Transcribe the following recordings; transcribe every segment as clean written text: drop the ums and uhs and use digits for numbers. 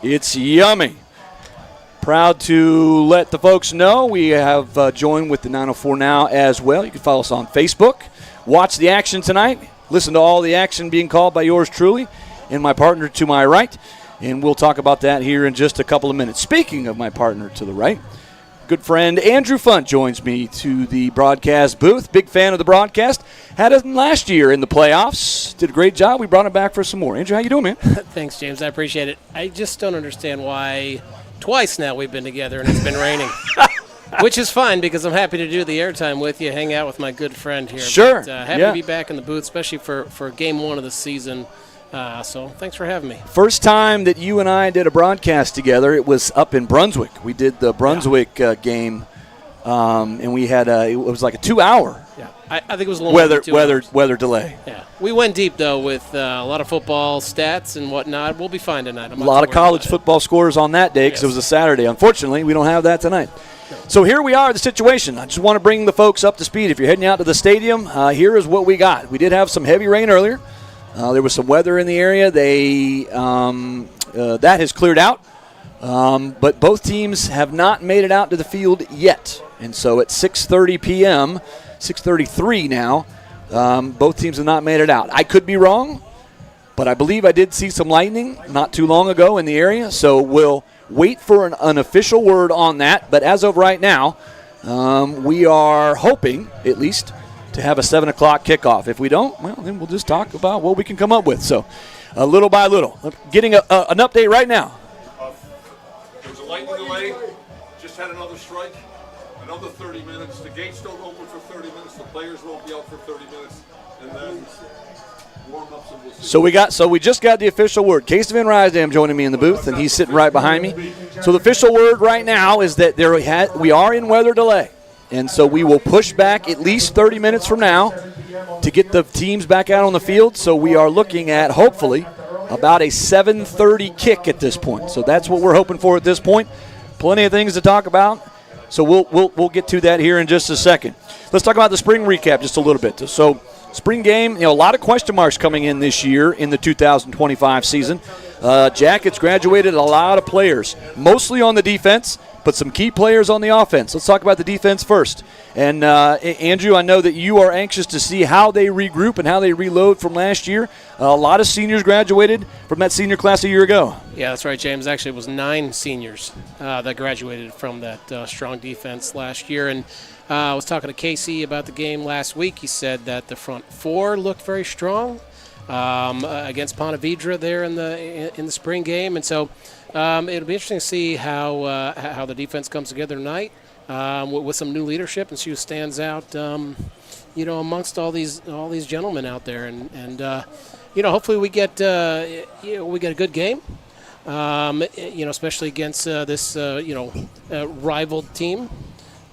It's yummy. Proud to let the folks know we have joined with the 904 Now as well. You can follow us on Facebook. Watch the action tonight. Listen to all the action being called by yours truly and my partner to my right. And we'll talk about that here in just a couple of minutes. Speaking of my partner to the right, good friend Andrew Funt joins me to the broadcast booth. Big fan of the broadcast. Had him last year in the playoffs. Did a great job. We brought him back for some more. Andrew, how you doing, man? Thanks, James. I appreciate it. I just don't understand why twice now we've been together and it's been raining. Which is fine because I'm happy to do the airtime with you, hang out with my good friend here. Sure. But, happy to be back in the booth, especially for game one of the season. So thanks for having me. First time that you and I did a broadcast together, it was up in Brunswick. We did the Brunswick game, and we had it was like a 2-hour. Yeah, I think it was a little weather delay. Yeah, we went deep though with a lot of football stats and whatnot. We'll be fine tonight. A lot of college football scores on that day because it was a Saturday. Unfortunately, we don't have that tonight. So here we are, the situation. I just want to bring the folks up to speed. If you're heading out to the stadium, here is what we got. We did have some heavy rain earlier. There was some weather in the area. That has cleared out. But both teams have not made it out to the field yet. And so at 6:30 p.m., 6:33 now, both teams have not made it out. I could be wrong, but I believe I did see some lightning not too long ago in the area. So we'll wait for an official word on that. But as of right now, we are hoping, at least, to have a 7 o'clock kickoff. If we don't, well, then we'll just talk about what we can come up with. So little by little. Getting an update right now. There's a lightning delay. Just had another strike. Another 30 minutes. The gates don't open for 30 minutes. The players won't be out for 30 minutes. And then warm-ups and we'll see. So we just got the official word. Case Van Rysdam joining me in the booth, and he's sitting right behind me. So the official word right now is that we are in weather delay. And so we will push back at least 30 minutes from now to get the teams back out on the field. So we are looking at, hopefully, about a 7:30 kick at this point. So that's what we're hoping for at this point. Plenty of things to talk about. So we'll get to that here in just a second. Let's talk about the spring recap just a little bit. So spring game, a lot of question marks coming in this year in the 2025 season. Jackets graduated a lot of players, mostly on the defense, but some key players on the offense. Let's talk about the defense first. And, Andrew, I know that you are anxious to see how they regroup and how they reload from last year. A lot of seniors graduated from that senior class a year ago. Yeah, that's right, James. Actually, it was 9 seniors that graduated from that strong defense last year. And I was talking to Casey about the game last week. He said that the front 4 looked very strong against Ponte Vedra there in the spring game. And so it'll be interesting to see how the defense comes together tonight with some new leadership and see who stands out, amongst all these gentlemen out there. And hopefully we get a good game. Especially against this rival team,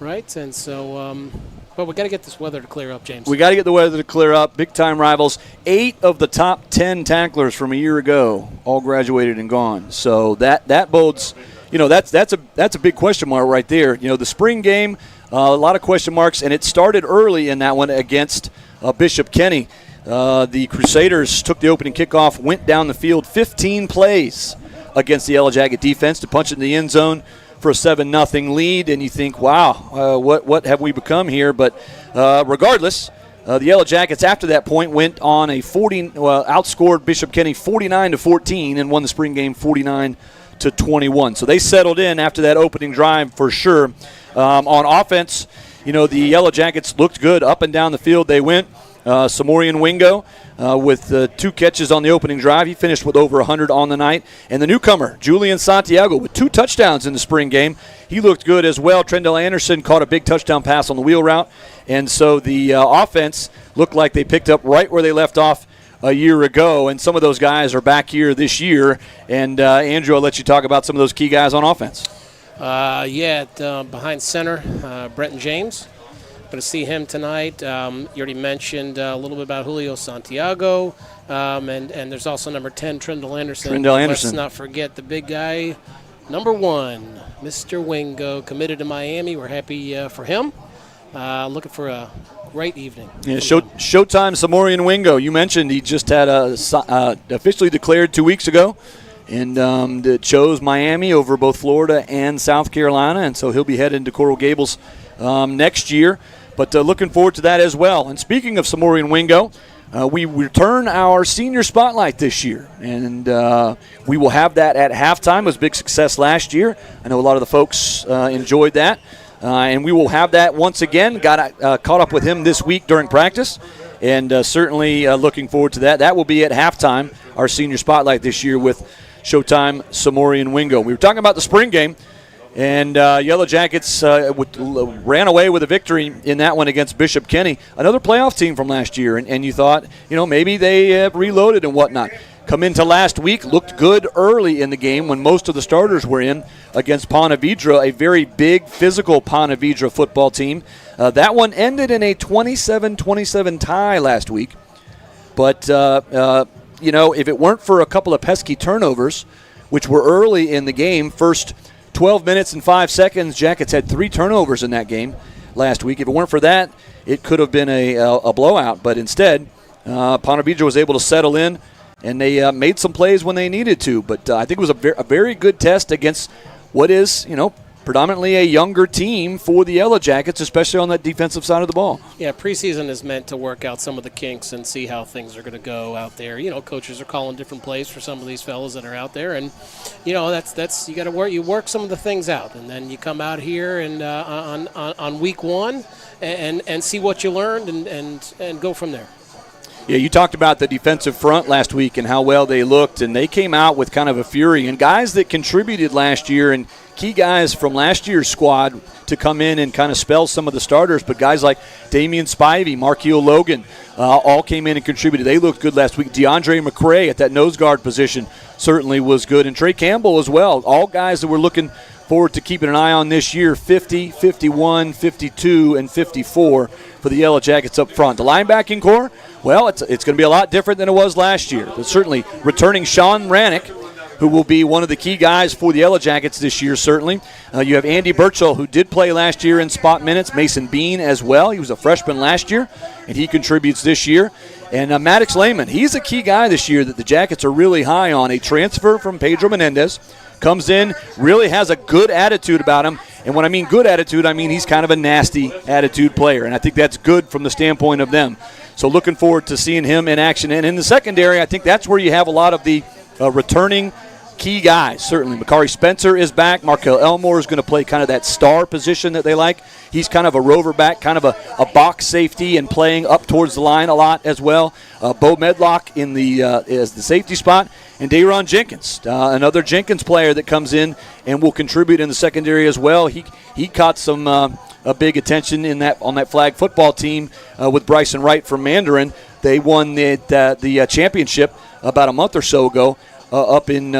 right? And so. But we got to get this weather to clear up, James. We got to get the weather to clear up. Big-time rivals. 8 of the top 10 tacklers from a year ago all graduated and gone. So that bodes, that's a big question mark right there. The spring game, a lot of question marks, and it started early in that one against Bishop Kenny. The Crusaders took the opening kickoff, went down the field 15 plays against the Yellow Jacket defense to punch it in the end zone for a 7-0 lead, and you think, wow, what have we become here? But regardless, the Yellow Jackets after that point went on outscored Bishop Kenny 49-14 and won the spring game 49-21. So they settled in after that opening drive for sure. On offense, the Yellow Jackets looked good up and down the field. They went. Samorian Wingo with 2 catches on the opening drive. He finished with over 100 on the night. And the newcomer, Julian Santiago, with 2 touchdowns in the spring game. He looked good as well. Trendell Anderson caught a big touchdown pass on the wheel route. And so the offense looked like they picked up right where they left off a year ago. And some of those guys are back here this year. And, Andrew, I'll let you talk about some of those key guys on offense. Behind center, Brenton James. Going to see him tonight. You already mentioned a little bit about Julio Santiago, and there's also number 10, Trendell Anderson. Let's not forget the big guy, number 1, Mr. Wingo, committed to Miami. We're happy for him. Looking for a great evening. Yeah, Showtime Samorian Wingo. You mentioned he just had officially declared 2 weeks ago and chose Miami over both Florida and South Carolina, and so he'll be heading to Coral Gables next year. But looking forward to that as well. And speaking of Samorian Wingo, we return our senior spotlight this year, and we will have that at halftime. It was a big success last year. I know a lot of the folks enjoyed that, and we will have that once again. Got caught up with him this week during practice, and certainly looking forward to that. That will be at halftime, our senior spotlight this year with Showtime Samorian Wingo. We were talking about the spring game. And Yellow Jackets ran away with a victory in that one against Bishop Kenny, another playoff team from last year. And you thought, maybe they reloaded and whatnot. Come into last week, looked good early in the game when most of the starters were in against Ponte Vedra, a very big, physical Ponte Vedra football team. That one ended in a 27-27 tie last week. But, if it weren't for a couple of pesky turnovers, which were early in the game, first 12 minutes and 5 seconds, Jackets had 3 turnovers in that game last week. If it weren't for that, it could have been a blowout. But instead, Ponte Vedra was able to settle in, and they made some plays when they needed to. But I think it was a very good test against what is, predominantly a younger team for the Yellow Jackets, especially on that defensive side of the ball. Yeah, preseason is meant to work out some of the kinks and see how things are going to go out there. Coaches are calling different plays for some of these fellas that are out there, and that's you got to work. You work some of the things out, and then you come out here and on week 1 and see what you learned and go from there. Yeah, you talked about the defensive front last week and how well they looked, and they came out with kind of a fury. And guys that contributed last year and key guys from last year's squad to come in and kind of spell some of the starters, but guys like Damian Spivey, Markeel Logan, all came in and contributed. They looked good last week. DeAndre McCray at that nose guard position certainly was good, and Trey Campbell as well. All guys that we're looking forward to keeping an eye on this year, 50, 51, 52, and 54 for the Yellow Jackets up front. The linebacking core, well, it's going to be a lot different than it was last year. But certainly returning Sean Rannick, who will be one of the key guys for the Yellow Jackets this year, certainly. You have Andy Burchell, who did play last year in spot minutes. Mason Bean as well. He was a freshman last year, and he contributes this year. And Maddox Lehman, he's a key guy this year that the Jackets are really high on. A transfer from Pedro Menendez. Comes in, really has a good attitude about him. And when I mean good attitude, I mean he's kind of a nasty attitude player. And I think that's good from the standpoint of them. So looking forward to seeing him in action. And in the secondary, I think that's where you have a lot of the returning key guys, certainly. Makari Spencer is back. Markel Elmore is going to play kind of that star position that they like. He's kind of a rover back, kind of a box safety and playing up towards the line a lot as well. Bo Medlock in the as the safety spot. And Dayron Jenkins, another Jenkins player that comes in and will contribute in the secondary as well. He caught some a big attention on that flag football team with Bryson Wright from Mandarin. They won the championship about a month or so ago up in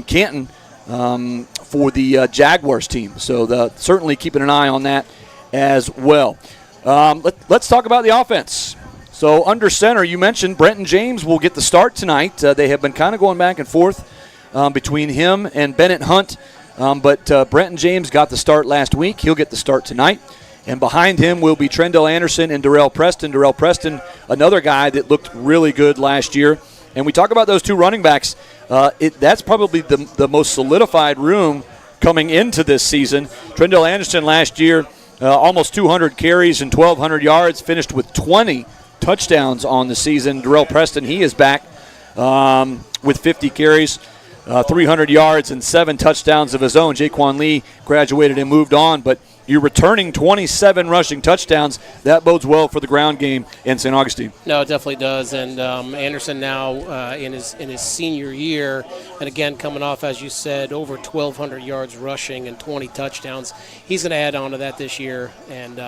Canton for the Jaguars team. So certainly keeping an eye on that as well. Let's talk about the offense. So under center, you mentioned Brenton James will get the start tonight. They have been kind of going back and forth between him and Bennett Hunt, but Brenton James got the start last week. He'll get the start tonight. And behind him will be Trendell Anderson and Darrell Preston. Darrell Preston, another guy that looked really good last year. And we talk about those two running backs. That's probably the most solidified room coming into this season. Trendell Anderson last year, almost 200 carries and 1,200 yards, finished with 20 touchdowns on the season. Darrell Preston, he is back with 50 carries, 300 yards, and 7 touchdowns of his own. Jaquan Lee graduated and moved on, but you're returning 27 rushing touchdowns. That bodes well for the ground game in St. Augustine. No, it definitely does. And Anderson now in his senior year, and again coming off, as you said, over 1,200 yards rushing and 20 touchdowns. He's going to add on to that this year, and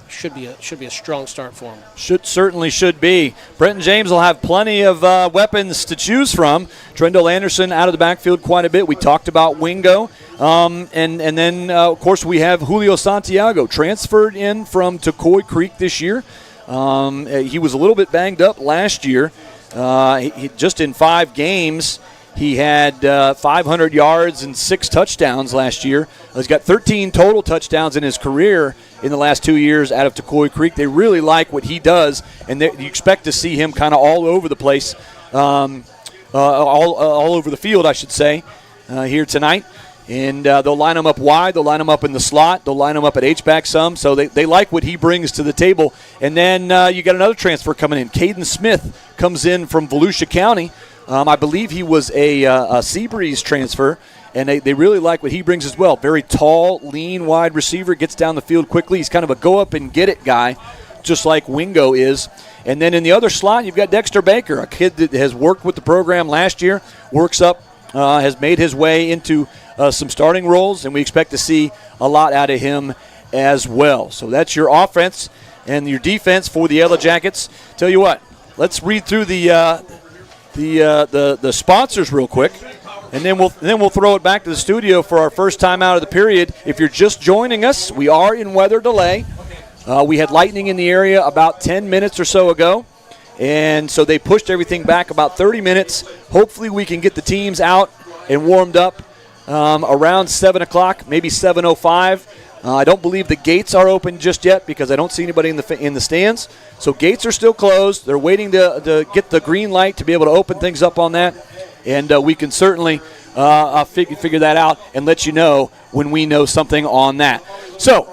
should be a strong start for him. Certainly should be. Brenton James will have plenty of weapons to choose from. Trendell Anderson out of the backfield quite a bit. We talked about Wingo. And then, of course, we have Julio Santiago, transferred in from Tucoy Creek this year. He was a little bit banged up last year. He just in 5 games, he had 500 yards and 6 touchdowns last year. He's got 13 total touchdowns in his career in the last 2 years out of Tucoy Creek. They really like what he does, and you expect to see him kind of all over the place. all over the field, I should say, here tonight. And they'll line him up wide. They'll line him up in the slot. They'll line him up at H-back some. So they like what he brings to the table. And then you got another transfer coming in. Caden Smith comes in from Volusia County. I believe he was a Seabreeze transfer. And they really like what he brings as well. Very tall, lean, wide receiver. Gets down the field quickly. He's kind of a go-up-and-get-it guy, just like Wingo is. And then in the other slot, you've got Dexter Baker, a kid that has worked with the program last year, works up, has made his way into some starting roles, and we expect to see a lot out of him as well. So that's your offense and your defense for the Yellow Jackets. Tell you what, let's read through the sponsors real quick, and then we'll throw it back to the studio for our first time out of the period. If you're just joining us, we are in weather delay. We had lightning in the area about 10 minutes or so ago, and so they pushed everything back about 30 minutes. Hopefully we can get the teams out and warmed up around 7 o'clock, maybe 7:05. I don't believe the gates are open just yet because I don't see anybody in the stands. So gates are still closed. They're waiting to get the green light to be able to open things up on that, and we can certainly figure that out and let you know when we know something on that. So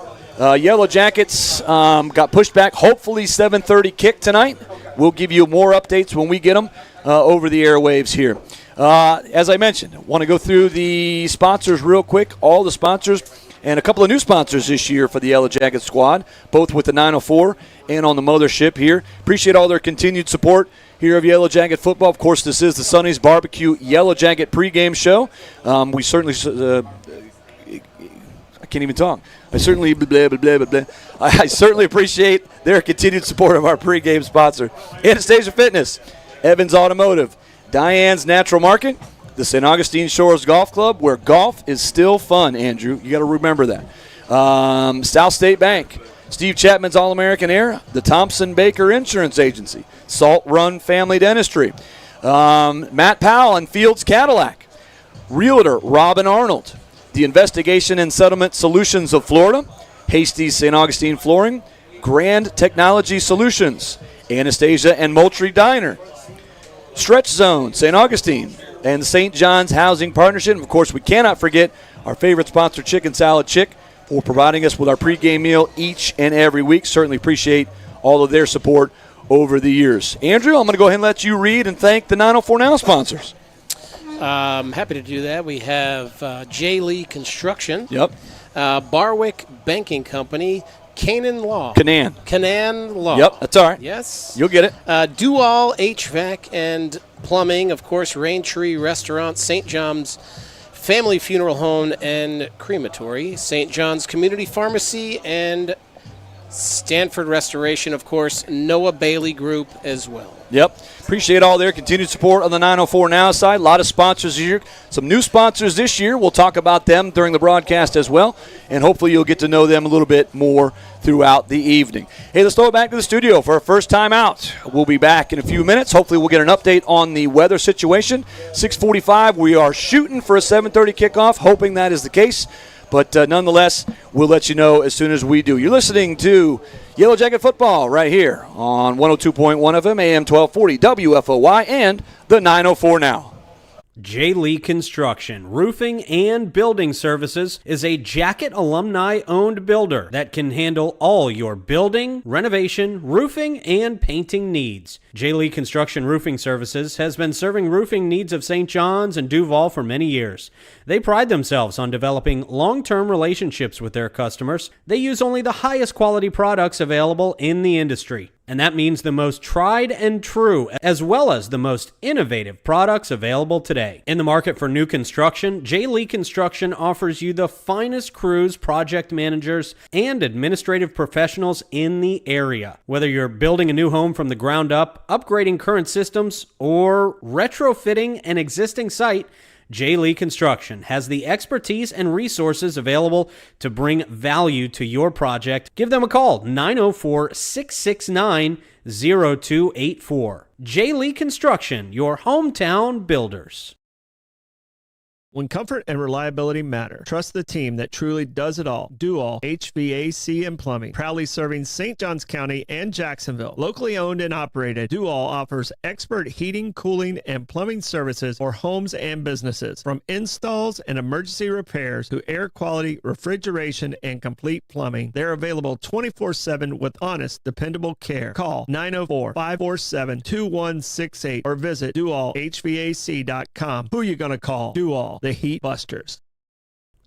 Yellow Jackets got pushed back. Hopefully 7:30 kick tonight. We'll give you more updates when we get them over the airwaves here. As I mentioned, I want to go through the sponsors real quick, all the sponsors, and a couple of new sponsors this year for the Yellow Jacket squad, both with the 904 and on the mothership here. Appreciate all their continued support here of Yellow Jacket football. Of course, this is the Sonny's Barbecue Yellow Jacket pregame show. We certainly I can't even talk. I certainly blah, blah, blah, blah, blah. I certainly appreciate their continued support of our pregame sponsor. Anastasia Fitness, Evans Automotive, Diane's Natural Market, the St. Augustine Shores Golf Club, where golf is still fun, Andrew. You got to remember that. South State Bank, Steve Chapman's All-American Air, the Thompson Baker Insurance Agency, Salt Run Family Dentistry, Matt Powell and Fields Cadillac, Realtor Robin Arnold, the Investigation and Settlement Solutions of Florida, Hasty's St. Augustine Flooring, Grand Technology Solutions, Anastasia and Moultrie Diner, Stretch Zone, St. Augustine, and St. John's Housing Partnership. And of course, we cannot forget our favorite sponsor, Chicken Salad Chick, for providing us with our pregame meal each and every week. Certainly appreciate all of their support over the years. Andrew, I'm going to go ahead and let you read and thank the 904 Now sponsors. Happy to do that. We have J. Lee Construction. Yep. Barwick Banking Company. Canaan Law. Canaan Law. Yep, that's all right. Yes. You'll get it. Do-All HVAC and Plumbing. Of course, Rain Tree Restaurant. St. John's Family Funeral Home and Crematory. St. John's Community Pharmacy and Stanford Restoration. Of course, Noah Bailey Group as well. Yep. Appreciate all their continued support on the 904 Now side. A lot of sponsors here. Some new sponsors this year. We'll talk about them during the broadcast as well, and hopefully you'll get to know them a little bit more throughout the evening. Hey, let's throw it back to the studio for our first time out. We'll be back in a few minutes. Hopefully we'll get an update on the weather situation. 6:45, we are shooting for a 7:30 kickoff, hoping that is the case. But nonetheless, we'll let you know as soon as we do. You're listening to Yellow Jacket Football right here on 102.1 FM, AM 1240, WFOY, and the 904 Now. J. Lee Construction, Roofing and Building Services is a Jacket alumni-owned builder that can handle all your building, renovation, roofing, and painting needs. J. Lee Construction Roofing Services has been serving roofing needs of St. John's and Duval for many years. They pride themselves on developing long-term relationships with their customers. They use only the highest quality products available in the industry. And that means the most tried and true, as well as the most innovative products available today. In the market for new construction, J. Lee Construction offers you the finest crews, project managers, and administrative professionals in the area. Whether you're building a new home from the ground up, upgrading current systems, or retrofitting an existing site, J. Lee Construction has the expertise and resources available to bring value to your project. Give them a call, 904-669-0284. J. Lee Construction, your hometown builders. When comfort and reliability matter, trust the team that truly does it all. Do-All HVAC and Plumbing. Proudly serving St. Johns County and Jacksonville. Locally owned and operated, Do-All offers expert heating, cooling, and plumbing services for homes and businesses. From installs and emergency repairs to air quality, refrigeration, and complete plumbing, they're available 24/7 with honest, dependable care. Call 904-547-2168 or visit doallhvac.com. Who you gonna call? Do-All, the Heat Busters.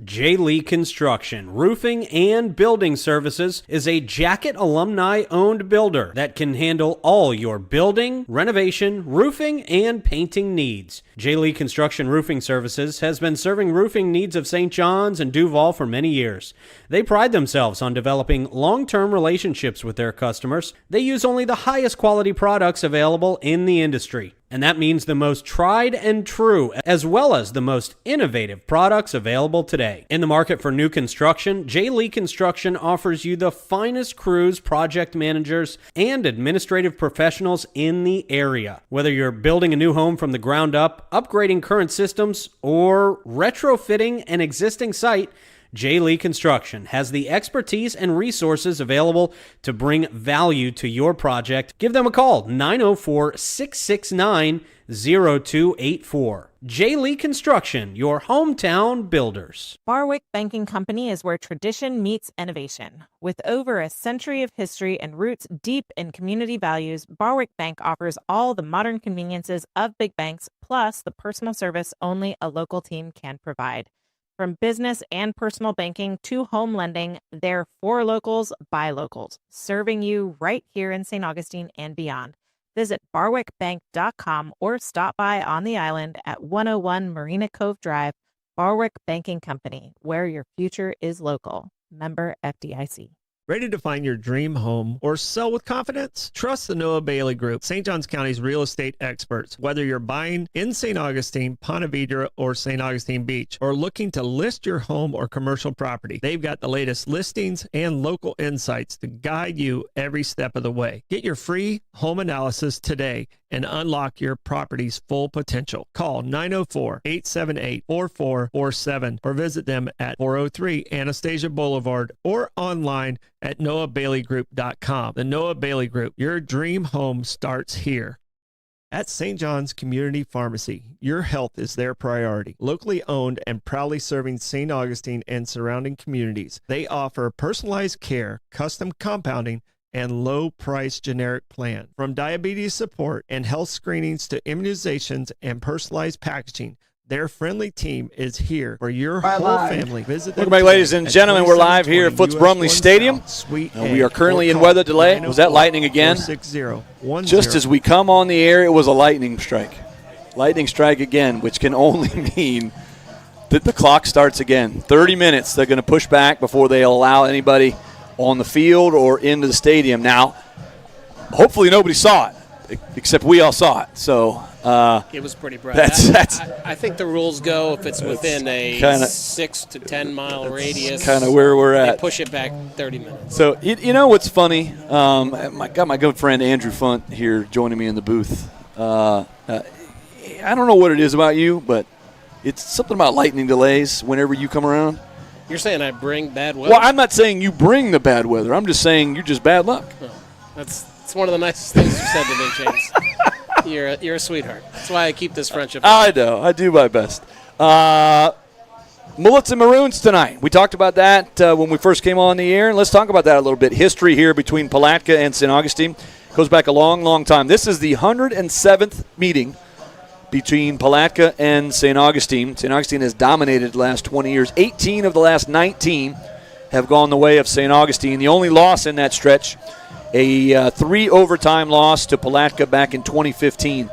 J. Lee Construction, Roofing and Building Services is a Jacket alumni-owned builder that can handle all your building, renovation, roofing, and painting needs. J. Lee Construction Roofing Services has been serving roofing needs of St. John's and Duval for many years. They pride themselves on developing long-term relationships with their customers. They use only the highest quality products available in the industry. And that means the most tried and true, as well as the most innovative products available today. In the market for new construction, J. Lee Construction offers you the finest crews, project managers, and administrative professionals in the area. Whether you're building a new home from the ground up, upgrading current systems, or retrofitting an existing site, J. Lee Construction has the expertise and resources available to bring value to your project. Give them a call, 904-669-0284. J. Lee Construction, your hometown builders. Barwick Banking Company is where tradition meets innovation. With over a century of history and roots deep in community values, Barwick Bank offers all the modern conveniences of big banks, plus the personal service only a local team can provide. From business and personal banking to home lending, they're for locals, by locals, serving you right here in St. Augustine and beyond. Visit barwickbank.com or stop by on the island at 101 Marina Cove Drive. Barwick Banking Company, where your future is local. Member FDIC. Ready to find your dream home or sell with confidence? Trust the Noah Bailey Group, St. Johns County's real estate experts. Whether you're buying in St. Augustine, Ponte Vedra, or St. Augustine Beach, or looking to list your home or commercial property, they've got the latest listings and local insights to guide you every step of the way. Get your free home analysis today and unlock your property's full potential. Call 904-878-4447 or visit them at 403 Anastasia Boulevard or online at noahbaileygroup.com. The Noah Bailey Group, your dream home starts here. At St. John's Community Pharmacy, your health is their priority. Locally owned and proudly serving St. Augustine and surrounding communities, they offer personalized care, custom compounding, and low-price generic plan. From diabetes support and health screenings to immunizations and personalized packaging, their friendly team is here for your whole family. Visit them. Welcome back, ladies and gentlemen. We're live here at Foots Brumley Stadium. We are currently in weather delay. Was that lightning again? Just as we come on the air, it was a lightning strike. Lightning strike again, which can only mean that the clock starts again. 30 minutes they're going to push back before they allow anybody on the field or into the stadium. Now, hopefully nobody saw it, except we all saw it. So it was pretty bright. I think the rules go if it's within a 6 to 10 mile radius. Kind of where we're at. They push it back 30 minutes. So you know what's funny? Got my good friend Andrew Funt here joining me in the booth. I don't know what it is about you, but it's something about lightning delays whenever you come around. You're saying I bring bad weather? Well, I'm not saying you bring the bad weather. I'm just saying you're just bad luck. Oh, that's one of the nicest things you said to me, James. You're a sweetheart. That's why I keep this friendship. I know. I do my best. Mullets and Maroons tonight. We talked about that when we first came on the air. And let's talk about that a little bit. History here between Palatka and St. Augustine goes back a long, long time. This is the 107th meeting between Palatka and St. Augustine. St. Augustine has dominated the last 20 years. 18 of the last 19 have gone the way of St. Augustine. The only loss in that stretch, a 3-overtime loss to Palatka back in 2015.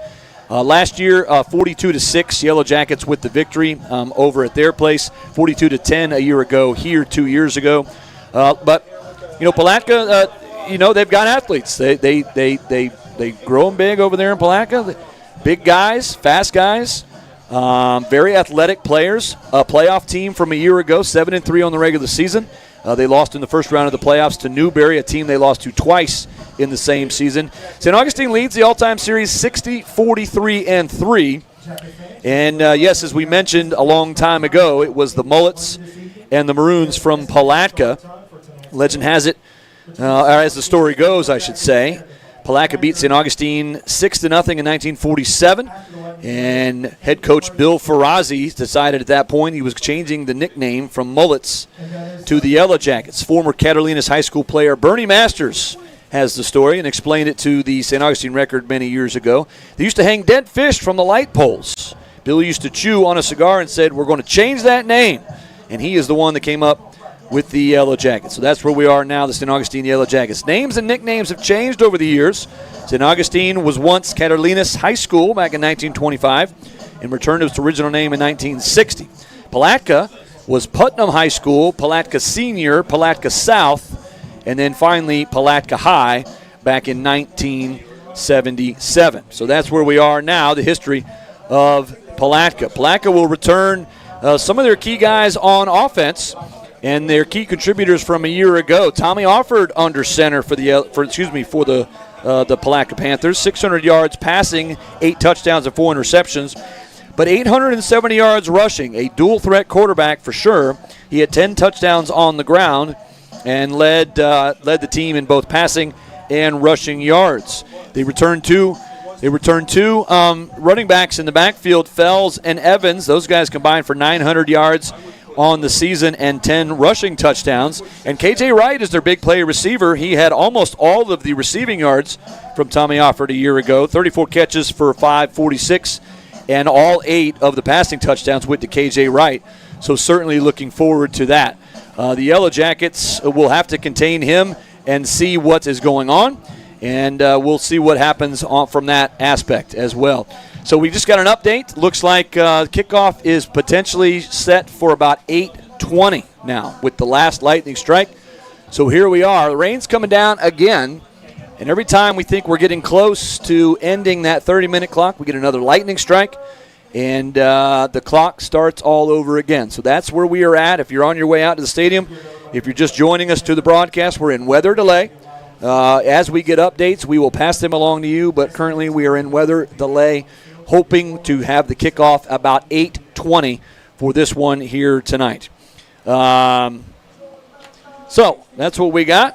Last year, 42-6, Yellow Jackets with the victory over at their place. 42-10 a year ago here 2 years ago. But, Palatka, they've got athletes. They grow them big over there in Palatka. Big guys, fast guys, very athletic players. A playoff team from a year ago, 7-3 on the regular season. They lost in the first round of the playoffs to Newberry, a team they lost to twice in the same season. St. Augustine leads the all-time series 60-43-3. And, yes, as we mentioned a long time ago, it was the Mullets and the Maroons from Palatka. Legend has it, or as the story goes, I should say, Palatka beat St. Augustine 6-0 in 1947, and head coach Bill Ferrazzi decided at that point he was changing the nickname from Mullets to the Yellow Jackets. Former Catalinas High School player Bernie Masters has the story and explained it to the St. Augustine Record many years ago. They used to hang dead fish from the light poles. Bill used to chew on a cigar and said, "We're going to change that name," and he is the one that came up with the Yellow Jackets. So that's where we are now, the St. Augustine Yellow Jackets. Names and nicknames have changed over the years. St. Augustine was once Catalinas High School back in 1925 and returned to its original name in 1960. Palatka was Putnam High School, Palatka Senior, Palatka South, and then finally Palatka High back in 1977. So that's where we are now, the history of Palatka. Palatka will return some of their key guys on offense and their key contributors from a year ago. Tommy Offord under center for the Palatka Panthers. 600 yards passing, 8 touchdowns and 4 interceptions, but 870 yards rushing. A dual-threat quarterback for sure. He had 10 touchdowns on the ground and led the team in both passing and rushing yards. They returned two running backs in the backfield, Fells and Evans. Those guys combined for 900 yards on the season and 10 rushing touchdowns. And KJ Wright is their big play receiver. He had almost all of the receiving yards from Tommy Offord a year ago. 34 catches for 546, and all 8 of the passing touchdowns went to KJ Wright. So certainly looking forward to that. The Yellow Jackets will have to contain him and see what is going on, and we'll see what happens from that aspect as well. So we just got an update. Looks like kickoff is potentially set for about 8:20 now with the last lightning strike. So here we are. The rain's coming down again, and every time we think we're getting close to ending that 30-minute clock, we get another lightning strike, and the clock starts all over again. So that's where we are at. If you're on your way out to the stadium, if you're just joining us to the broadcast, we're in weather delay. As we get updates, we will pass them along to you, but currently we are in weather delay, hoping to have the kickoff about 8:20 for this one here tonight. So that's what we got.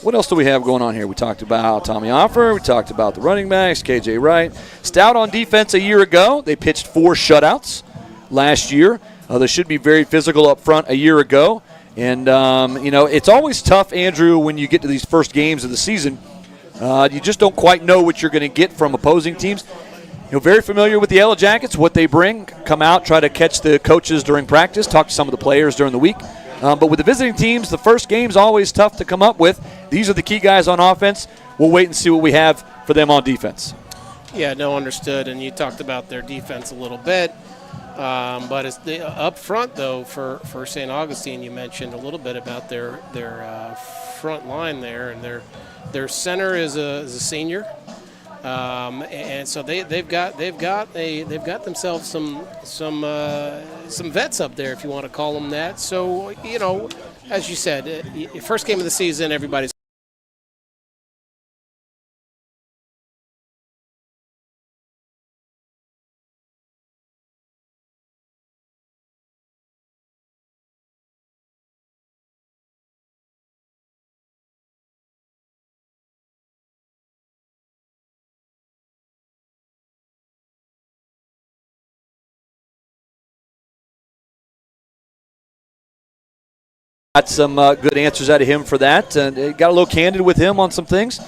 What else do we have going on here? We talked about Tommy Offord. We talked about the running backs, KJ Wright. Stout on defense a year ago. They pitched 4 shutouts last year. They should be very physical up front a year ago. And, it's always tough, Andrew, when you get to these first games of the season. You just don't quite know what you're going to get from opposing teams. Very familiar with the Yellow Jackets, what they bring. Come out, try to catch the coaches during practice, talk to some of the players during the week. But with the visiting teams, the first game's always tough to come up with. These are the key guys on offense. We'll wait and see what we have for them on defense. Yeah, no, understood. And you talked about their defense a little bit. But it's up front, though, for St. Augustine, you mentioned a little bit about their front line there. And their center is a senior. And so they've got themselves some vets up there, if you want to call them that. So as you said, first game of the season, everybody's. Got some good answers out of him for that. And got a little candid with him on some things.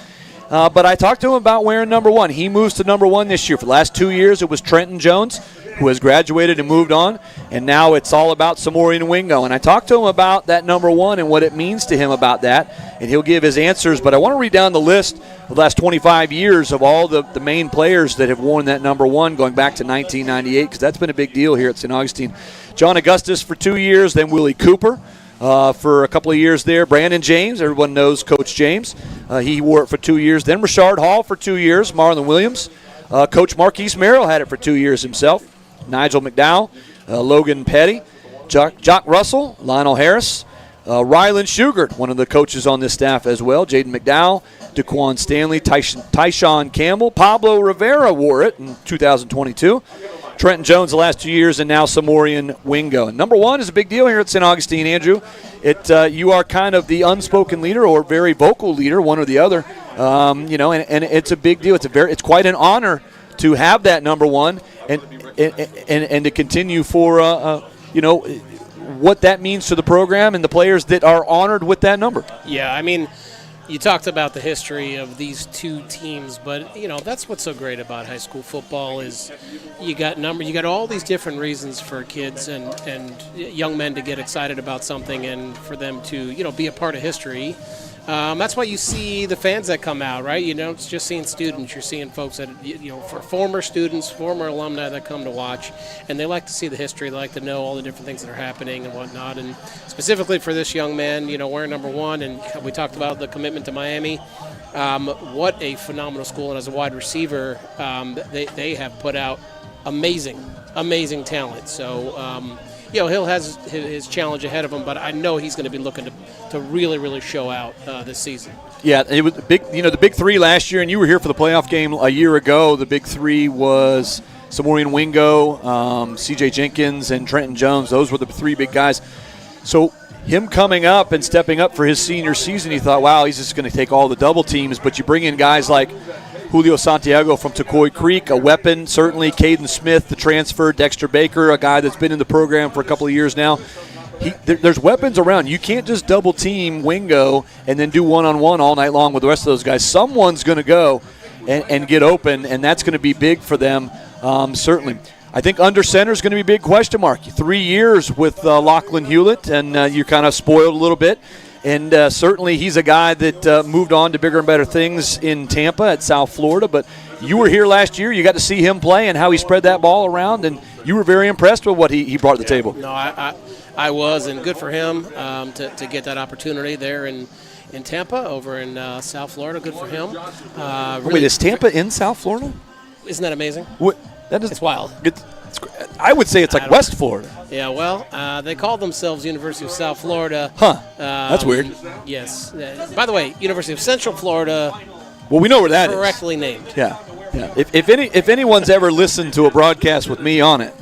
But I talked to him about wearing number 1. He moves to number 1 this year. For the last 2 years, it was Trenton Jones, who has graduated and moved on. And now it's all about Samorian Wingo. And I talked to him about that number 1 and what it means to him about that. And he'll give his answers. But I want to read down the list of the last 25 years of all the main players that have worn that number 1 going back to 1998, because that's been a big deal here at St. Augustine. John Augustus for 2 years, then Willie Cooper. For a couple of years there. Brandon James, everyone knows Coach James. He wore it for 2 years. Then Richard Hall for 2 years. Marlon Williams. Coach Marquise Merrill had it for 2 years himself. Nigel McDowell. Logan Petty. Jock Russell. Lionel Harris. Ryland Shugart, one of the coaches on this staff as well. Jaden McDowell. DeQuan Stanley. Tyshawn Campbell. Pablo Rivera wore it in 2022. Trenton Jones the last 2 years, and now Samorian Wingo. And number 1 is a big deal here at St. Augustine, Andrew. You are kind of the unspoken leader or very vocal leader, one or the other. And it's a big deal. It's quite an honor to have that number 1 and to continue for what that means to the program and the players that are honored with that number. Yeah, I mean, you talked about the history of these two teams, but that's what's so great about high school football is you got all these different reasons for kids and young men to get excited about something and for them to be a part of history. That's why you see the fans that come out, right? It's just seeing students. You're seeing folks that, for former students, former alumni that come to watch, and they like to see the history. They like to know all the different things that are happening and whatnot. And specifically for this young man, wearing number 1, and we talked about the commitment to Miami. What a phenomenal school, and as a wide receiver, they have put out amazing talent. So, he'll has his challenge ahead of him, but I know he's going to be looking to really, really show out this season. Yeah, it was big. The big 3 last year, and you were here for the playoff game a year ago. The big 3 was Samorian Wingo, C.J. Jenkins, and Trenton Jones. Those were the 3 big guys. So him coming up and stepping up for his senior season, he thought, wow, he's just going to take all the double teams. But you bring in guys like Julio Santiago from Tocoi Creek, a weapon, certainly. Caden Smith, the transfer. Dexter Baker, a guy that's been in the program for a couple of years now. There's weapons around. You can't just double team Wingo and then do one-on-one all night long with the rest of those guys. Someone's going to go and get open, and that's going to be big for them, certainly. I think under center is going to be a big question mark. 3 years with Lachlan Hewlett, and you're kind of spoiled a little bit. And certainly he's a guy that moved on to bigger and better things in Tampa at South Florida. But you were here last year. You got to see him play and how he spread that ball around, and you were very impressed with what he brought to the table. No, I was, and good for him to get that opportunity there in Tampa over in South Florida. Good for him. Wait, is Tampa in South Florida? Isn't that amazing? What? That is, it's wild. I would say it's like West Florida. Yeah, well, they call themselves University of South Florida. Huh. That's weird. Yes. By the way, University of Central Florida. Well, we know where that correctly is. named. Yeah. If anyone's ever listened to a broadcast with me on it,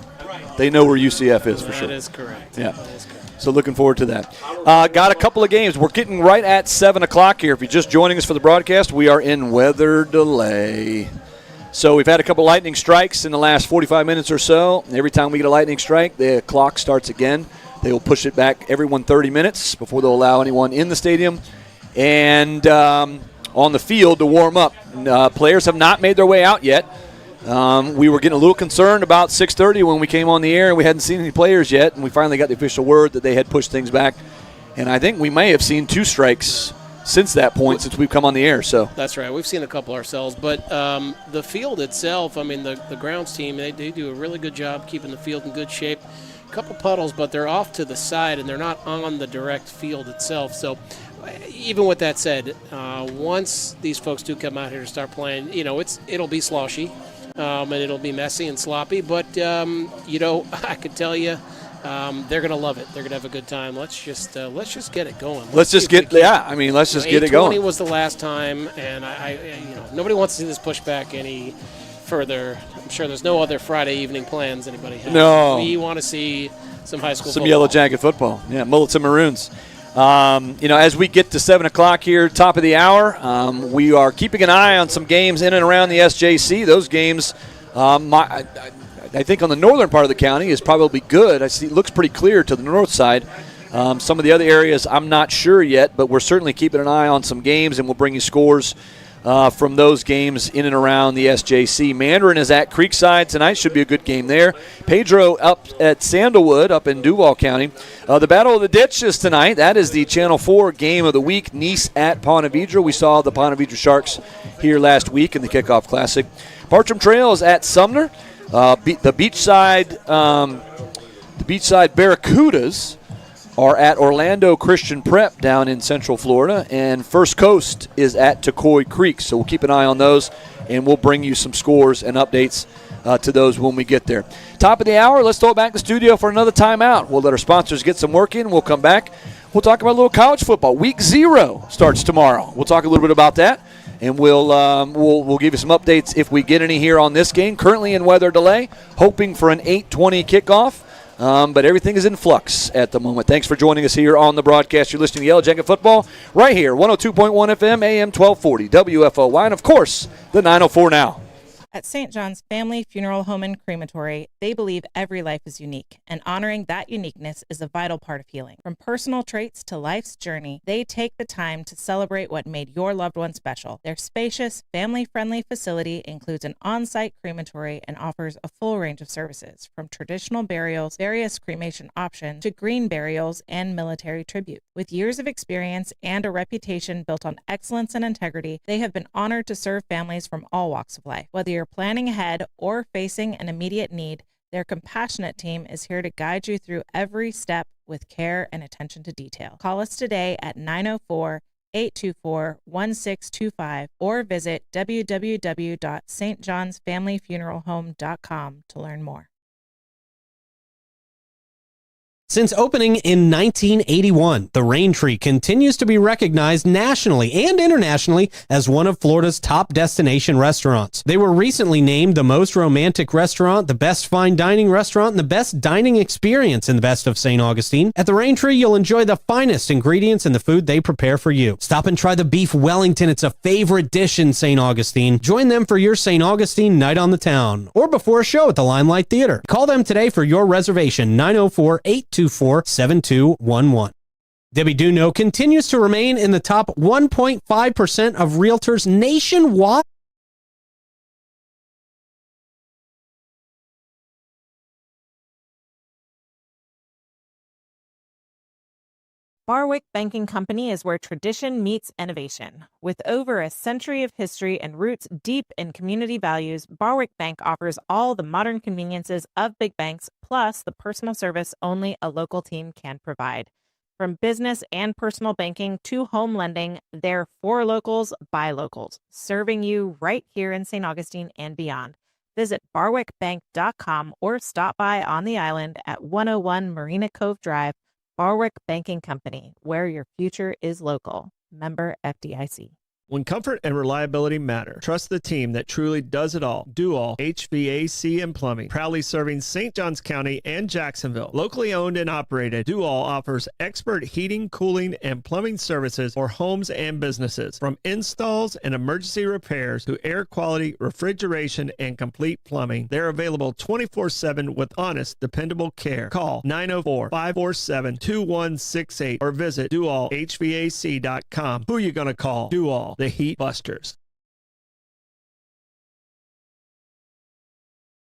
they know where UCF is for sure. That is correct. Yeah. So looking forward to that. Got a couple of games. We're getting right at 7 o'clock here. If you're just joining us for the broadcast, we are in weather delay. So we've had a couple lightning strikes in the last 45 minutes or so. Every time we get a lightning strike, the clock starts again. They will push it back every 30 minutes before they'll allow anyone in the stadium and on the field to warm up. And, players have not made their way out yet. We were getting a little concerned about 6:30 when we came on the air, and we hadn't seen any players yet, and we finally got the official word that they had pushed things back. And I think we may have seen 2 strikes since that point, since we've come on the air. So that's right. We've seen a couple ourselves. But the field itself, I mean, the grounds team, they do a really good job keeping the field in good shape. A couple puddles, but they're off to the side, and they're not on the direct field itself. So even with that said, once these folks do come out here to start playing, it'll be sloshy. And it'll be messy and sloppy, but, I could tell you, they're going to love it. They're going to have a good time. Let's just get it going. Let's just get it going. 8:20 was the last time, and nobody wants to see this push back any further. I'm sure there's no other Friday evening plans anybody has. No. We want to see some high school football. Some Yellow Jacket football. Yeah, Mullets and Maroons. As we get to 7 o'clock here, top of the hour, we are keeping an eye on some games in and around the SJC. Those games, I think on the northern part of the county is probably good. I see it looks pretty clear to the north side. Some of the other areas I'm not sure yet, but we're certainly keeping an eye on some games, and we'll bring you scores from those games in and around the SJC. Mandarin is at Creekside tonight. Should be a good game there. Pedro up at Sandalwood up in Duval County. The Battle of the Ditch is tonight. That is the Channel 4 game of the week. Nice at Ponte Vedra. We saw the Ponte Vedra Sharks here last week in the Kickoff Classic. Bartram Trail is at Sumner. The Beachside Barracudas are at Orlando Christian Prep down in Central Florida, and First Coast is at Tocoi Creek. So we'll keep an eye on those, and we'll bring you some scores and updates to those when we get there. Top of the hour, let's throw it back to the studio for another timeout. We'll let our sponsors get some work in. We'll come back. We'll talk about a little college football. Week 0 starts tomorrow. We'll talk a little bit about that. and we'll give you some updates if we get any here on this game. Currently in weather delay, hoping for an 8:20 kickoff. But everything is in flux at the moment. Thanks for joining us here on the broadcast. You're listening to Yellow Jacket Football right here, 102.1 FM, AM 1240, WFOY, and, of course, the 904 Now. At St. John's Family Funeral Home and Crematory, they believe every life is unique, and honoring that uniqueness is a vital part of healing. From personal traits to life's journey, they take the time to celebrate what made your loved one special. Their spacious, family-friendly facility includes an on-site crematory and offers a full range of services, from traditional burials, various cremation options, to green burials and military tribute. With years of experience and a reputation built on excellence and integrity, they have been honored to serve families from all walks of life. Whether you're planning ahead or facing an immediate need, their compassionate team is here to guide you through every step with care and attention to detail. Call us today at 904-824-1625 or visit www.stjohnsfamilyfuneralhome.com to learn more. Since opening in 1981, the Rain Tree continues to be recognized nationally and internationally as one of Florida's top destination restaurants. They were recently named the most romantic restaurant, the best fine dining restaurant, and the best dining experience in the Best of St. Augustine. At the Rain Tree, you'll enjoy the finest ingredients in the food they prepare for you. Stop and try the beef Wellington. It's a favorite dish in St. Augustine. Join them for your St. Augustine night on the town or before a show at the Limelight Theater. Call them today for your reservation, 904-824-7211. Debbie Duno continues to remain in the top 1.5% of realtors nationwide. Barwick Banking Company is where tradition meets innovation. With over a century of history and roots deep in community values, Barwick Bank offers all the modern conveniences of big banks, plus the personal service only a local team can provide. From business and personal banking to home lending, they're for locals, by locals, serving you right here in St. Augustine and beyond. Visit barwickbank.com or stop by on the island at 101 Marina Cove Drive. Barwick Banking Company, where your future is local. Member FDIC. When comfort and reliability matter, trust the team that truly does it all. Do All HVAC and Plumbing, proudly serving St. Johns County and Jacksonville. Locally owned and operated, Do All offers expert heating, cooling, and plumbing services for homes and businesses. From installs and emergency repairs to air quality, refrigeration, and complete plumbing, they're available 24/7 with honest, dependable care. Call 904-547-2168 or visit doallhvac.com. Who are you going to call? Do All, the Heat Busters.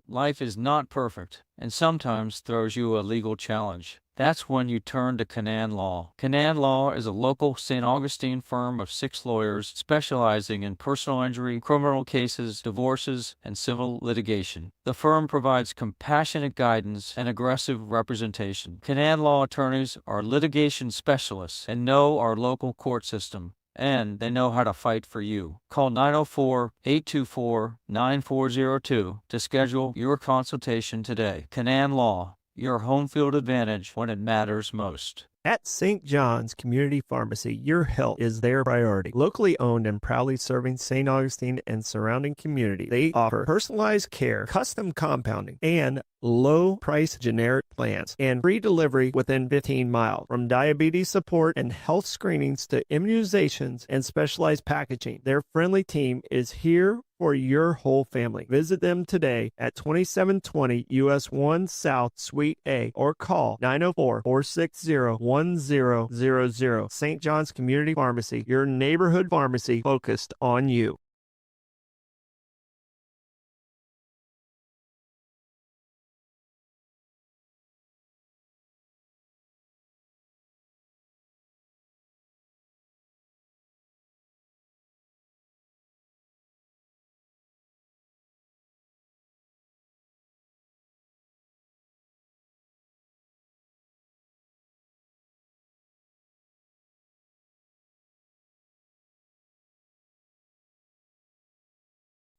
Life is not perfect, and sometimes throws you a legal challenge. That's when you turn to Canaan Law. Canaan Law is a local St. Augustine firm of 6 lawyers specializing in personal injury, criminal cases, divorces, and civil litigation. The firm provides compassionate guidance and aggressive representation. Canaan Law attorneys are litigation specialists and know our local court system, and they know how to fight for you. Call 904-824-9402 to schedule your consultation today. Canaan Law, your home field advantage when it matters most. At St. John's Community Pharmacy, your health is their priority. Locally owned and proudly serving St. Augustine and surrounding community, they offer personalized care, custom compounding, and low-price generic plans, and free delivery within 15 miles. From diabetes support and health screenings to immunizations and specialized packaging, their friendly team is here for your whole family. Visit them today at 2720 US 1 South Suite A or call 904-460-1000. St. John's Community Pharmacy, your neighborhood pharmacy focused on you.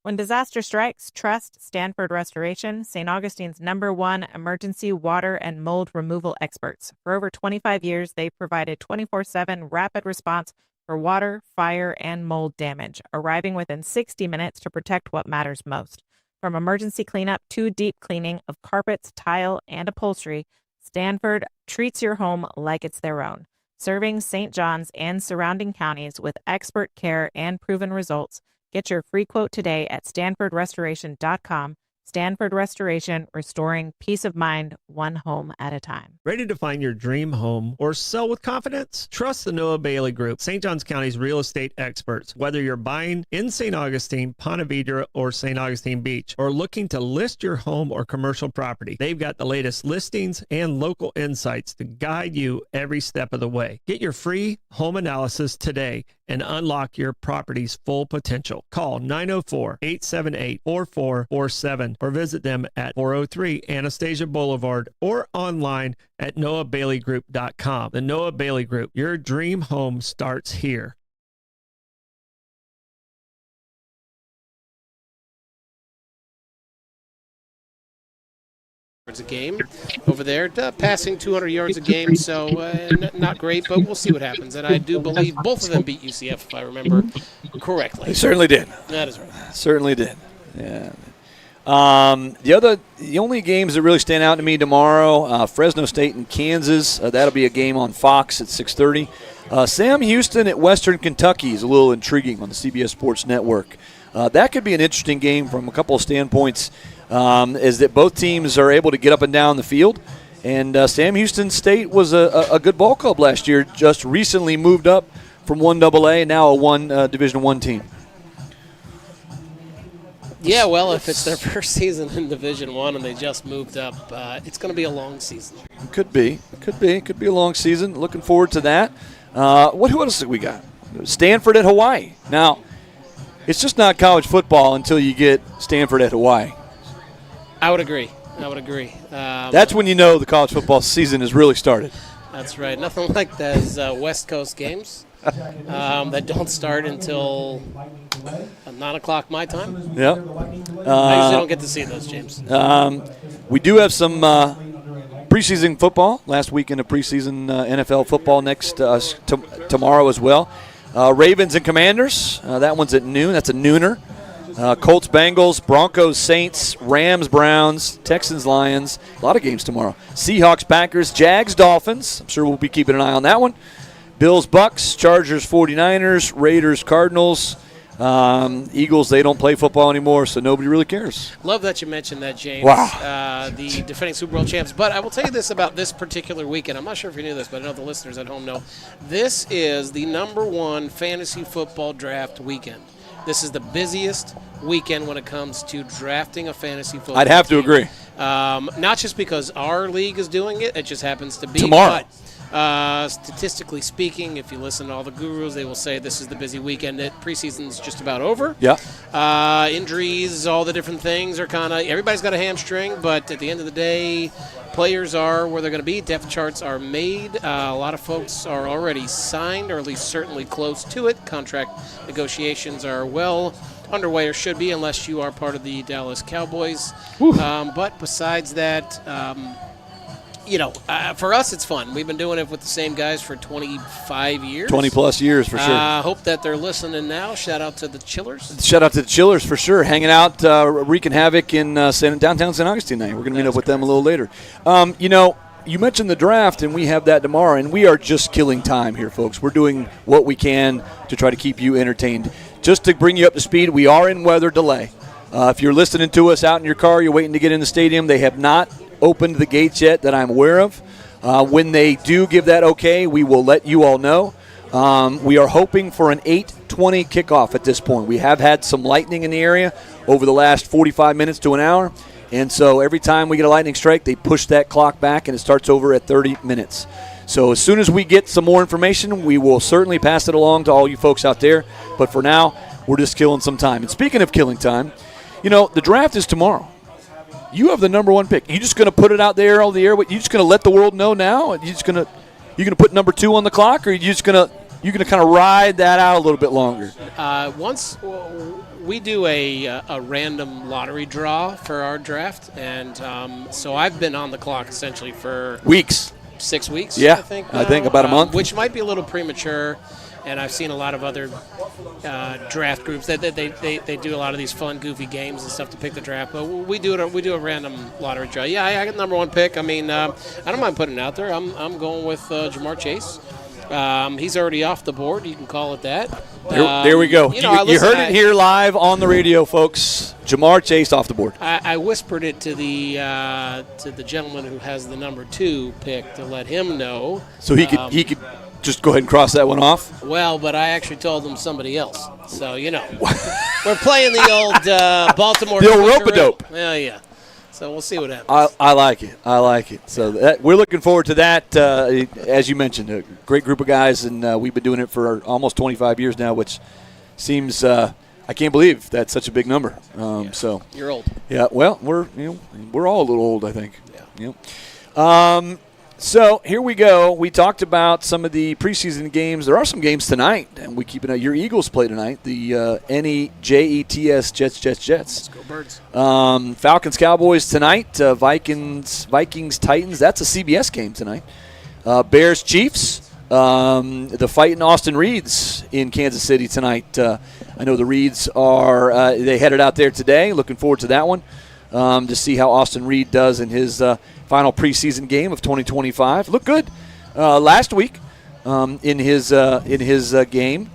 When disaster strikes, trust Stanford Restoration, St. Augustine's #1 emergency water and mold removal experts. For over 25 years, they've provided 24/7 rapid response for water, fire, and mold damage, arriving within 60 minutes to protect what matters most. From emergency cleanup to deep cleaning of carpets, tile, and upholstery, Stanford treats your home like it's their own, serving St. John's and surrounding counties with expert care and proven results. Get your free quote today at StanfordRestoration.com. Stanford Restoration, restoring peace of mind, one home at a time. Ready to find your dream home or sell with confidence? Trust the Noah Bailey Group, St. Johns County's real estate experts. Whether you're buying in St. Augustine, Ponte Vedra, or St. Augustine Beach, or looking to list your home or commercial property, they've got the latest listings and local insights to guide you every step of the way. Get your free home analysis today and unlock your property's full potential. Call 904-878-4447 or visit them at 403 Anastasia Boulevard or online at noahbaileygroup.com. The Noah Bailey Group, your dream home starts here. A game over there, passing 200 yards a game, so not great, but we'll see what happens. And I do believe both of them beat UCF, if I remember correctly. They certainly did. That is right. Certainly did. Yeah. The only games that really stand out to me tomorrow, Fresno State and Kansas. That'll be a game on Fox at 6:30. Sam Houston at Western Kentucky is a little intriguing on the CBS Sports Network. That could be an interesting game from a couple of standpoints. Is that both teams are able to get up and down the field. And Sam Houston State was a good ball club last year, just recently moved up from 1AA and now a Division I team. Yeah, well, if it's their first season in Division I and they just moved up, it's going to be a long season. Could be a long season. Looking forward to that. What else have we got? Stanford at Hawaii. Now, it's just not college football until you get Stanford at Hawaii. I would agree. That's when you know the college football season has really started. That's right. Nothing like those West Coast games that don't start until 9 o'clock my time. Yeah. I usually don't get to see those, James. We do have some preseason football. Last weekend of preseason NFL football next tomorrow as well. Ravens and Commanders. That one's at noon. That's a nooner. Colts, Bengals, Broncos, Saints, Rams, Browns, Texans, Lions. A lot of games tomorrow. Seahawks, Packers, Jags, Dolphins. I'm sure we'll be keeping an eye on that one. Bills, Bucks, Chargers, 49ers, Raiders, Cardinals. Eagles, they don't play football anymore, so nobody really cares. Love that you mentioned that, James. Wow. The defending Super Bowl champs. But I will tell you this about this particular weekend. I'm not sure if you knew this, but I know the listeners at home know. This is the #1 fantasy football draft weekend. This is the busiest weekend when it comes to drafting a fantasy football I'd have to team. agree. Not just because our league is doing it. It just happens to be. Tomorrow. But statistically speaking, if you listen to all the gurus, they will say this is the busy weekend. That preseason's just about over. Yeah. Injuries, all the different things are kind of – everybody's got a hamstring, but at the end of the day, players are where they're going to be. Depth charts are made. A lot of folks are already signed, or at least certainly close to it. Contract negotiations are well underway, or should be, unless you are part of the Dallas Cowboys. But besides that, for us it's fun. We've been doing it with the same guys for 25 years. 20-plus years for sure. I hope that they're listening now. Shout out to the Chillers. Shout out to the Chillers for sure. Hanging out, wreaking havoc in downtown St. Augustine tonight. We're going to meet up with them a little later. You mentioned the draft, and we have that tomorrow, and we are just killing time here, folks. We're doing what we can to try to keep you entertained. Just to bring you up to speed, we are in weather delay. If you're listening to us out in your car, you're waiting to get in the stadium, they have not opened the gates yet that I'm aware of. When they do give that okay, we will let you all know. We are hoping for an 8:20 kickoff at this point. We have had some lightning in the area over the last 45 minutes to an hour, and so every time we get a lightning strike, they push that clock back, and it starts over at 30 minutes. So as soon as we get some more information, we will certainly pass it along to all you folks out there. But for now, we're just killing some time. And speaking of killing time, the draft is tomorrow. You have the #1 pick. You just going to put it out there on the air? You just going to let the world know now? You going to put #2 on the clock, or you kind of ride that out a little bit longer? Once we do a random lottery draw for our draft, and so I've been on the clock essentially for weeks. 6 weeks. Yeah, I think about a month, which might be a little premature. And I've seen a lot of other draft groups that they do a lot of these fun, goofy games and stuff to pick the draft. But we do a random lottery draw. Yeah, I got the number one pick. I mean, I don't mind putting it out there. I'm going with Jamar Chase. He's already off the board. You can call it that. There we go. You heard it here live on the radio, folks. Jamar Chase off the board. I whispered it to the gentleman who has the number 2 pick to let him know. So he could just go ahead and cross that one off. Well, but I actually told him somebody else. So we're playing the old Baltimore. The old rope-a-dope. Yeah. So we'll see what happens. I like it. So we're looking forward to that. As you mentioned, a great group of guys, and we've been doing it for almost 25 years now, which seems I can't believe that's such a big number. So you're old. Yeah. Well, we're all a little old, I think. Yeah. So here we go. We talked about some of the preseason games. There are some games tonight, and we keep it. Your Eagles play tonight. The NEJETS Jets. Let's go Birds. Falcons Cowboys tonight. Vikings Titans. That's a CBS game tonight. Bears Chiefs. The fighting Austin Reeds in Kansas City tonight. I know the Reeds are they headed out there today. Looking forward to that one to see how Austin Reed does in his final preseason game of 2025. Looked good last week in his game,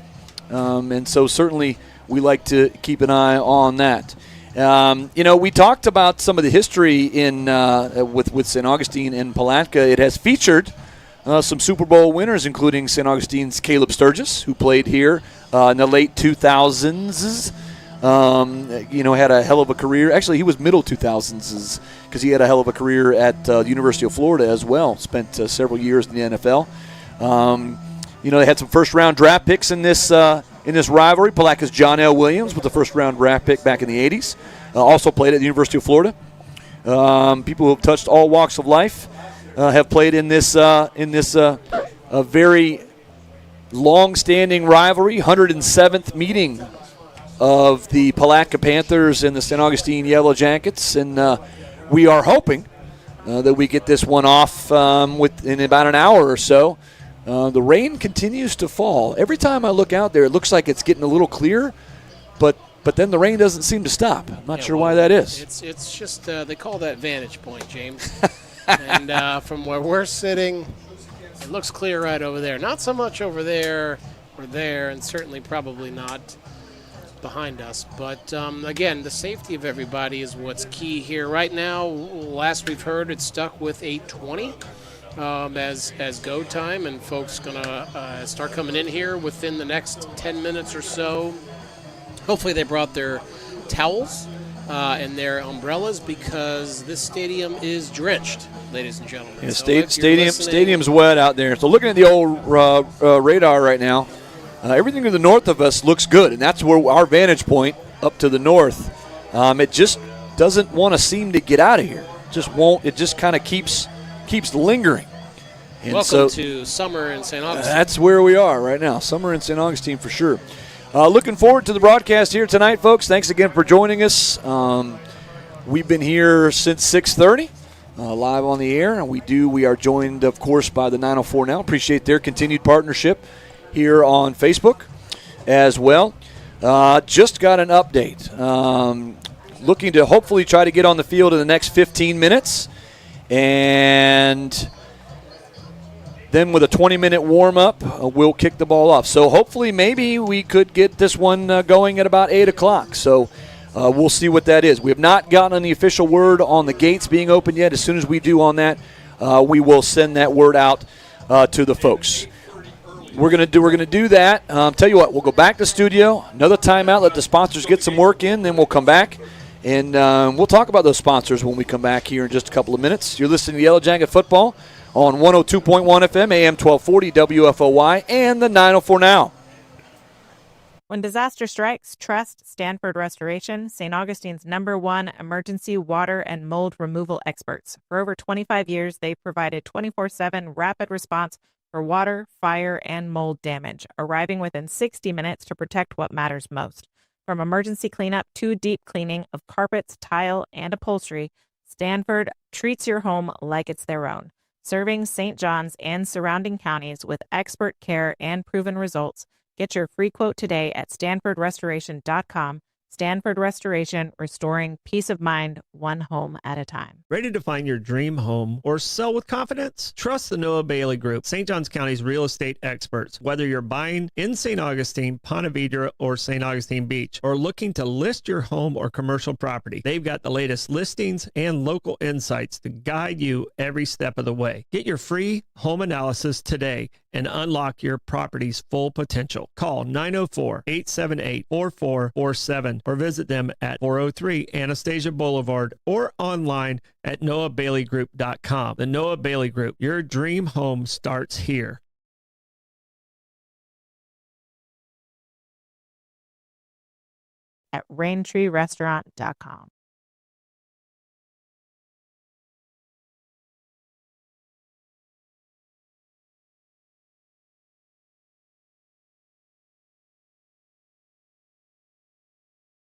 and so certainly we like to keep an eye on that. We talked about some of the history in with St. Augustine and Palatka. It has featured some Super Bowl winners, including St. Augustine's Caleb Sturgis, who played here in the late 2000s. Had a hell of a career. Actually, he was middle 2000s because he had a hell of a career at the University of Florida as well. Spent several years in the NFL. They had some first-round draft picks in this rivalry. Palatka's John L. Williams was the first-round draft pick back in the 80s. Also played at the University of Florida. People who have touched all walks of life have played in this very long-standing rivalry, 107th meeting of the Palatka Panthers and the St. Augustine Yellow Jackets, and we are hoping that we get this one off in about an hour or so. The rain continues to fall. Every time I look out there, it looks like it's getting a little clearer, but then the rain doesn't seem to stop. I'm not sure why that is. It's just they call that vantage point, James. And from where we're sitting, it looks clear right over there. Not so much over there or there, and certainly probably not behind us. But, again, the safety of everybody is what's key here. Right now, last we've heard, it's stuck with 8:20 as go time, and folks going to start coming in here within the next 10 minutes or so. Hopefully they brought their towels and their umbrellas because this stadium is drenched, ladies and gentlemen. Yeah, stadium's wet out there. So looking at the old radar right now, everything to the north of us looks good, and that's where our vantage point up to the north. It just doesn't want to seem to get out of here. Just won't. It just kind of keeps lingering. And welcome to summer in St. Augustine. That's where we are right now. Summer in St. Augustine for sure. Looking forward to the broadcast here tonight, folks. Thanks again for joining us. We've been here since 6:30, live on the air, and we are joined, of course, by the 904 Now. Appreciate their continued partnership here on Facebook as well. Just got an update. Looking to hopefully try to get on the field in the next 15 minutes. And then with a 20-minute warm-up, we'll kick the ball off. So hopefully maybe we could get this one going at about 8 o'clock. So we'll see what that is. We have not gotten any official word on the gates being open yet. As soon as we do on that, we will send that word out to the folks. We're gonna do that. Tell you what, we'll go back to studio, another timeout, let the sponsors get some work in, then we'll come back, and we'll talk about those sponsors when we come back here in just a couple of minutes. You're listening to Yellow Jacket Football on 102.1 FM, AM 1240, WFOY, and the 904 Now. When disaster strikes, trust Stanford Restoration, St. Augustine's #1 emergency water and mold removal experts. For over 25 years, they've provided 24/7 rapid response for water, fire, and mold damage, arriving within 60 minutes to protect what matters most. From emergency cleanup to deep cleaning of carpets, tile, and upholstery, Stanford treats your home like it's their own. Serving St. John's and surrounding counties with expert care and proven results, Get your free quote today at StanfordRestoration.com. Stanford Restoration, restoring peace of mind, one home at a time. Ready to find your dream home or sell with confidence? Trust the Noah Bailey Group, St. Johns County's real estate experts. Whether you're buying in St. Augustine, Ponte Vedra, or St. Augustine Beach, or looking to list your home or commercial property, they've got the latest listings and local insights to guide you every step of the way. Get your free home analysis today and unlock your property's full potential. Call 904-878-4447 or visit them at 403 Anastasia Boulevard or online at noahbaileygroup.com. The Noah Bailey Group, your dream home starts here. At raintreerestaurant.com.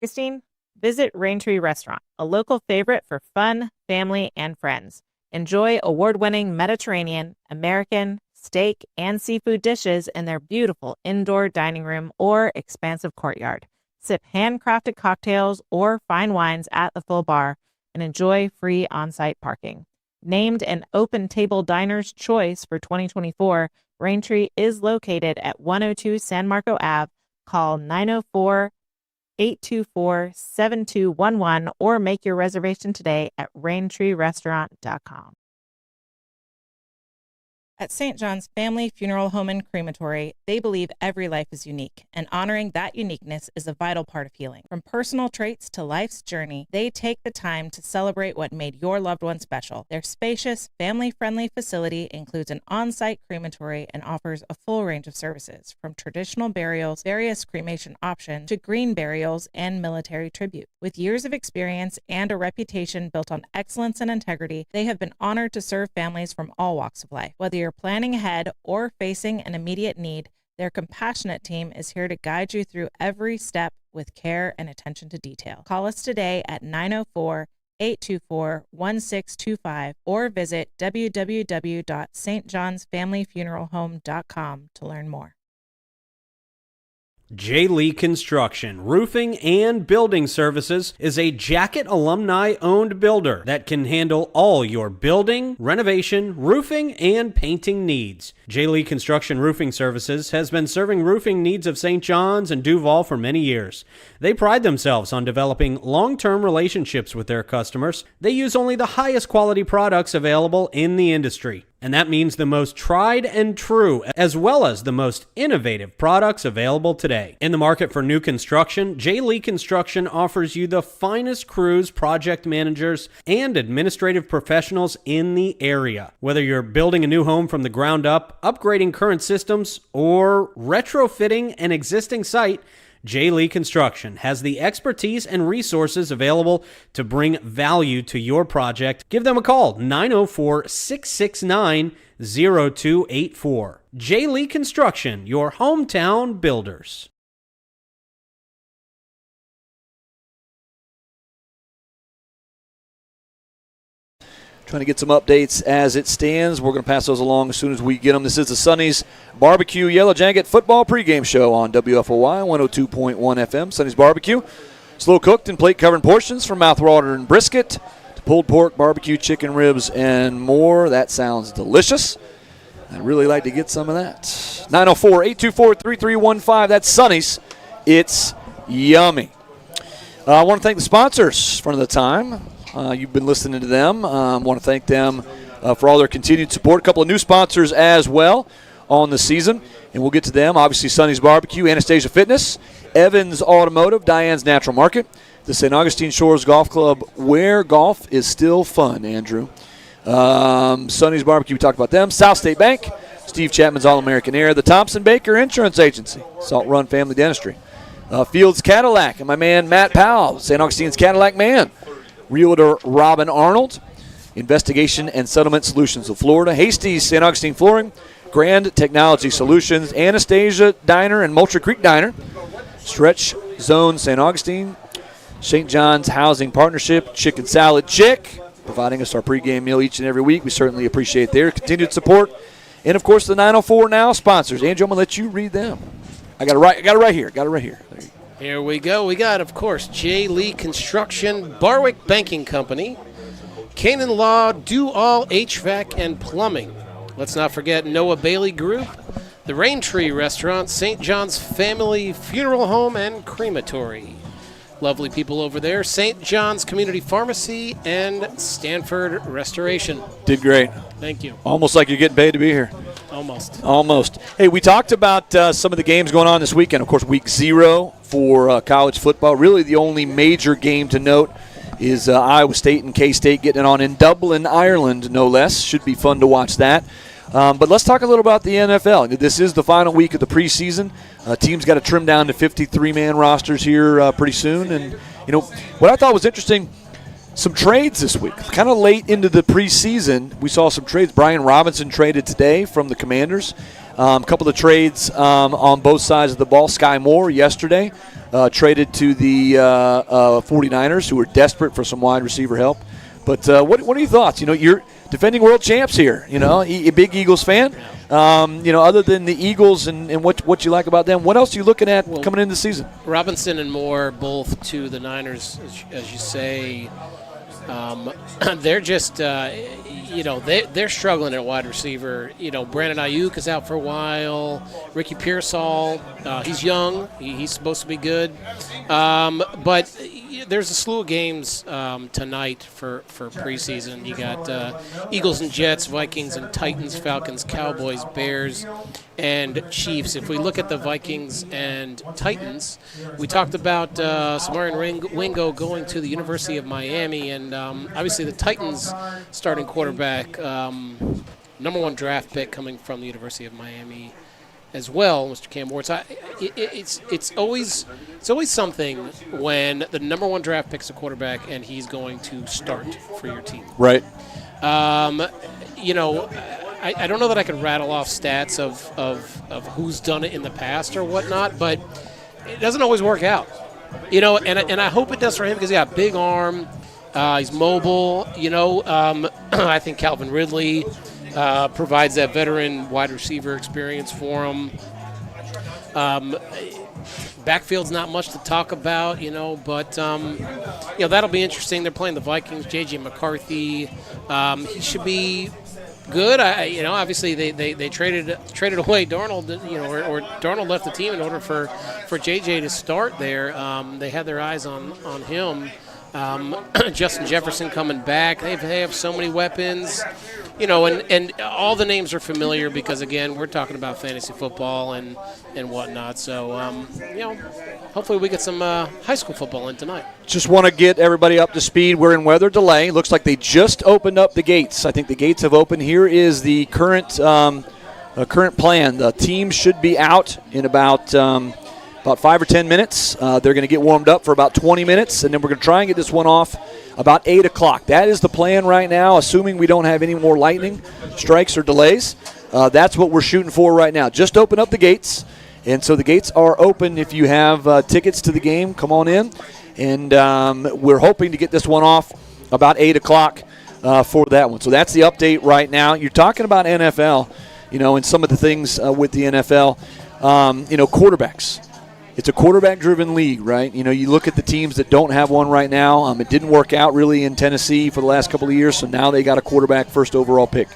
Christine, visit Raintree Restaurant, a local favorite for fun, family, and friends. Enjoy award-winning Mediterranean, American, steak, and seafood dishes in their beautiful indoor dining room or expansive courtyard. Sip handcrafted cocktails or fine wines at the full bar and enjoy free on-site parking. Named an Open Table Diner's Choice for 2024, Raintree is located at 102 San Marco Ave. Call 904-824-7211 or make your reservation today at raintreerestaurant.com. At St. John's Family Funeral Home and Crematory, they believe every life is unique, and honoring that uniqueness is a vital part of healing. From personal traits to life's journey, they take the time to celebrate what made your loved one special. Their spacious, family-friendly facility includes an on-site crematory and offers a full range of services, from traditional burials, various cremation options, to green burials and military tribute. With years of experience and a reputation built on excellence and integrity, they have been honored to serve families from all walks of life. Whether you're planning ahead or facing an immediate need, their compassionate team is here to guide you through every step with care and attention to detail. Call us today at 904-824-1625 or visit www.stjohnsfamilyfuneralhome.com to learn more. J. Lee Construction, Roofing and Building Services is a Jacket alumni-owned builder that can handle all your building, renovation, roofing, and painting needs. J. Lee Construction Roofing Services has been serving roofing needs of St. John's and Duval for many years. They pride themselves on developing long-term relationships with their customers. They use only the highest quality products available in the industry. And that means the most tried and true, as well as the most innovative products available today. In the market for new construction, J. Lee Construction offers you the finest crews, project managers, and administrative professionals in the area. Whether you're building a new home from the ground up, upgrading current systems, or retrofitting an existing site, J. Lee Construction has the expertise and resources available to bring value to your project. Give them a call, 904-669-0284. J. Lee Construction, your hometown builders. Trying to get some updates as it stands. We're going to pass those along as soon as we get them. This is the Sonny's Barbecue Yellow Jacket Football pregame show on WFOY 102.1 FM. Sonny's Barbecue. Slow cooked and plate covered portions from mouth-watering brisket to pulled pork, barbecue, chicken ribs, and more. That sounds delicious. I'd really like to get some of that. 904-824-3315. That's Sonny's. It's yummy. I want to thank the sponsors for the time. You've been listening to them. I want to thank them for all their continued support. A couple of new sponsors as well on the season, and we'll get to them. Obviously, Sonny's Barbecue, Anastasia Fitness, Evans Automotive, Diane's Natural Market, the St. Augustine Shores Golf Club, where golf is still fun, Andrew. Sonny's Barbecue, we talked about them. South State Bank, Steve Chapman's All-American Air, the Thompson Baker Insurance Agency, Salt Run Family Dentistry, Fields Cadillac, and my man Matt Powell, St. Augustine's Cadillac Man, Realtor Robin Arnold, Investigation and Settlement Solutions of Florida, Hasty's St. Augustine Flooring, Grand Technology Solutions, Anastasia Diner and Moultrie Creek Diner, Stretch Zone St. Augustine, St. John's Housing Partnership, Chicken Salad Chick, providing us our pregame meal each and every week. We certainly appreciate their continued support. And, of course, the 904 Now sponsors. Andrew, I'm going to let you read them. I got it right here. Got it right here. There you go. Here we go. We got, of course, J. Lee Construction, Barwick Banking Company, Canaan Law, Do All HVAC and Plumbing. Let's not forget Noah Bailey Group, the Raintree Restaurant, St. John's Family Funeral Home and Crematory. Lovely people over there. St. John's Community Pharmacy and Stanford Restoration. Did great. Thank you. Almost like you're getting paid to be here. Almost. Hey, we talked about some of the games going on this weekend. Of course, week 0 for college football. Really the only major game to note is Iowa State and K-State getting it on in Dublin, Ireland, no less. Should be fun to watch that. But let's talk a little about the NFL. This is the final week of the preseason. Teams got to trim down to 53-man rosters here pretty soon. And, what I thought was interesting, some trades this week. Kind of late into the preseason, we saw some trades. Brian Robinson traded today from the Commanders. A couple of trades on both sides of the ball. Sky Moore yesterday traded to the 49ers, who were desperate for some wide receiver help. But what are your thoughts? You're defending world champs here. A big Eagles fan. Other than the Eagles and what you like about them, what else are you looking at coming into the season? Robinson and Moore, both to the Niners, as you say. They're just, they're struggling at wide receiver. Brandon Ayuk is out for a while. Ricky Pearsall, he's young. He's supposed to be good. But there's a slew of games tonight for preseason. You got Eagles and Jets, Vikings and Titans, Falcons, Cowboys, Bears, and Chiefs. If we look at the Vikings and Titans, we talked about Samarian Wingo going to the University of Miami, and obviously the Titans starting quarterback, number 1 draft pick coming from the University of Miami as well, Mr. Cam Ward. So it's always something when the number 1 draft pick's a quarterback and he's going to start for your team. Right. I don't know that I could rattle off stats of who's done it in the past or whatnot, but it doesn't always work out. And I hope it does for him because, yeah, big arm, he's mobile. I think Calvin Ridley provides that veteran wide receiver experience for him. Backfield's not much to talk about, but that'll be interesting. They're playing the Vikings. J.J. McCarthy, he should be good. Obviously they traded away Darnold, or Darnold left the team in order for J.J. to start there. They had their eyes on him. Justin Jefferson coming back. They have so many weapons. And all the names are familiar because, again, we're talking about fantasy football and whatnot. So, hopefully we get some high school football in tonight. Just want to get everybody up to speed. We're in weather delay. Looks like they just opened up the gates. I think the gates have opened. Here is the current plan. The team should be out in about 5 or 10 minutes. They're going to get warmed up for about 20 minutes, and then we're going to try and get this one off about 8 o'clock. That is the plan right now, assuming we don't have any more lightning strikes or delays. That's what we're shooting for right now. Just open up the gates, and so the gates are open. If you have tickets to the game, come on in, and we're hoping to get this one off about 8 o'clock for that one. So that's the update right now. You're talking about NFL, and some of the things with the NFL, quarterbacks. It's a quarterback-driven league, right? You look at the teams that don't have one right now. It didn't work out really in Tennessee for the last couple of years, so now they got a quarterback first overall pick.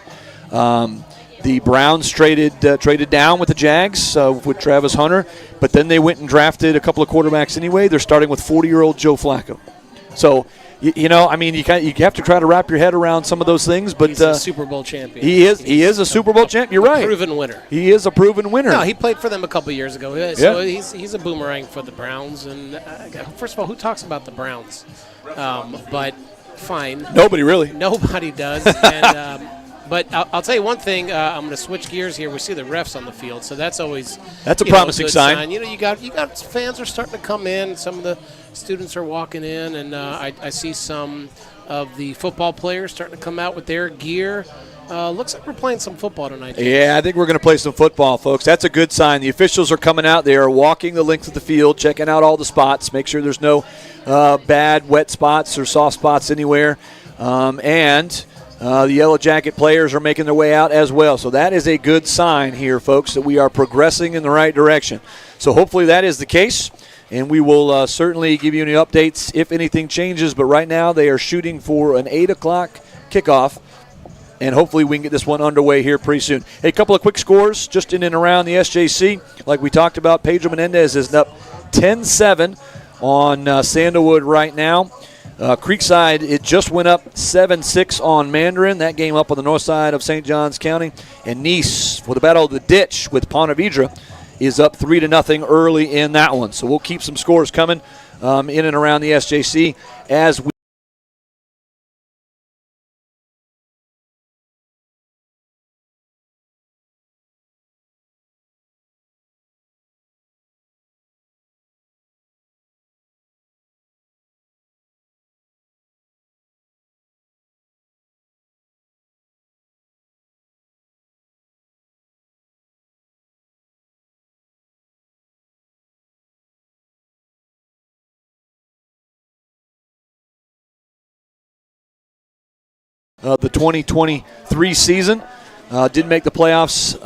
The Browns traded down with the Jags with Travis Hunter, but then they went and drafted a couple of quarterbacks anyway. They're starting with 40-year-old Joe Flacco. So, you have to try to wrap your head around some of those things. But he's a Super Bowl champion. He is a Super Bowl champ. You're right. Proven winner. He is a proven winner. No, he played for them a couple years ago. So he's a boomerang for the Browns. And first of all, who talks about the Browns? But fine. Nobody really. Nobody does. And but I'll tell you one thing. I'm going to switch gears here. We see the refs on the field, so that's always a promising sign. You got fans are starting to come in. Some of the students are walking in, and I see some of the football players starting to come out with their gear. Looks like we're playing some football tonight, James. Yeah, I think we're going to play some football, folks. That's a good sign. The officials are coming out. They are walking the length of the field, checking out all the spots, make sure there's no bad wet spots or soft spots anywhere. And The Yellow Jacket players are making their way out as well. So that is a good sign here, folks, that we are progressing in the right direction. So hopefully that is the case, and we will certainly give you any updates if anything changes. But right now they are shooting for an 8 o'clock kickoff, and hopefully we can get this one underway here pretty soon. Hey, a couple of quick scores just in and around the SJC. Like we talked about, Pedro Menendez is up 10-7 on Sandalwood right now. Creekside, it just went up 7-6 on Mandarin. That game up on the north side of St. Johns County. And Nice, for the Battle of the Ditch with Ponte Vedra, is up 3-0 early in that one. So we'll keep some scores coming in and around the SJC as we the 2023 season. Didn't make the playoffs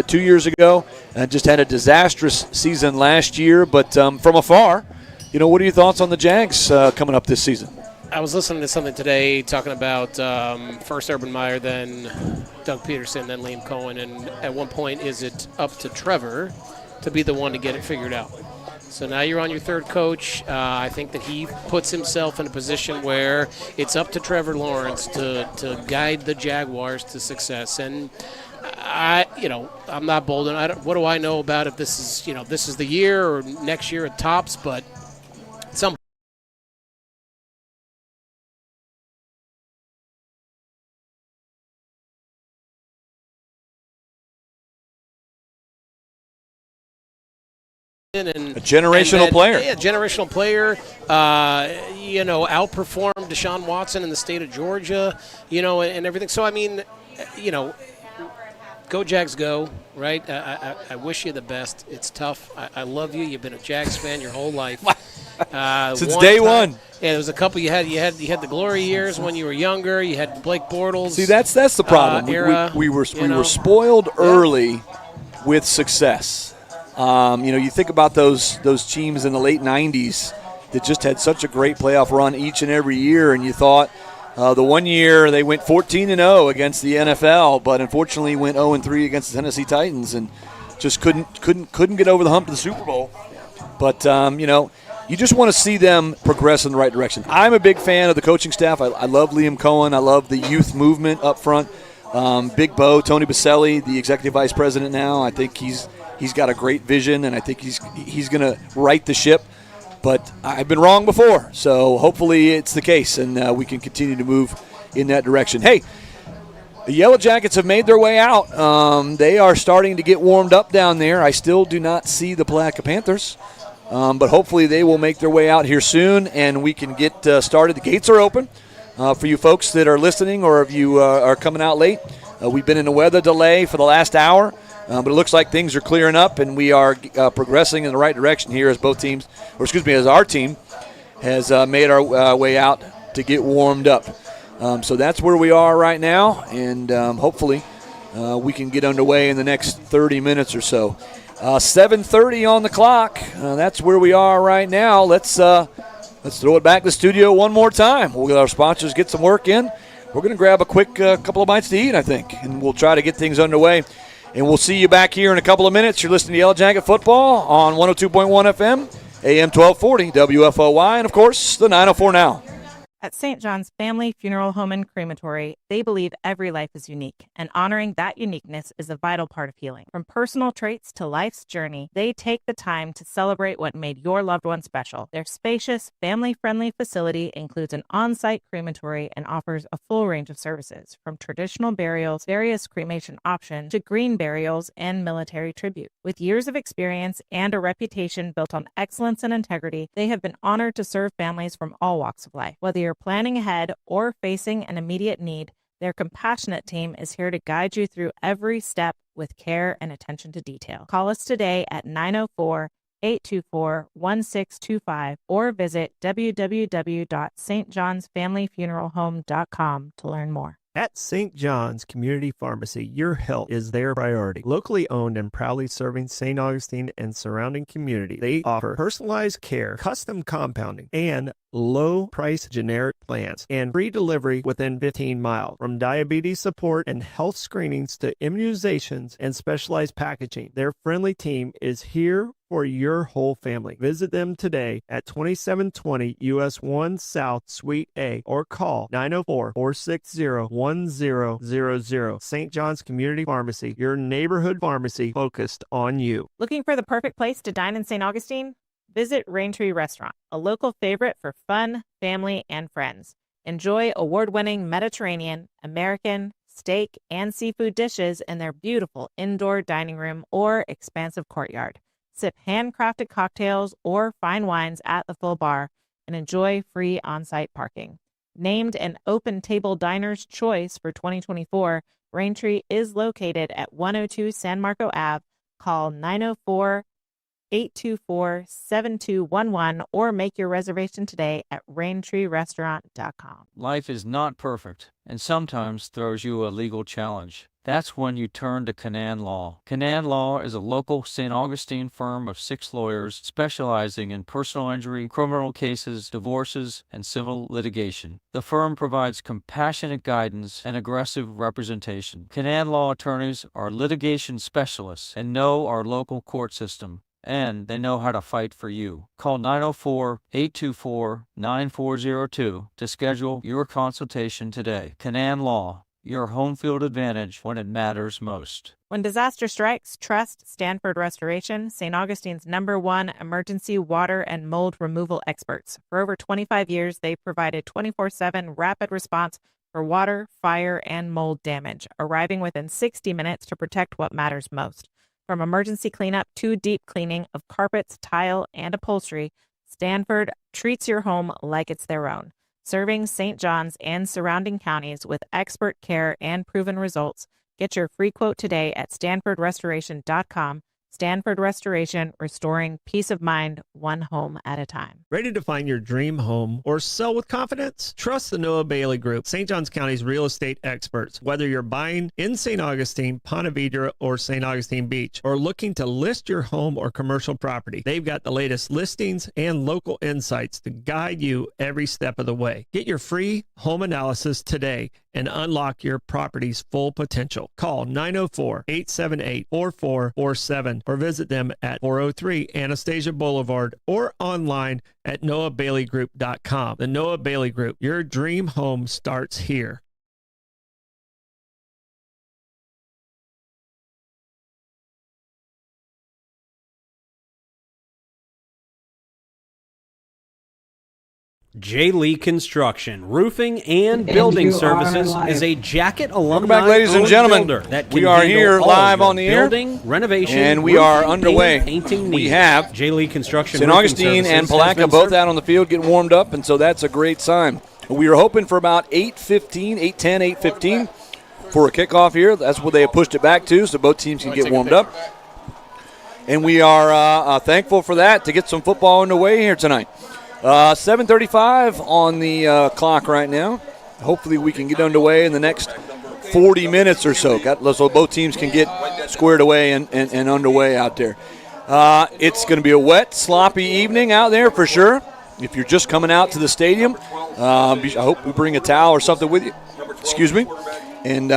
2 years ago and just had a disastrous season last year. But from afar, what are your thoughts on the Jags coming up this season? I was listening to something today talking about first Urban Meyer, then Doug Peterson, then Liam Cohen, and at one point, is it up to Trevor to be the one to get it figured out? So now you're on your third coach. I think that he puts himself in a position where it's up to Trevor Lawrence to guide the Jaguars to success. And I'm not bold, and what do I know about if this is the year or next year at tops? But some. And a generational player. Yeah, generational player. Outperformed Deshaun Watson in the state of Georgia, and everything. So, I mean, go Jags go, right? I wish you the best. It's tough. I love you. You've been a Jags fan your whole life. Since day one. Yeah, there was a couple you had the glory years when you were younger. You had Blake Bortles. See, that's the problem. We were spoiled early with success. You think about those teams in the late 90s that just had such a great playoff run each and every year, and you thought the one year they went 14-0 against the NFL, but unfortunately went 0-3 against the Tennessee Titans and just couldn't get over the hump to the Super Bowl. But you just want to see them progress in the right direction. I'm a big fan of the coaching staff. I love Liam Cohen. I love the youth movement up front. Big Bo, Tony Baselli, the executive vice president now. I think he's got a great vision, and I think he's going to right the ship. But I've been wrong before, so hopefully it's the case, and we can continue to move in that direction. Hey, the Yellow Jackets have made their way out. They are starting to get warmed up down there. I still do not see the Palatka Panthers, but hopefully they will make their way out here soon, and we can get started. The gates are open for you folks that are listening, or if you are coming out late. We've been in a weather delay for the last hour. But it looks like things are clearing up, and we are progressing in the right direction here as as our team has made our way out to get warmed up. So that's where we are right now, and hopefully we can get underway in the next 30 minutes or so. 7:30 on the clock. That's where we are right now. Let's throw it back to the studio one more time. We'll let our sponsors get some work in. We're going to grab a quick couple of bites to eat, I think, and we'll try to get things underway. And we'll see you back here in a couple of minutes. You're listening to Yellow Jacket Football on 102.1 FM, AM 1240, WFOY, and, of course, the 904 Now. At St. John's Family Funeral Home and Crematory, they believe every life is unique, and honoring that uniqueness is a vital part of healing. From personal traits to life's journey, they take the time to celebrate what made your loved one special. Their spacious, family-friendly facility includes an on-site crematory and offers a full range of services, from traditional burials, various cremation options, to green burials and military tribute. With years of experience and a reputation built on excellence and integrity, they have been honored to serve families from all walks of life. Whether you're planning ahead or facing an immediate need, their compassionate team is here to guide you through every step with care and attention to detail. Call us today at 904-824-1625 or visit www.stjohnsfamilyfuneralhome.com to learn more. At St. John's Community Pharmacy, your health is their priority. Locally owned and proudly serving St. Augustine and surrounding community, they offer personalized care, custom compounding, and low-price generic plans, and free delivery within 15 miles. From diabetes support and health screenings to immunizations and specialized packaging, their friendly team is here for your whole family. Visit them today at 2720 US 1 South Suite A or call 904-460-1000. St. John's Community Pharmacy, your neighborhood pharmacy focused on you. Looking for the perfect place to dine in St. Augustine? Visit Raintree Restaurant, a local favorite for fun, family, and friends. Enjoy award-winning Mediterranean, American, steak, and seafood dishes in their beautiful indoor dining room or expansive courtyard. Sip handcrafted cocktails or fine wines at the full bar and enjoy free on-site parking. Named an Open Table Diner's Choice for 2024, Raintree is located at 102 San Marco Ave. Call 904-824-7211 or make your reservation today at raintreerestaurant.com. Life is not perfect and sometimes throws you a legal challenge. That's when you turn to Canaan Law. Canaan Law is a local St. Augustine firm of 6 lawyers specializing in personal injury, criminal cases, divorces, and civil litigation. The firm provides compassionate guidance and aggressive representation. Canaan Law attorneys are litigation specialists and know our local court system, and they know how to fight for you. Call 904-824-9402 to schedule your consultation today. Canaan Law, your home field advantage when it matters most. When disaster strikes, trust Stanford Restoration, St. Augustine's #1 emergency water and mold removal experts. For over 25 years, they've provided 24/7 rapid response for water, fire, and mold damage, arriving within 60 minutes to protect what matters most. From emergency cleanup to deep cleaning of carpets, tile, and upholstery, Stanford treats your home like it's their own. Serving St. John's and surrounding counties with expert care and proven results. Get your free quote today at StanfordRestoration.com. Stanford Restoration, restoring peace of mind, one home at a time. Ready to find your dream home or sell with confidence? Trust the Noah Bailey Group, St. Johns County's real estate experts. Whether you're buying in St. Augustine, Ponte Vedra, or St. Augustine Beach, or looking to list your home or commercial property, they've got the latest listings and local insights to guide you every step of the way. Get your free home analysis today and unlock your property's full potential. Call 904-878-4447 or visit them at 403 Anastasia Boulevard or online at noahbaileygroup.com. The Noah Bailey Group, your dream home starts here. J. Lee Construction, roofing and building services is a Jacket alumni. Welcome back, ladies and gentlemen. That We can are handle here all live your on the air. building, renovation, And we are roofing, underway. and painting We needs. have J. Lee Construction. St. Roofing Augustine and Services has Palatka been both served. out on the field getting warmed up, and so that's a great sign. We are hoping for about 8:10, 8:15 for a kickoff here. That's what they have pushed it back to, so both teams can get warmed up. And we are thankful for that to get some football underway here tonight. 7:35 on the clock right now. Hopefully we can get underway in the next 40 minutes or so. So both teams can get squared away and underway out there. It's going to be a wet, sloppy evening out there for sure. If you're just coming out to the stadium, I hope we bring a towel or something with you. Excuse me. And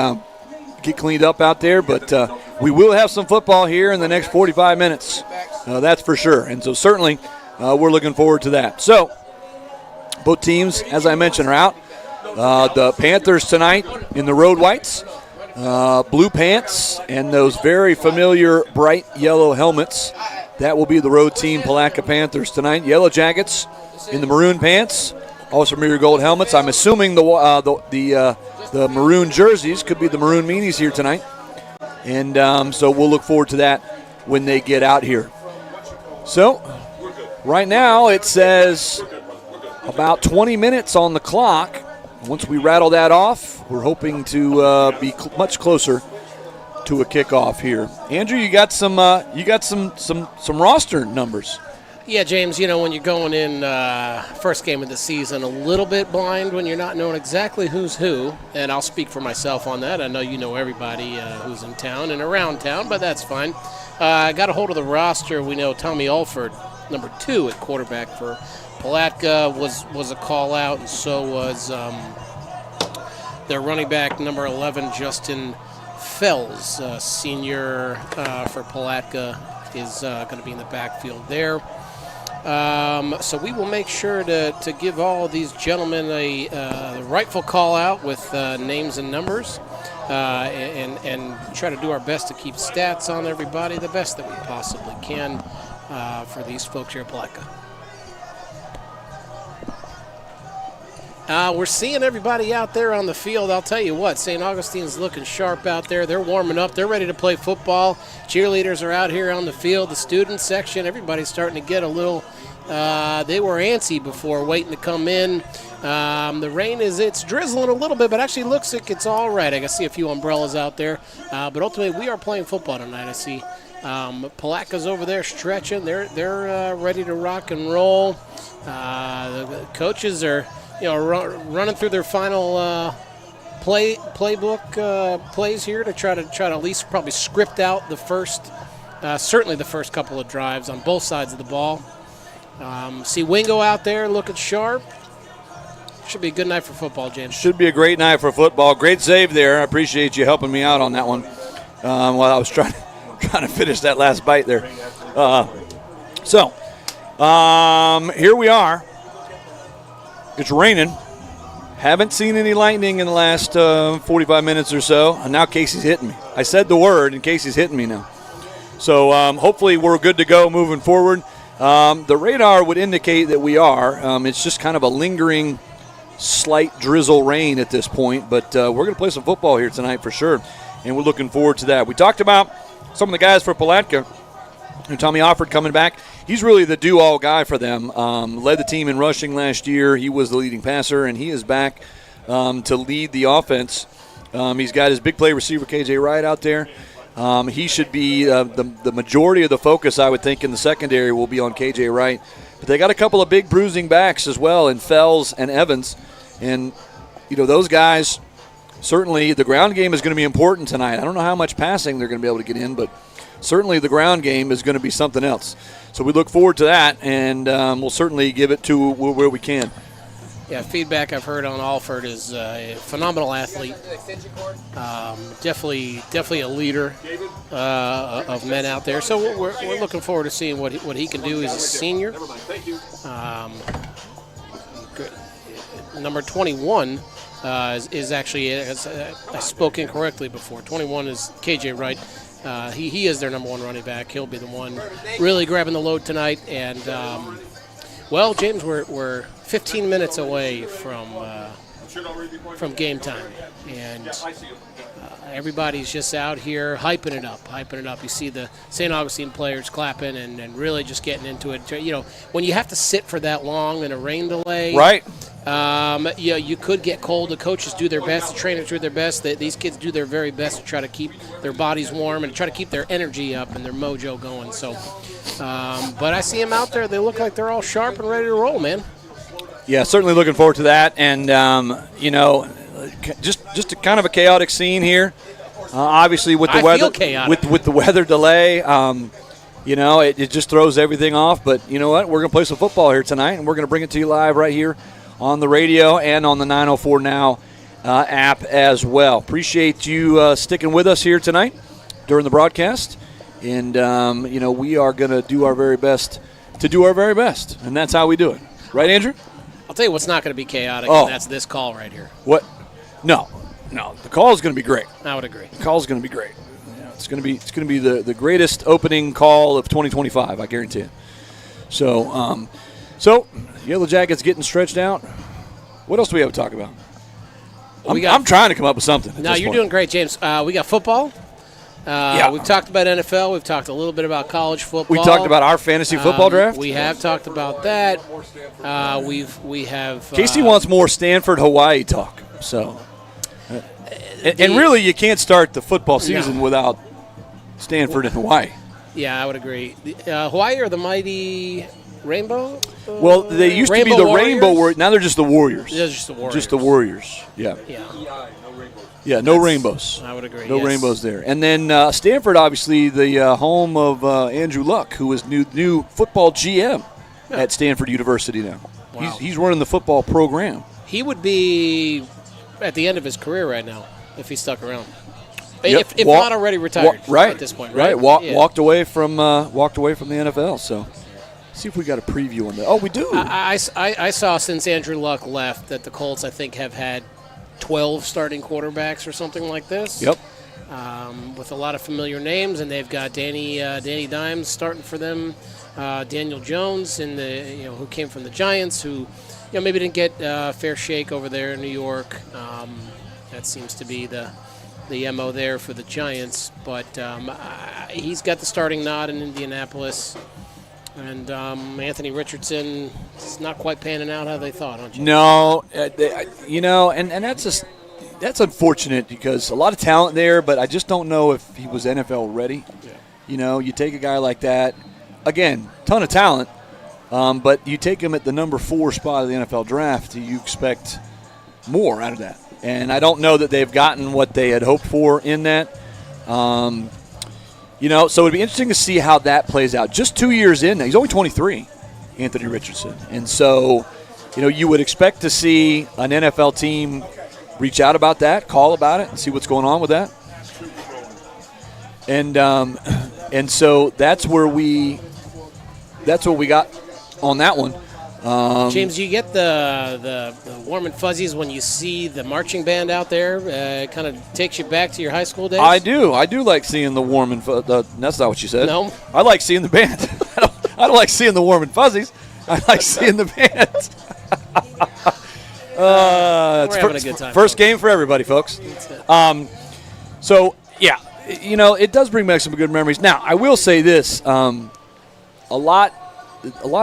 get cleaned up out there. But we will have some football here in the next 45 minutes. That's for sure. And so certainly we're looking forward to that. So both teams, as I mentioned, are out. The Panthers tonight in the road whites, blue pants, and those very familiar bright yellow helmets. That will be the road team, Palatka Panthers tonight. Yellow jackets in the maroon pants, also familiar gold helmets. I'm assuming the maroon jerseys could be the maroon meanies here tonight. And so we'll look forward to that when they get out here. So right now it says about 20 minutes on the clock. Once we rattle that off, we're hoping to be much closer to a kickoff here. Andrew, you got some roster numbers. Yeah, James, when you're going in first game of the season a little bit blind when you're not knowing exactly who's who, and I'll speak for myself on that. I know you know everybody who's in town and around town, but that's fine. I got a hold of the roster. We know Tommy Alford, number 2 at quarterback for Palatka, was a call-out, and so was their running back, number 11, Justin Fells, senior for Palatka, is going to be in the backfield there. So we will make sure to give all these gentlemen a rightful call out with names and numbers, and try to do our best to keep stats on everybody the best that we possibly can for these folks here at Palatka. We're seeing everybody out there on the field. I'll tell you what, St. Augustine's looking sharp out there. They're warming up. They're ready to play football. Cheerleaders are out here on the field. The student section, everybody's starting to get a little, they were antsy before, waiting to come in. The rain it's drizzling a little bit, but actually looks like it's all right. I can see a few umbrellas out there. But ultimately, we are playing football tonight. I see Palatka's over there stretching. They're ready to rock and roll. The coaches are running through their final playbook plays here to try to at least probably script out certainly the first couple of drives on both sides of the ball. See Wingo out there looking sharp. Should be a good night for football, James. Should be a great night for football. Great save there. I appreciate you helping me out on that one while I was trying to finish that last bite there. Here we are. It's raining. Haven't seen any lightning in the last 45 minutes or so, and now Casey's hitting me. I said the word, and Casey's hitting me now. So hopefully we're good to go moving forward. The radar would indicate that we are. It's just kind of a lingering, slight drizzle rain at this point, but we're going to play some football here tonight for sure, and we're looking forward to that. We talked about some of the guys for Palatka. Tommy Alford coming back. He's really the do-all guy for them. Led the team in rushing last year. He was the leading passer, and he is back to lead the offense. He's got his big play receiver, KJ Wright, out there. He should be the majority of the focus, I would think, in the secondary will be on KJ Wright. But they got a couple of big bruising backs as well in Fells and Evans. And, those guys, certainly the ground game is going to be important tonight. I don't know how much passing they're going to be able to get in, but certainly the ground game is going to be something else. So we look forward to that, and we'll certainly give it to where we can. Yeah, feedback I've heard on Alford is a phenomenal athlete. Definitely a leader of men out there. So we're looking forward to seeing what he can do. He's a senior. Number 21 is actually, I spoke incorrectly before. 21 is KJ Wright. He is their number 1 running back. He'll be the one really grabbing the load tonight. And, James, we're 15 minutes away from game time. And everybody's just out here hyping it up. You see the St. Augustine players clapping and really just getting into it. When you have to sit for that long in a rain delay. Right. You could get cold. The coaches do their best. The trainers do their best. These kids do their very best to try to keep their bodies warm and try to keep their energy up and their mojo going. So, but I see them out there. They look like they're all sharp and ready to roll, man. Yeah, certainly looking forward to that. And, just a kind of a chaotic scene here. Obviously, with the weather, with the weather delay, it just throws everything off. But you know what? We're going to play some football here tonight, and we're going to bring it to you live right here on the radio and on the 904 Now app as well. Appreciate you sticking with us here tonight during the broadcast. And, we are going to do our very best to do our very best. And that's how we do it. Right, Andrew? I'll tell you what's not going to be chaotic, and that's this call right here. What? No. The call is going to be great. I would agree. The call is going to be great. It's going to be the greatest opening call of 2025, I guarantee it. So, Yellow Jackets getting stretched out. What else do we have to talk about? I'm trying to come up with something. No, you're doing great, James. We got football. We've talked about NFL. We've talked a little bit about college football. We talked about our fantasy football draft. We have talked about that. We have. Casey wants more Stanford, Hawaii talk. So, and really, you can't start the football season without Stanford and Hawaii. Yeah, I would agree. Hawaii are the mighty Rainbow? Well, they used to be the Rainbow Warriors. Now they're just the Warriors. Yeah, just the Warriors. Just the Warriors. Yeah. Yeah, no rainbows. I would agree. No rainbows there. And then Stanford, obviously, the home of Andrew Luck, who is new football GM at Stanford University now. Wow. He's running the football program. He would be at the end of his career right now if he stuck around. Yep. If not already retired at this point, right? Walked away from the NFL. So, see if we got a preview on that. Oh, we do. I saw since Andrew Luck left that the Colts, I think, have had 12 starting quarterbacks or something like this. Yep. With a lot of familiar names, and they've got Danny Dimes starting for them, Daniel Jones, who came from the Giants, who maybe didn't get a fair shake over there in New York. That seems to be the MO there for the Giants, but he's got the starting nod in Indianapolis. And Anthony Richardson is not quite panning out how they thought, aren't you? No, and that's unfortunate because a lot of talent there, but I just don't know if he was NFL ready. Yeah. You take a guy like that, again, ton of talent, but you take him at the number 4 spot of the NFL draft, you expect more out of that. And I don't know that they've gotten what they had hoped for in that. So it'd be interesting to see how that plays out. Just 2 years in now. He's only 23, Anthony Richardson. And so, you would expect to see an NFL team reach out about that, call about it, and see what's going on with that. And so that's what we got on that one. James, do you get the warm and fuzzies when you see the marching band out there? It kind of takes you back to your high school days? I do like seeing the warm and that's not what you said. No. I like seeing the band. I don't like seeing the warm and fuzzies. I like seeing the band. We're having a good time. First game for everybody, folks. So, yeah, it does bring back some good memories. Now, I will say this. A lot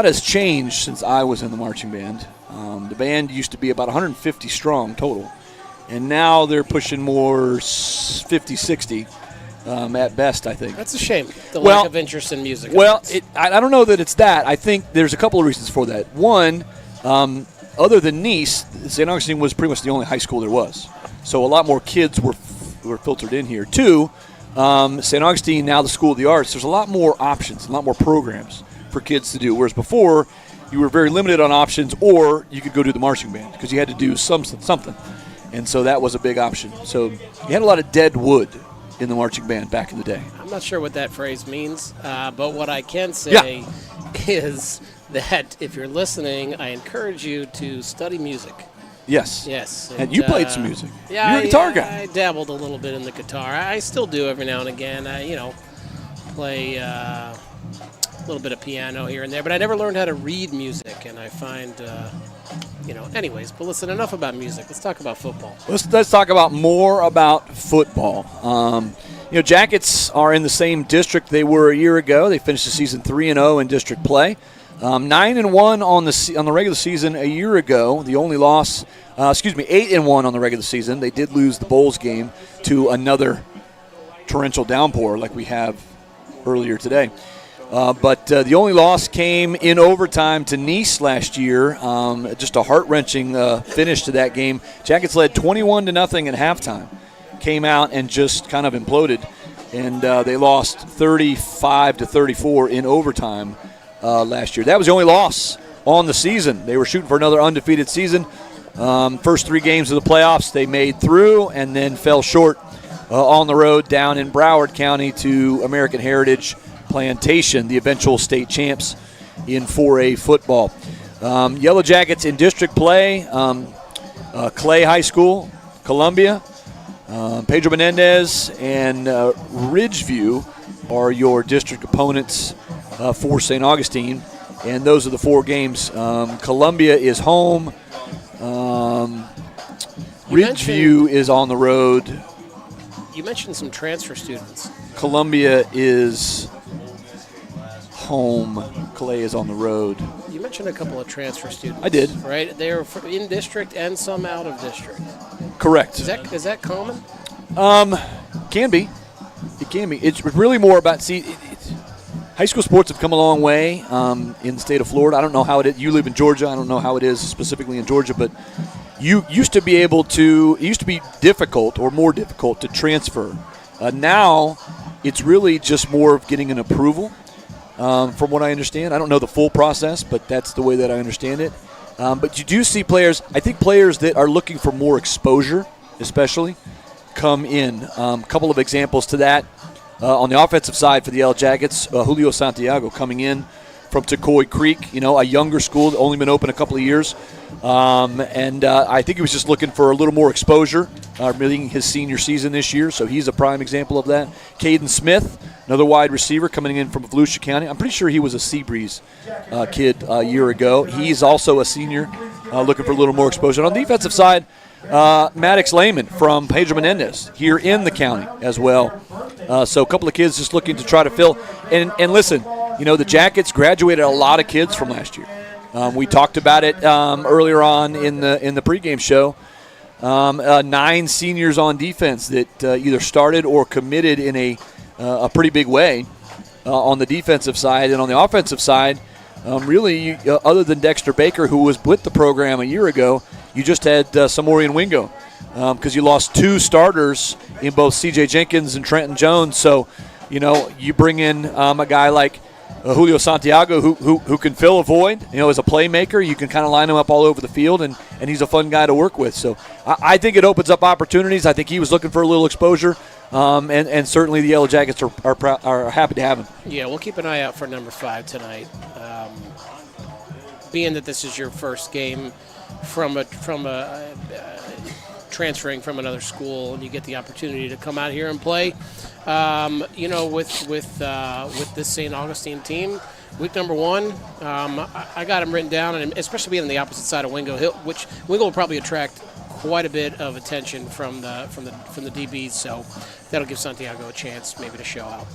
has changed since I was in the marching band. The band used to be about 150 strong total, and now they're pushing more 50, 60 at best, I think. That's a shame, lack of interest in music. Well, I don't know that it's that. I think there's a couple of reasons for that. One, other than Nice, St. Augustine was pretty much the only high school there was. So a lot more kids were filtered in here. Two, St. Augustine, now the School of the Arts, there's a lot more options, a lot more programs for kids to do, whereas before you were very limited on options, or you could go do the marching band because you had to do something, and so that was a big option. So you had a lot of dead wood in the marching band back in the day. I'm not sure what that phrase means, but what I can say is that if you're listening, I encourage you to study music. Yes. And you played some music. Yeah, you're a guitar guy. I dabbled a little bit in the guitar. I still do every now and again. I play a little bit of piano here and there, but I never learned how to read music, and I find, anyways. But listen, enough about music. Let's talk about football. Let's talk about more about football. Jackets are in the same district they were a year ago. They finished the season 3-0 in district play. 9-1 on the regular season a year ago. The only loss, 8-1 on the regular season. They did lose the Bowls game to another torrential downpour like we have earlier today. But the only loss came in overtime to Nice last year. Just a heart-wrenching finish to that game. Jackets led 21-0 at halftime. Came out and just kind of imploded, and they lost 35-34 in overtime last year. That was the only loss on the season. They were shooting for another undefeated season. First 3 games of the playoffs they made through, and then fell short on the road down in Broward County to American Heritage Plantation, the eventual state champs in 4A football. Yellow Jackets in district play, Clay High School, Columbia, Pedro Menendez, and Ridgeview are your district opponents for St. Augustine, and those are the 4 games. Columbia is home. Ridgeview is on the road. You mentioned some transfer students. Columbia is home. Clay is on the road. You mentioned a couple of transfer students. I did. Right? They're in district and some out of district. Correct. Is that common? Can be. It can be. It's really more about high school sports have come a long way in the state of Florida. I don't know how it is. You live in Georgia. I don't know how it is specifically in Georgia, but you used to be difficult or more difficult to transfer. Now it's really just more of getting an approval, from what I understand. I don't know the full process, but that's the way that I understand it. But you do see players, I think players that are looking for more exposure, especially, come in. A couple of examples to that. On the offensive side for the Yellow Jackets, Julio Santiago coming in from Tecoy Creek, a younger school, only been open a couple of years. I think he was just looking for a little more exposure, being his senior season this year, so he's a prime example of that. Caden Smith, another wide receiver coming in from Volusia County. I'm pretty sure he was a Seabreeze kid a year ago. He's also a senior, looking for a little more exposure. On the defensive side, Maddox Lehman from Pedro Menendez here in the county as well. So a couple of kids just looking to try to fill. And listen, the Jackets graduated a lot of kids from last year. We talked about it earlier on in the pregame show. 9 seniors on defense that either started or committed in a pretty big way on the defensive side. And on the offensive side, really, other than Dexter Baker, who was with the program a year ago, you just had Samorian Wingo because you lost 2 starters in both C.J. Jenkins and Trenton Jones. So, you bring in a guy like Julio Santiago who can fill a void. As a playmaker, you can kind of line him up all over the field, and he's a fun guy to work with. So I think it opens up opportunities. I think he was looking for a little exposure, and certainly the Yellow Jackets are happy to have him. Yeah, we'll keep an eye out for number 5 tonight. Being that this is your first game from a transferring from another school, and you get the opportunity to come out here and play. With this St. Augustine team, week number 1, I got him written down, and especially being on the opposite side of Wingo, which Wingo will probably attract quite a bit of attention from the DBs. So that'll give Santiago a chance maybe to show out.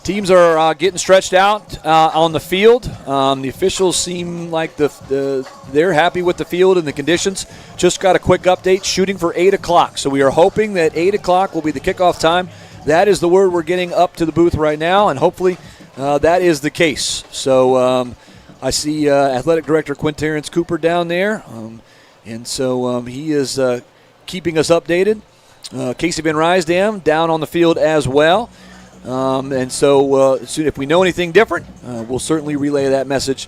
Teams are getting stretched out on the field. The officials seem like they're happy with the field and the conditions. Just got a quick update, shooting for 8 o'clock. So we are hoping that 8 o'clock will be the kickoff time. That is the word we're getting up to the booth right now, and hopefully that is the case. So I see Athletic Director Quinterrence Cooper down there, and so he is keeping us updated. Casey Van Rysdam down on the field as well. And so soon, if we know anything different, we'll certainly relay that message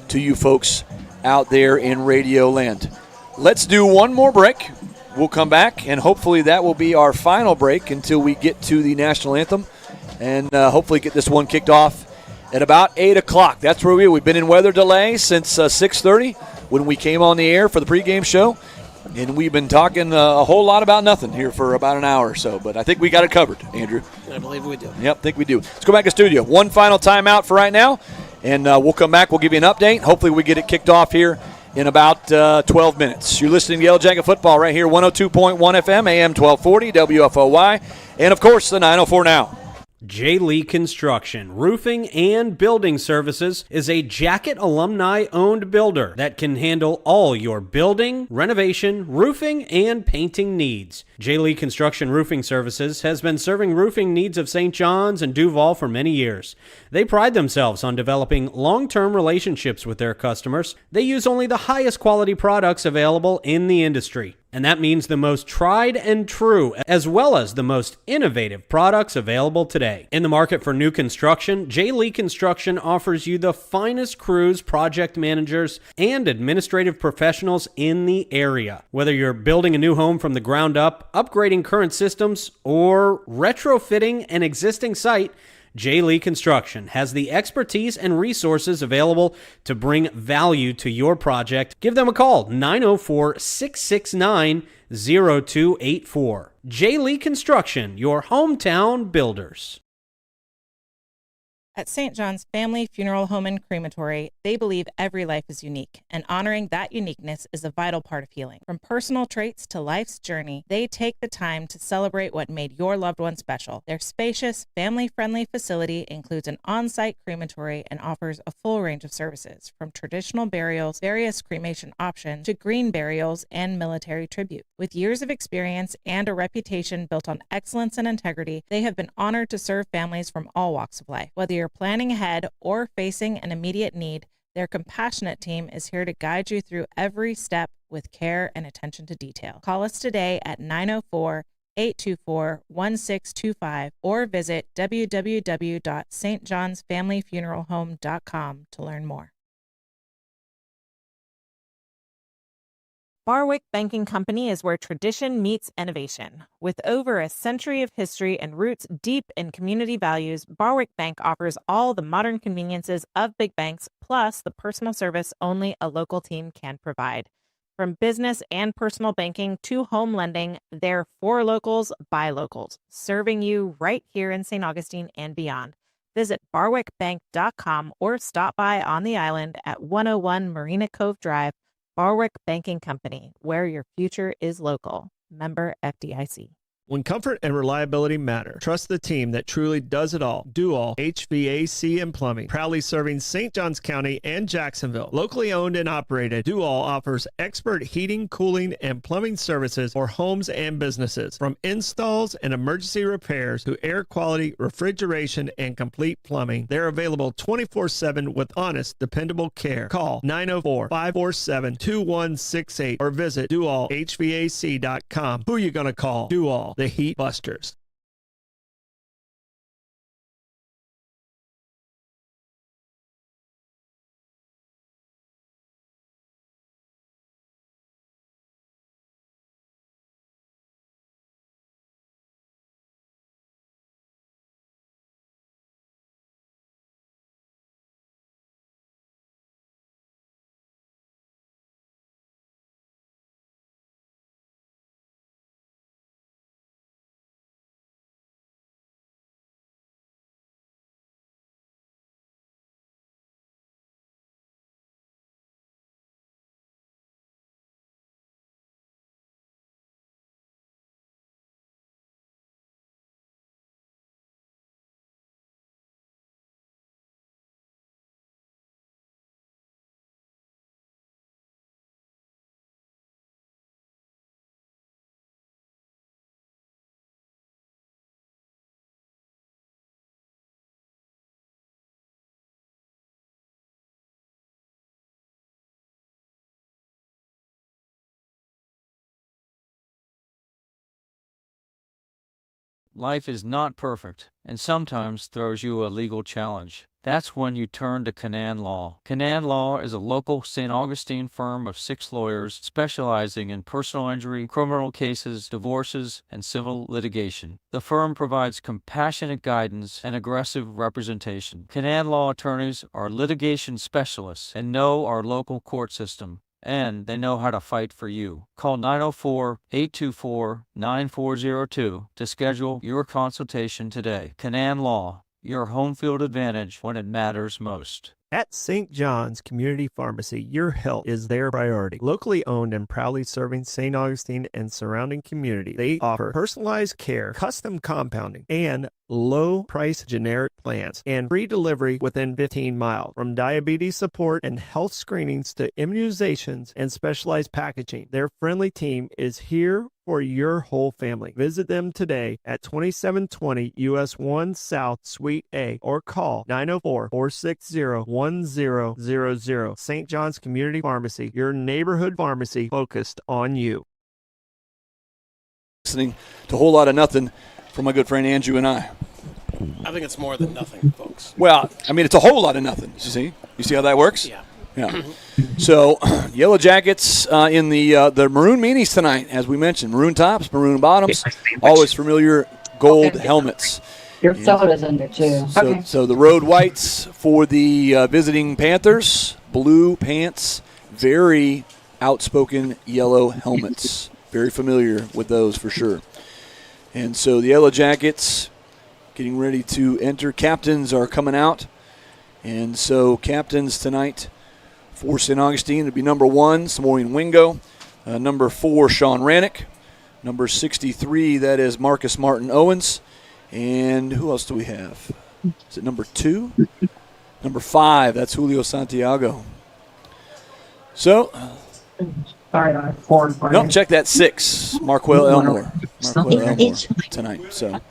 to you folks out there in Radio Land. Let's do one more break. We'll come back, and hopefully that will be our final break until we get to the national anthem, and hopefully get this one kicked off at about 8 o'clock. That's where we've been in weather delay since 6:30 when we came on the air for the pregame show. And we've been talking a whole lot about nothing here for about an hour or so, but I think we got it covered, Andrew. I believe we do. Yep, I think we do. Let's go back to studio. One final timeout for right now, and we'll come back. We'll give you an update. Hopefully we get it kicked off here in about 12 minutes. You're listening to Yellow Jacket Football right here, 102.1 FM, AM 1240, WFOY, and, of course, the 904 Now. J. Lee Construction, Roofing and Building Services is a Jacket alumni-owned builder that can handle all your building, renovation, roofing, and painting needs. J. Lee Construction Roofing Services has been serving roofing needs of St. John's and Duval for many years. They pride themselves on developing long-term relationships with their customers. They use only the highest quality products available in the industry. And that means the most tried and true, as well as the most innovative products available today. In the market for new construction, J. Lee Construction offers you the finest crews, project managers, and administrative professionals in the area. Whether you're building a new home from the ground up, upgrading current systems, or retrofitting an existing site, J. Lee Construction has the expertise and resources available to bring value to your project. Give them a call, 904-669-0284. J. Lee Construction, your hometown builders. At St. John's Family Funeral Home and Crematory, they believe every life is unique, and honoring that uniqueness is a vital part of healing. From personal traits to life's journey, they take the time to celebrate what made your loved one special. Their spacious, family-friendly facility includes an on-site crematory and offers a full range of services, from traditional burials, various cremation options, to green burials and military tribute. With years of experience and a reputation built on excellence and integrity, they have been honored to serve families from all walks of life. Whether you're you're planning ahead or facing an immediate need, their compassionate team is here to guide you through every step with care and attention to detail. Call us today at 904-824-1625 or visit www.stjohnsfamilyfuneralhome.com to learn more. Barwick Banking Company is where tradition meets innovation. With over a century of history and roots deep in community values, Barwick Bank offers all the modern conveniences of big banks, plus the personal service only a local team can provide. From business and personal banking to home lending, they're for locals, by locals, serving you right here in St. Augustine and beyond. Visit barwickbank.com or stop by on the island at 101 Marina Cove Drive. Barwick Banking Company, where your future is local. Member FDIC. When comfort and reliability matter, trust the team that truly does it all. Do All HVAC and Plumbing, proudly serving St. Johns County and Jacksonville. Locally owned and operated, Do All offers expert heating, cooling, and plumbing services for homes and businesses. From installs and emergency repairs to air quality, refrigeration, and complete plumbing, they're available 24/7 with honest, dependable care. Call 904-547-2168 or visit doallhvac.com. Who are you going to call? Do All, the Heat Busters. Life is not perfect, and sometimes throws you a legal challenge. That's when you turn to Canaan Law. Canaan Law is a local St. Augustine firm of 6 lawyers specializing in personal injury, criminal cases, divorces, and civil litigation. The firm provides compassionate guidance and aggressive representation. Canaan Law attorneys are litigation specialists and know our local court system, and they know how to fight for you. Call 904-824-9402 to schedule your consultation today. Canaan Law, your home field advantage when it matters most. At St. John's Community Pharmacy, your health is their priority. Locally owned and proudly serving St. Augustine and surrounding community, they offer personalized care, custom compounding, and low-price generic plans, and free delivery within 15 miles. From diabetes support and health screenings to immunizations and specialized packaging, their friendly team is here for your whole family. Visit them today at 2720 US 1 South Suite A or call 904-460-1000. St. John's Community Pharmacy, your neighborhood pharmacy focused on you. Listening to a whole lot of nothing from my good friend Andrew and I. I think it's more than nothing, folks. Well, I mean, it's a whole lot of nothing. You see? You see how that works? Yeah. Yeah. So, Yellow Jackets in the maroon meanies tonight, as we mentioned. Maroon tops, maroon bottoms, always familiar gold helmets. Your soda's in there, too. So the road whites for the visiting Panthers, blue pants, very outspoken yellow helmets. Very familiar with those for sure. And so the Yellow Jackets getting ready to enter. Captains are coming out. And so captains tonight for St. Augustine, it'd be number 1, Samoan Wingo. Number 4, Sean Rannick. Number 63, that is Marcus Martin Owens. And who else do we have? Is it number 2? Number 5, that's Julio Santiago. So, no, check that 6, Marquel Elmore. Marquel Elmore tonight. So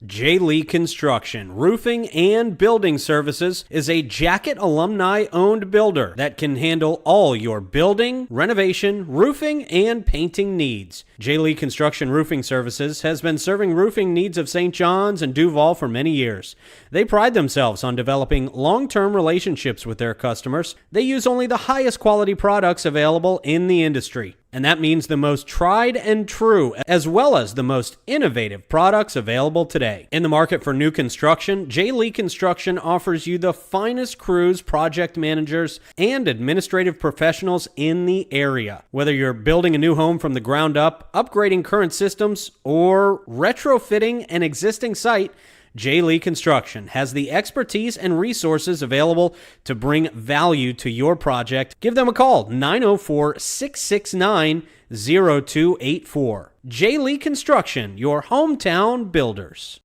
J. Lee Construction, Roofing and Building Services is a Jacket alumni-owned builder that can handle all your building, renovation, roofing, and painting needs. J. Lee Construction Roofing Services has been serving roofing needs of St. John's and Duval for many years. They pride themselves on developing long-term relationships with their customers. They use only the highest quality products available in the industry. And that means the most tried and true, as well as the most innovative products available today. In the market for new construction, J. Lee Construction offers you the finest crews, project managers, and administrative professionals in the area. Whether you're building a new home from the ground up, upgrading current systems, or retrofitting an existing site, J. Lee Construction has the expertise and resources available to bring value to your project. Give them a call, 904-669-0284. J. Lee Construction, your hometown builders.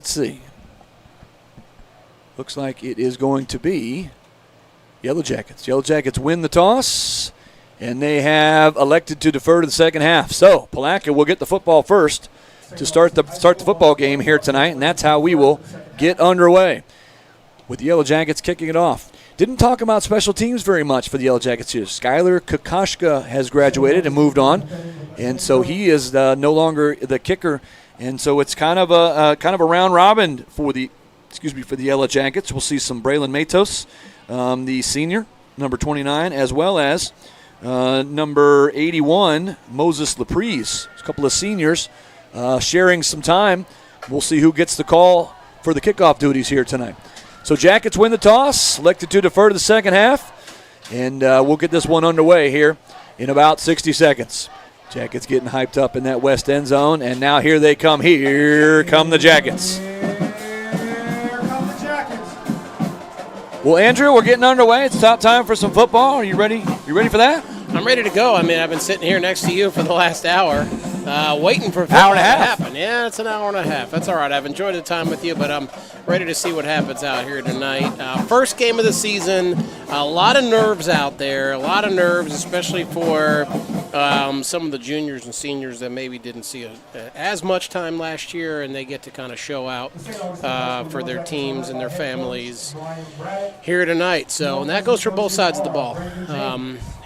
Let's see. Looks like it is going to be Yellow Jackets. Yellow Jackets win the toss, and they have elected to defer to the second half. So Palatka will get the football first to start the football game here tonight, and that's how we will get underway with the Yellow Jackets kicking it off. Didn't talk about special teams very much for the Yellow Jackets here. Skylar Kokoschka has graduated and moved on, and so he is no longer the kicker, and so it's kind of a round robin for the Yellow Jackets. We'll see some Braylon Matos, the senior, number 29, as well as number 81, Moses Laprise. A couple of seniors sharing some time. We'll see who gets the call for the kickoff duties here tonight. So Jackets win the toss, elected to defer to the second half, and we'll get this one underway here in about 60 seconds. Jackets getting hyped up in that west end zone, and now here they come. Here come the Jackets. Well, Andrew, we're getting underway. It's top time for some football. Are you ready? You ready for that? I'm ready to go. I mean, I've been sitting here next to you for the last hour, waiting for football to happen. Yeah, it's an hour and a half. That's all right. I've enjoyed the time with you, but I'm ready to see what happens out here tonight. First game of the season, a lot of nerves out there, especially for some of the juniors and seniors that maybe didn't see as much time last year, and they get to kind of show out for their teams and their families here tonight. So, and that goes for both sides of the ball.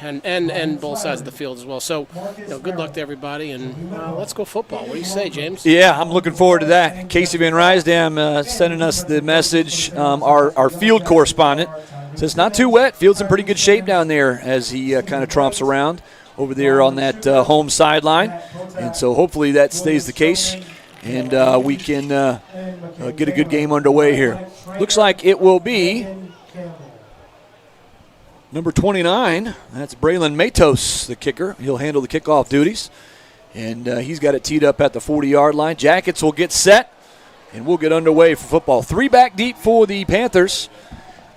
And both sides of the field as well. So, good luck to everybody, and let's go football. What do you say, James? Yeah, I'm looking forward to that. Casey Van Rysdam sending us the message. Our field correspondent says it's not too wet. Field's in pretty good shape down there as he kind of tromps around over there on that home sideline. And so hopefully that stays the case, and we can get a good game underway here. Looks like it will be number 29, that's Braylon Matos, the kicker. He'll handle the kickoff duties. And he's got it teed up at the 40-yard line. Jackets will get set, and we'll get underway for football. 3 back deep for the Panthers.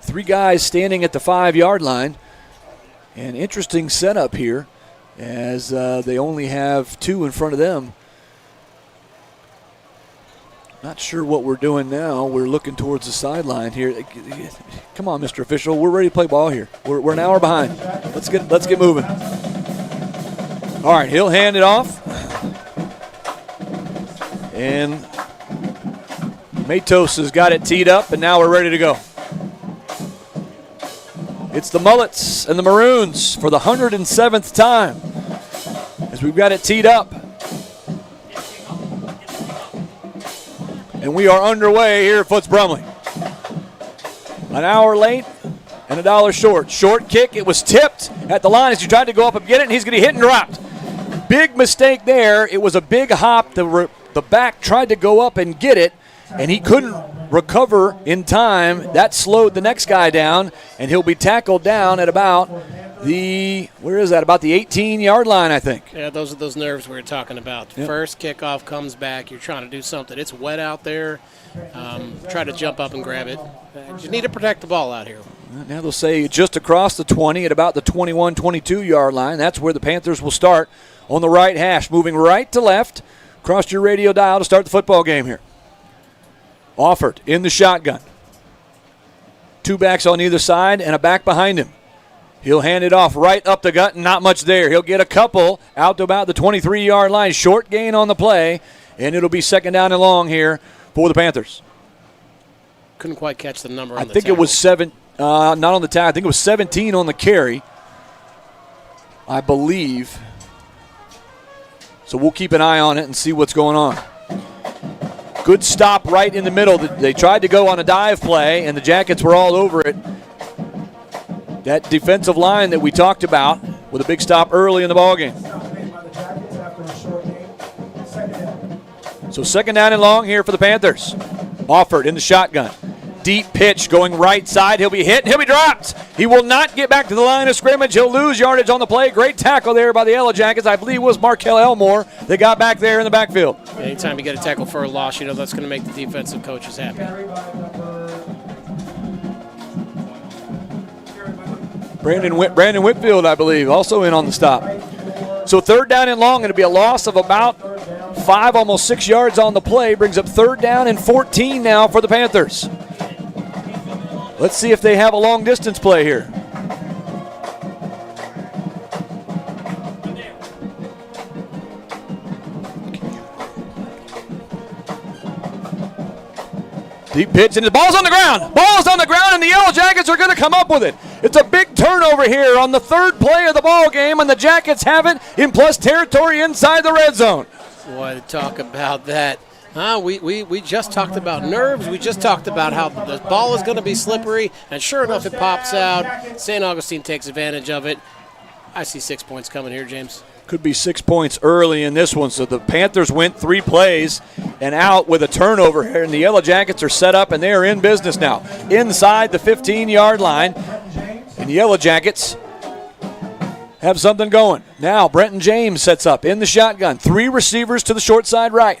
3 guys standing at the 5-yard line. An interesting setup here as they only have 2 in front of them. Not sure what we're doing now. We're looking towards the sideline here. Come on, Mr. Official. We're ready to play ball here. We're an hour behind. Let's get moving. All right, he'll hand it off. And Matos has got it teed up, and now we're ready to go. It's the Mullets and the Maroons for the 107th time as we've got it teed up. And we are underway here at Foots Brumley. An hour late and $1 short. Short kick. It was tipped at the line as he tried to go up and get it, and he's going to hit and dropped. Big mistake there. It was a big hop. The back tried to go up and get it, and he couldn't recover in time. That slowed the next guy down, and he'll be tackled down at about the 18-yard line, I think. Yeah, those are those nerves we were talking about. Yep. First kickoff comes back. You're trying to do something. It's wet out there. Try to jump up and grab it. You need to protect the ball out here. Now they'll say just across the 20 at about the 21, 22-yard line. That's where the Panthers will start on the right hash, moving right to left across your radio dial to start the football game here. Offord in the shotgun. 2 backs on either side and a back behind him. He'll hand it off right up the gut, and not much there. He'll get a couple out to about the 23-yard line. Short gain on the play, and it'll be second down and long here for the Panthers. Couldn't quite catch the number on I the think it was not on the tag. I think it was 17 on the carry, I believe. So we'll keep an eye on it and see what's going on. Good stop right in the middle. They tried to go on a dive play, and the Jackets were all over it. That defensive line that we talked about with a big stop early in the ballgame. So second down and long here for the Panthers. Offord in the shotgun. Deep pitch going right side. He'll be hit. He'll be dropped. He will not get back to the line of scrimmage. He'll lose yardage on the play. Great tackle there by the Yellow Jackets. I believe it was Markel Elmore that got back there in the backfield. Anytime you get a tackle for a loss, you know that's going to make the defensive coaches happy. Brandon Whitfield, I believe, also in on the stop. So third down and long. It'll be a loss of about 5, almost 6 yards on the play. Brings up third down and 14 now for the Panthers. Let's see if they have a long distance play here. Deep pitch, and the ball's on the ground. Ball's on the ground, and the Yellow Jackets are going to come up with it. It's a big turnover here on the third play of the ball game, and the Jackets have it in plus territory inside the red zone. Boy, to talk about that. We just talked about nerves. We just talked about how the ball is going to be slippery, and sure enough, it pops out. St. Augustine takes advantage of it. I see 6 points coming here, James. Could be 6 points early in this one. So the Panthers went 3 plays and out with a turnover here, and the Yellow Jackets are set up, and they are in business now. Inside the 15-yard line, and the Yellow Jackets have something going. Now Brenton James sets up in the shotgun. 3 receivers to the short side right.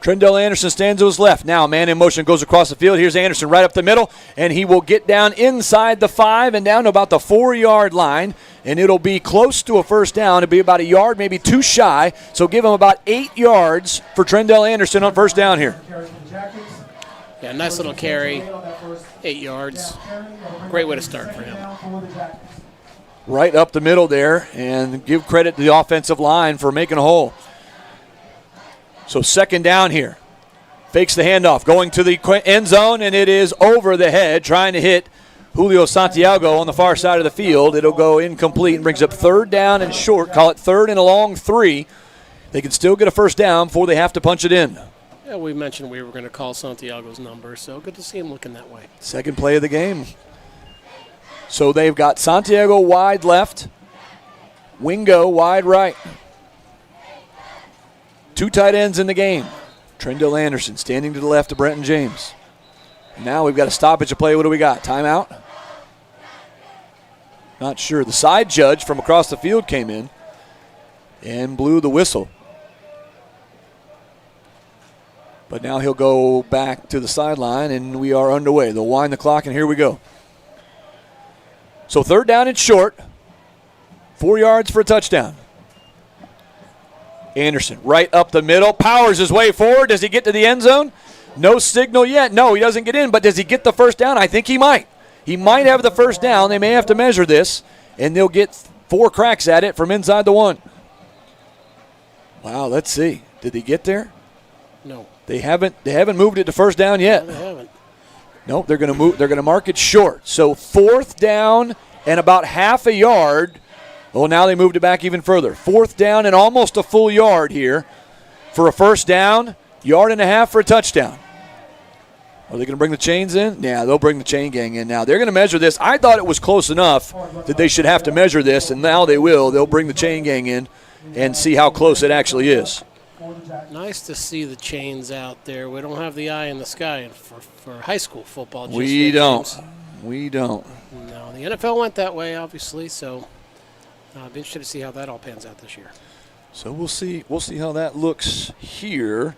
Trendell Anderson stands to his left. Now man in motion goes across the field. Here's Anderson right up the middle, and he will get down inside the 5 and down to about the 4-yard line, and it'll be close to a first down. It'll be about a yard, maybe 2 shy, so give him about 8 yards for Trendell Anderson on first down here. Yeah, nice little carry, 8 yards. Great way to start for him. Right up the middle there, and give credit to the offensive line for making a hole. So second down here. Fakes the handoff, going to the end zone, and it is over the head, trying to hit Julio Santiago on the far side of the field. It'll go incomplete and brings up third down and short. Call it third and a long 3. They can still get a first down before they have to punch it in. Yeah, we mentioned we were going to call Santiago's number, so good to see him looking that way. Second play of the game. So they've got Santiago wide left, Wingo wide right. 2 tight ends in the game. Trendell Anderson standing to the left of Brenton James. Now we've got a stoppage of play. What do we got? Timeout? Not sure. The side judge from across the field came in and blew the whistle. But now he'll go back to the sideline, and we are underway. They'll wind the clock, and here we go. So third down and short. 4 yards for a touchdown. Anderson right up the middle, powers his way forward. Does he get to the end zone? No signal yet. No, he doesn't get in, but does he get the first down? I think he might. He might have the first down. They may have to measure this, and they'll get 4 cracks at it from inside the 1. Wow, let's see. Did he get there? No. They haven't moved it to first down yet. No, they haven't. Nope, they're going to mark it short. So fourth down and about half a yard. Well, now they moved it back even further. Fourth down and almost a full yard here for a first down, yard and a half for a touchdown. Are they going to bring the chains in? Yeah, they'll bring the chain gang in now. They're going to measure this. I thought it was close enough that they should have to measure this, and now they will. They'll bring the chain gang in and see how close it actually is. Nice to see the chains out there. We don't have the eye in the sky for high school football. We don't. We don't. No, the NFL went that way, obviously, so I'll be interested to see how that all pans out this year. So we'll see how that looks here.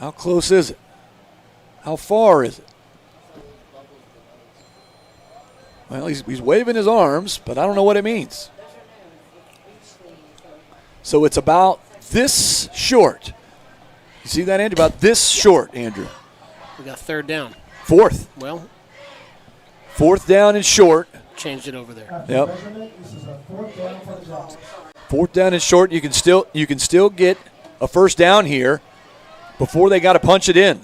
How close is it? How far is it? Well, he's waving his arms, but I don't know what it means. So it's about this short. You see that, Andrew? About this short, Andrew. We got third down. Fourth. Well, fourth down and short. changed it over there. Yep. 4th down and short. You can still get a first down here before they got to punch it in.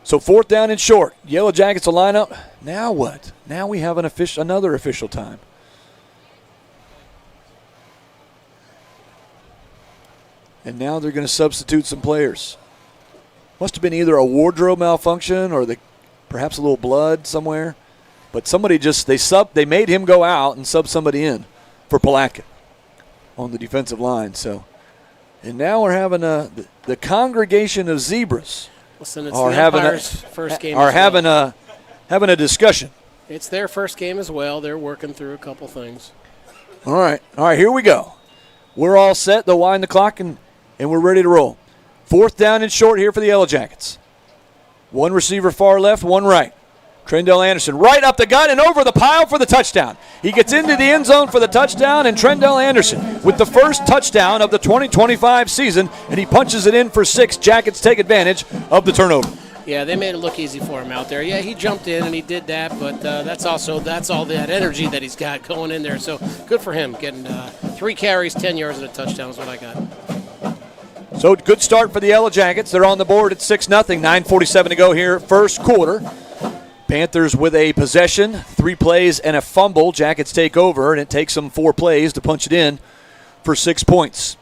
So 4th down and short. Yellow Jackets will line up. Now what? Now we have another official time. And now they're going to substitute some players. Must have been either a wardrobe malfunction or perhaps a little blood somewhere. But somebody they made him go out and sub somebody in for Palatka on the defensive line. So, and now we're having the congregation of zebras Listen, it's the Empire's first game. Having a discussion. It's their first game as well. They're working through a couple things. All right, here we go. We're all set. They'll wind the clock and we're ready to roll. 4th down and short here for the Yellow Jackets. One receiver far left, one right. Trendell Anderson right up the gut and over the pile for the touchdown. He gets into the end zone for the touchdown, and Trendell Anderson with the first touchdown of the 2025 season, and he punches it in for 6. Jackets take advantage of the turnover. Yeah, they made it look easy for him out there. Yeah, he jumped in and he did that, but that's all that energy that he's got going in there. So good for him, getting 3 carries, 10 yards, and a touchdown is what I got. So good start for the Yellow Jackets. They're on the board at 6-0, 9:47 to go here, first quarter. Panthers with a possession, 3 plays and a fumble. Jackets take over, and it takes them 4 plays to punch it in for 6 points.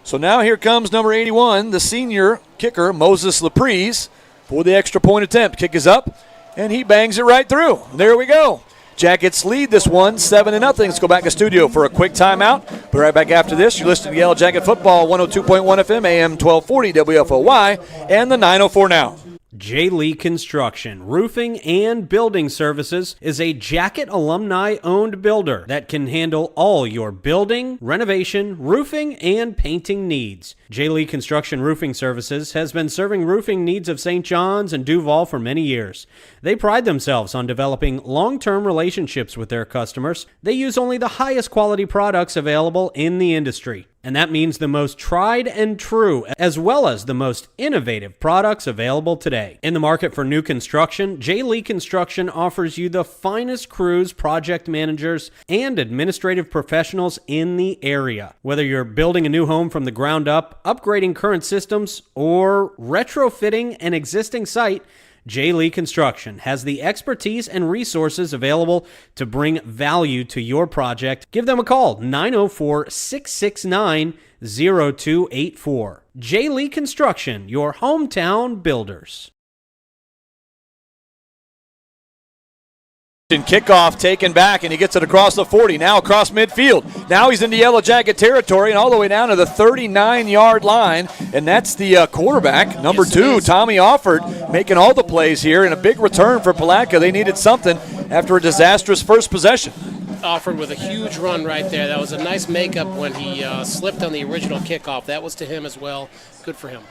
So now here comes number 81, the senior kicker, Moses Laprise, for the extra point attempt. Kick is up, and he bangs it right through. There we go. Jackets lead this one 7-0. Let's go back to studio for a quick timeout. Be right back after this. You're listening to Yellow Jacket Football, 102.1 FM, AM 1240 WFOY, and the 904 now. J. Lee Construction, Roofing and Building Services is a Jacket alumni-owned builder that can handle all your building, renovation, roofing, and painting needs. J. Lee Construction Roofing Services has been serving roofing needs of St. John's and Duval for many years. They pride themselves on developing long-term relationships with their customers. They use only the highest quality products available in the industry. And that means the most tried and true, as well as the most innovative products available today. In the market for new construction, J. Lee Construction offers you the finest crews, project managers, and administrative professionals in the area. Whether you're building a new home from the ground up, upgrading current systems, or retrofitting an existing site, J. Lee Construction has the expertise and resources available to bring value to your project. Give them a call, 904-669-0284. J. Lee Construction, your hometown builders. Kickoff taken back, and he gets it across the 40, now across midfield. Now he's into Yellow Jacket territory and all the way down to the 39-yard line, and that's the quarterback, number 2, Tommy Offord, making all the plays here, and a big return for Palatka. They needed something after a disastrous first possession. Offord with a huge run right there. That was a nice makeup when he slipped on the original kickoff. That was to him as well. Good for him.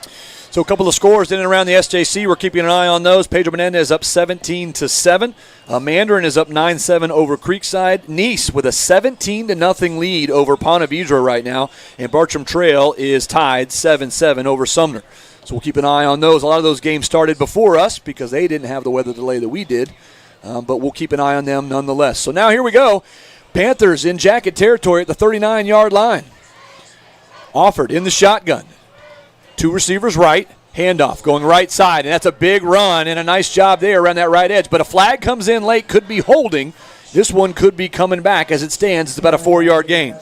So a couple of scores in and around the SJC. We're keeping an eye on those. Pedro Menendez up 17-7. Mandarin is up 9-7 over Creekside. Nice with a 17-0 lead over Ponte Vedra right now. And Bartram Trail is tied 7-7 over Sumner. So we'll keep an eye on those. A lot of those games started before us because they didn't have the weather delay that we did. But we'll keep an eye on them nonetheless. So now here we go. Panthers in Jacket territory at the 39-yard line. Offord in the shotgun. 2 receivers right, handoff going right side, and that's a big run and a nice job there around that right edge. But a flag comes in late, could be holding. This one could be coming back as it stands. It's about a 4-yard gain.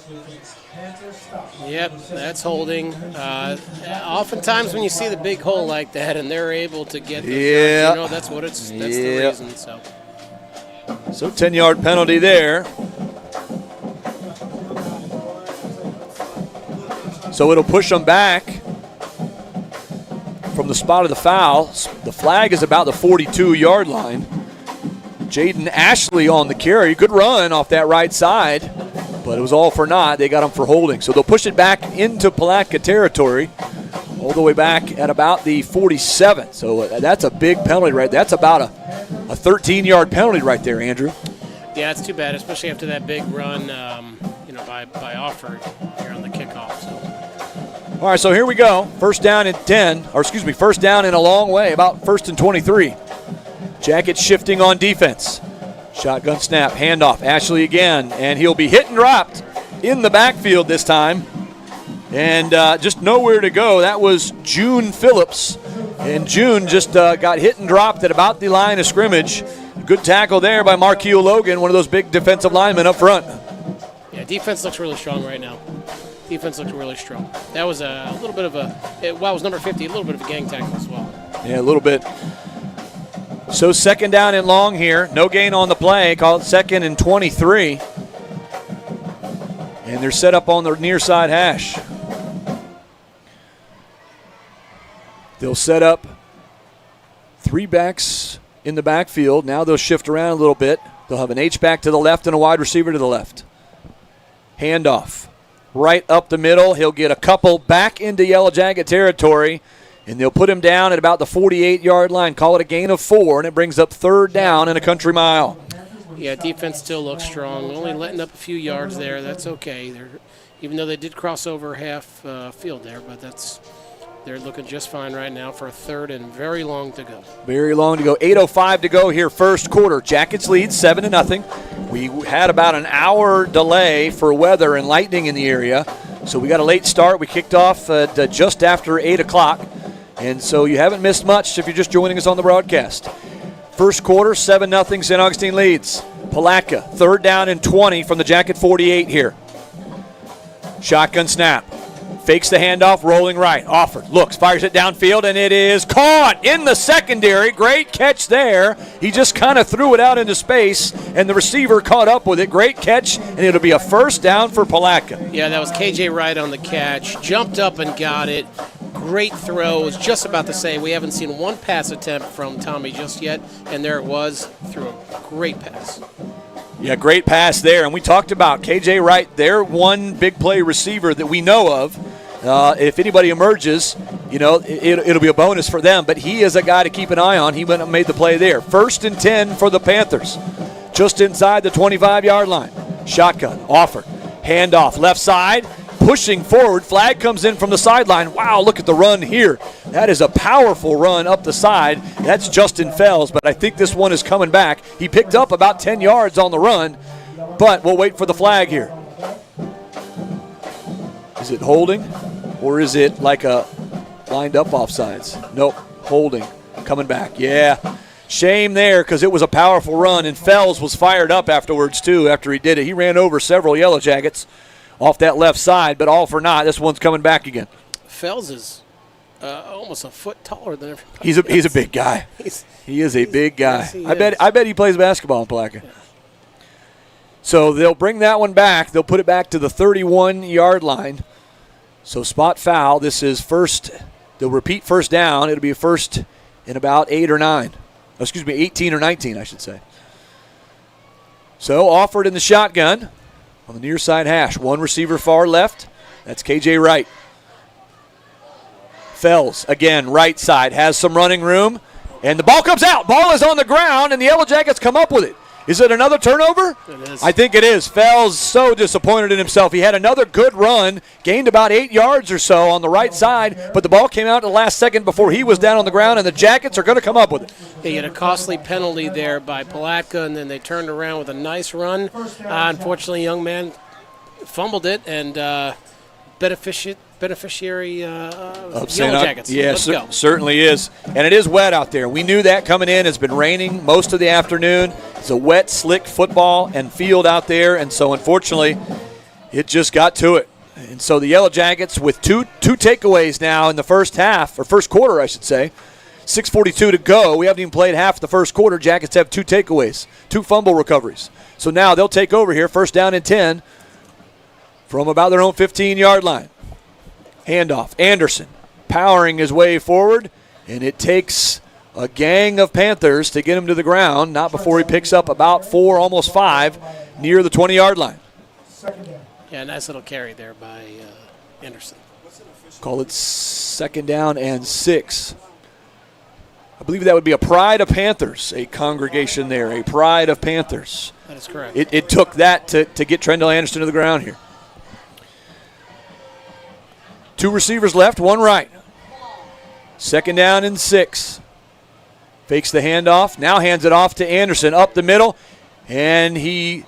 Yep, that's holding. Oftentimes when you see the big hole like that and they're able to get those yards, that's what it's. That's the reason. So 10-yard penalty there. So it'll push them back from the spot of the foul. The flag is about the 42-yard line. Jaden Ashley on the carry. Good run off that right side, but it was all for naught. They got him for holding. So they'll push it back into Palatka territory, all the way back at about the 47. So that's a big penalty right there. That's about a 13-yard penalty right there, Andrew. Yeah, it's too bad, especially after that big run, by Offord here on the kickoff. So. All right, so here we go. First down and a long way, about 1st and 23. Jackets shifting on defense. Shotgun snap, handoff. Ashley again, and he'll be hit and dropped in the backfield this time. And just nowhere to go. That was June Phillips. And June just got hit and dropped at about the line of scrimmage. Good tackle there by Marquis Logan, one of those big defensive linemen up front. Yeah, defense looks really strong right now. Defense looks really strong. That was a little bit of it was number 50, a little bit of a gang tackle as well. Yeah, a little bit. So second down and long here. No gain on the play. Call it 2nd and 23. And they're set up on the near side hash. They'll set up 3 backs in the backfield. Now they'll shift around a little bit. They'll have an H-back to the left and a wide receiver to the left. Handoff. Right up the middle. He'll get a couple back into Yellow Jacket territory. And they'll put him down at about the 48-yard line. Call it a gain of 4, and it brings up 3rd down and a country mile. Yeah, defense still looks strong. Only letting up a few yards there. That's okay. Even though they did cross over half field there, but they're looking just fine right now for a 3rd and very long to go. Very long to go. 8:05 to go here, first quarter. Jackets lead 7-0. We had about an hour delay for weather and lightning in the area, so we got a late start. We kicked off at just after 8 o'clock. And so you haven't missed much if you're just joining us on the broadcast. First quarter, 7-0, St. Augustine leads. Palatka, 3rd down and 20 from the Jacket 48 here. Shotgun snap. Fakes the handoff, rolling right. Offered, looks, fires it downfield, and it is caught in the secondary. Great catch there. He just kind of threw it out into space, and the receiver caught up with it. Great catch, and it'll be a 1st down for Palatka. Yeah, that was KJ Wright on the catch. Jumped up and got it. Great throw. I was just about to say we haven't seen one pass attempt from Tommy just yet, and there it was. Threw a great pass. Yeah, great pass there. And we talked about KJ Wright, their one big play receiver that we know of. If anybody emerges, it'll be a bonus for them. But he is a guy to keep an eye on. He went and made the play there. 1st and 10 for the Panthers. Just inside the 25-yard line. Shotgun, offered. Handoff, left side. Pushing forward, flag comes in from the sideline. Wow, look at the run here. That is a powerful run up the side. That's Justin Fells, but I think this one is coming back. He picked up about 10 yards on the run, but we'll wait for the flag here. Is it holding, or is it like a lined up offsides? Nope, holding, coming back. Yeah, shame there because it was a powerful run, and Fells was fired up afterwards too after he did it. He ran over several Yellow Jackets off that left side, but all for naught. This one's coming back again. Fells is almost a foot taller than everybody. He's a big guy. He is a big guy. Yes, I bet he plays basketball in Palatka. Yeah. So they'll bring that one back. They'll put it back to the 31-yard line. So spot foul. This is first. They'll repeat 1st down. It'll be a 1st in about 8 or 9. Excuse me, 18 or 19, I should say. So offered in the shotgun. On the near side hash, one receiver far left. That's KJ Wright. Fells, again, right side, has some running room. And the ball comes out. Ball is on the ground, and the Yellow Jackets come up with it. Is it another turnover? It is. I think it is. Fells so disappointed in himself. He had another good run, gained about 8 yards or so on the right side, but the ball came out at the last second before he was down on the ground, and the Jackets are going to come up with it. They had a costly penalty there by Palatka, and then they turned around with a nice run. Unfortunately, young man fumbled it, and beneficiary of Yellow Jackets. Yeah, certainly is. And it is wet out there. We knew that coming in. It's been raining most of the afternoon. It's a wet, slick football and field out there, and so unfortunately it just got to it. And so the Yellow Jackets with two takeaways now in the first half, or first quarter, I should say. 6:42 to go. We haven't even played half the first quarter. Jackets have 2 takeaways, 2 fumble recoveries. So now they'll take over here, 1st down and 10 from about their own 15-yard line. Handoff. Anderson powering his way forward, and it takes a gang of Panthers to get him to the ground, not before he picks up about 4, almost 5, near the 20-yard line. Yeah, nice little carry there by Anderson. Call it 2nd down and 6. I believe that would be a Pride of Panthers, a congregation there, a Pride of Panthers. That is correct. It took that to get Trendell Anderson to the ground here. 2 receivers left, 1 right. 2nd down and 6. Fakes the handoff, now hands it off to Anderson up the middle. And he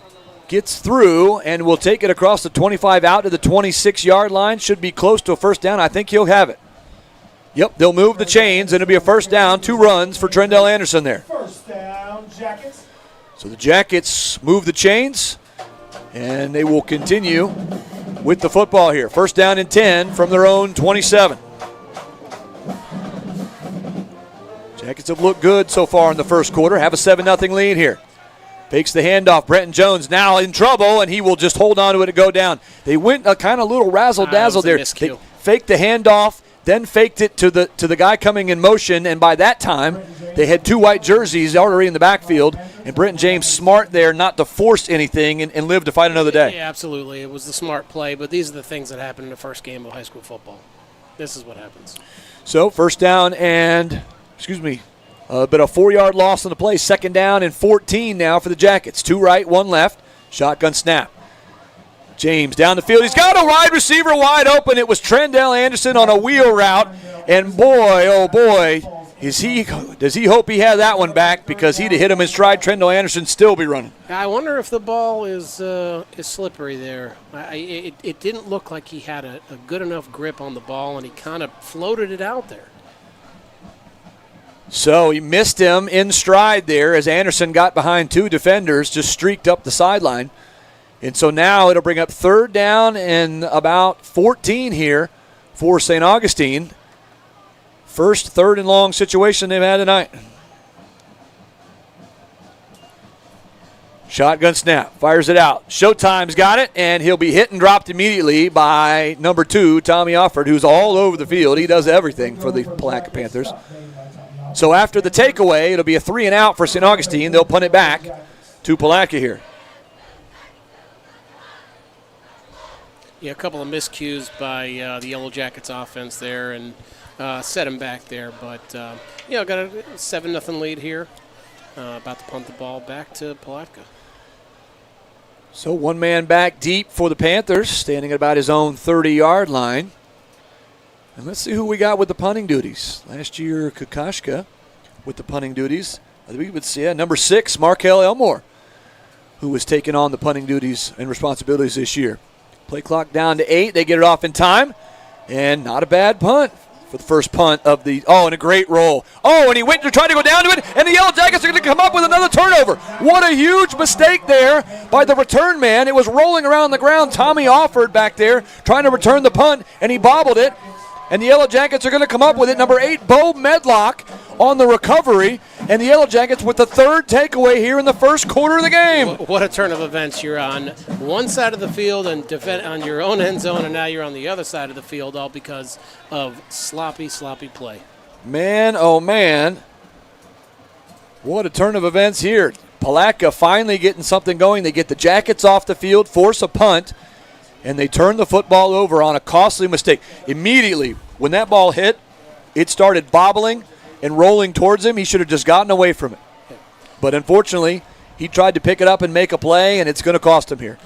gets through and will take it across the 25 out to the 26-yard line. Should be close to a first down. I think he'll have it. Yep, they'll move the chains, and it'll be a first down, 2 runs for Trendell Anderson there. First down, Jackets. So the Jackets move the chains, and they will continue with the football here. First down and 10 from their own 27. Jackets have looked good so far in the first quarter, have a 7-0 lead here. Fakes the handoff. Brenton Jones now in trouble, and he will just hold on to it and go down. They went a kind of little razzle-dazzle there. They faked the handoff, then faked it to the guy coming in motion, and by that time, they had 2 white jerseys already in the backfield, and Brenton James smart there not to force anything and live to fight another day. Yeah, absolutely. It was the smart play, but these are the things that happen in the first game of high school football. This is what happens. So first down and, but a 4-yard loss on the play. Second down and 14 now for the Jackets. 2 right, 1 left. Shotgun snap. James down the field. He's got a wide receiver wide open. It was Trendell Anderson on a wheel route. And boy, oh boy, does he hope he had that one back, because he'd have hit him in stride. Trendell Anderson still be running. I wonder if the ball is slippery there. It didn't look like he had a good enough grip on the ball, and he kind of floated it out there. So he missed him in stride there as Anderson got behind 2 defenders, just streaked up the sideline. And so now it'll bring up third down and about 14 here for St. Augustine. First third and long situation they've had tonight. Shotgun snap, fires it out. Showtime's got it, and he'll be hit and dropped immediately by number 2, Tommy Offord, who's all over the field. He does everything for the Palatka Panthers. So after the takeaway, it'll be a 3 and out for St. Augustine. They'll punt it back to Palatka here. Yeah, a couple of miscues by the Yellow Jackets offense there, and set him back there. But, got a 7-0 lead here. About to punt the ball back to Palatka. So 1 man back deep for the Panthers, standing at about his own 30-yard line. And let's see who we got with the punting duties. Last year, Kakashka with the punting duties. I think we would see number 6, Markel Elmore, who was taking on the punting duties and responsibilities this year. Play clock down to 8. They get it off in time. And not a bad punt for the first punt of the – and a great roll. And he went to try to go down to it, and the Yellow Jackets are going to come up with another turnover. What a huge mistake there by the return man. It was rolling around the ground. Tommy Offord back there trying to return the punt, and he bobbled it. And the Yellow Jackets are going to come up with it. Number 8, Bo Medlock on the recovery. And the Yellow Jackets with the 3rd takeaway here in the first quarter of the game. What a turn of events. You're on one side of the field and defend on your own end zone, and now you're on the other side of the field, all because of sloppy play. Man, oh man. What a turn of events here. Palatka finally getting something going. They get the Jackets off the field, force a punt, and they turn the football over on a costly mistake. Immediately, when that ball hit, it started bobbling and rolling towards him. He should have just gotten away from it. But unfortunately, he tried to pick it up and make a play, and it's going to cost him here.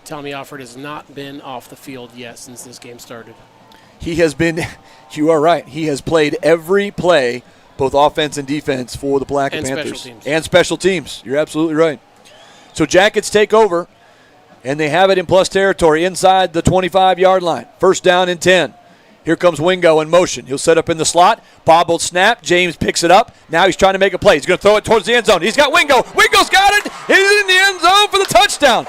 Tommy Offord has not been off the field yet since this game started. He has been, you are right, he has played every play, both offense and defense, for the Palatka Panthers. Special teams. And special teams. You're absolutely right. So Jackets take over. And they have it in plus territory inside the 25-yard line. First down and 10. Here comes Wingo in motion. He'll set up in the slot. Bobbled snap. James picks it up. Now he's trying to make a play. He's going to throw it towards the end zone. He's got Wingo. Wingo's got it. He's in the end zone for the touchdown.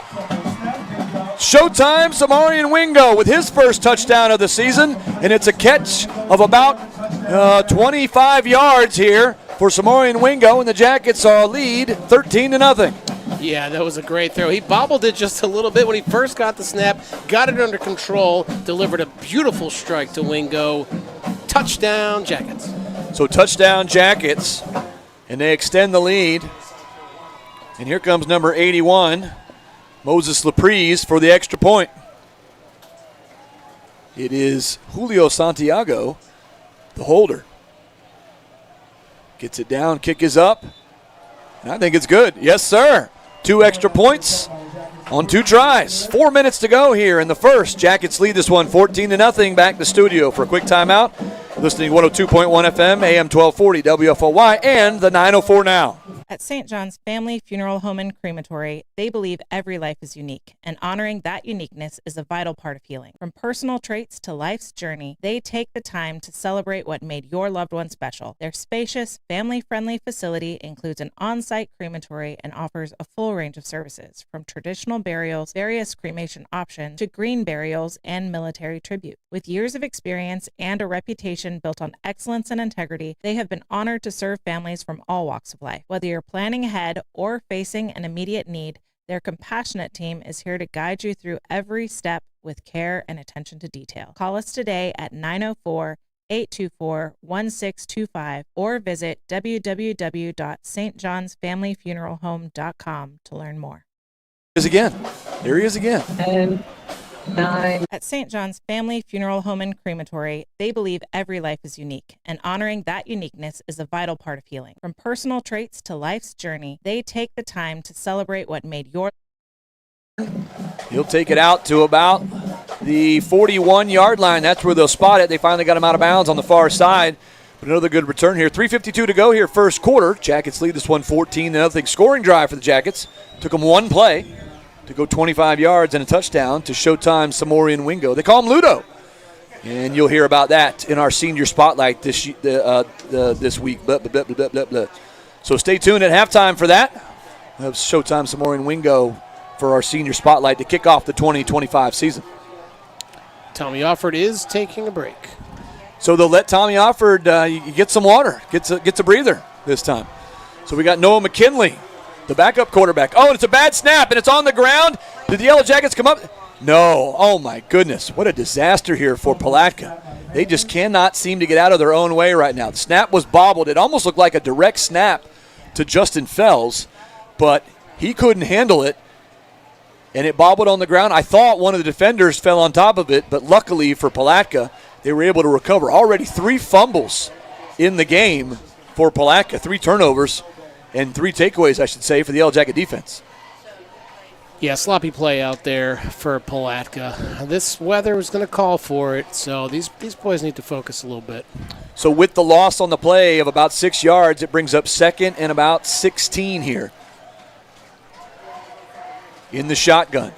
Showtime, Samarian Wingo with his first touchdown of the season. And it's a catch of about 25 yards here for Samarian Wingo. And the Jackets lead 13-0. Yeah, that was a great throw. He bobbled it just a little bit when he first got the snap, got it under control, delivered a beautiful strike to Wingo. Touchdown, Jackets. So touchdown, Jackets, and they extend the lead. And here comes number 81, Moses Laprise, for the extra point. It is Julio Santiago, the holder. Gets it down, kick is up, and I think it's good. Yes, sir. 2 extra points on 2 tries. 4 minutes to go here in the first. Jackets lead this one 14-0. Back to studio for a quick timeout. Listening 102.1 FM, AM 1240, WFOY, and the 904 Now. At St. John's Family Funeral Home and Crematory, they believe every life is unique, and honoring that uniqueness is a vital part of healing. From personal traits to life's journey, they take the time to celebrate what made your loved one special. Their spacious, family-friendly facility includes an on-site crematory and offers a full range of services, from traditional burials, various cremation options, to green burials and military tribute. With years of experience and a reputation built on excellence and integrity, they have been honored to serve families from all walks of life. Whether you're planning ahead or facing an immediate need, their compassionate team is here to guide you through every step with care and attention to detail. Call us today at 904-824-1625 or visit www.stjohnsfamilyfuneralhome.com to learn more. There he is again. 10, 9. At St. John's Family Funeral Home and Crematory, they believe every life is unique, and honoring that uniqueness is a vital part of healing. From personal traits to life's journey, they take the time to celebrate what made your... He'll take it out to about the 41-yard line. That's where they'll spot it. They finally got him out of bounds on the far side. But another good return here. 3:52 to go here, first quarter. Jackets lead this one 14-0. Scoring drive for the Jackets. Took them one play to go 25 yards and a touchdown to Showtime Samorian Wingo. They call him Ludo. And you'll hear about that in our senior spotlight this week. Blah, blah, blah, blah, blah, blah. So stay tuned at halftime for that. We'll have Showtime Samorian Wingo for our senior spotlight to kick off the 2025 season. Tommy Offord is taking a break. So they'll let Tommy Offord get some water, gets a breather this time. So we got Noah McKinley, the backup quarterback. Oh, and it's a bad snap, and it's on the ground. Did the Yellow Jackets come up? No. Oh, my goodness. What a disaster here for Palatka. They just cannot seem to get out of their own way right now. The snap was bobbled. It almost looked like a direct snap to Justin Fells, but he couldn't handle it, and it bobbled on the ground. I thought one of the defenders fell on top of it, but luckily for Palatka, they were able to recover. Already 3 fumbles in the game for Palatka, 3 turnovers, and 3 takeaways, I should say, for the Yellow Jacket defense. Yeah, sloppy play out there for Palatka. This weather was going to call for it, so these boys need to focus a little bit. So with the loss on the play of about 6 yards, it brings up 2nd and about 16 here. In the shotgun.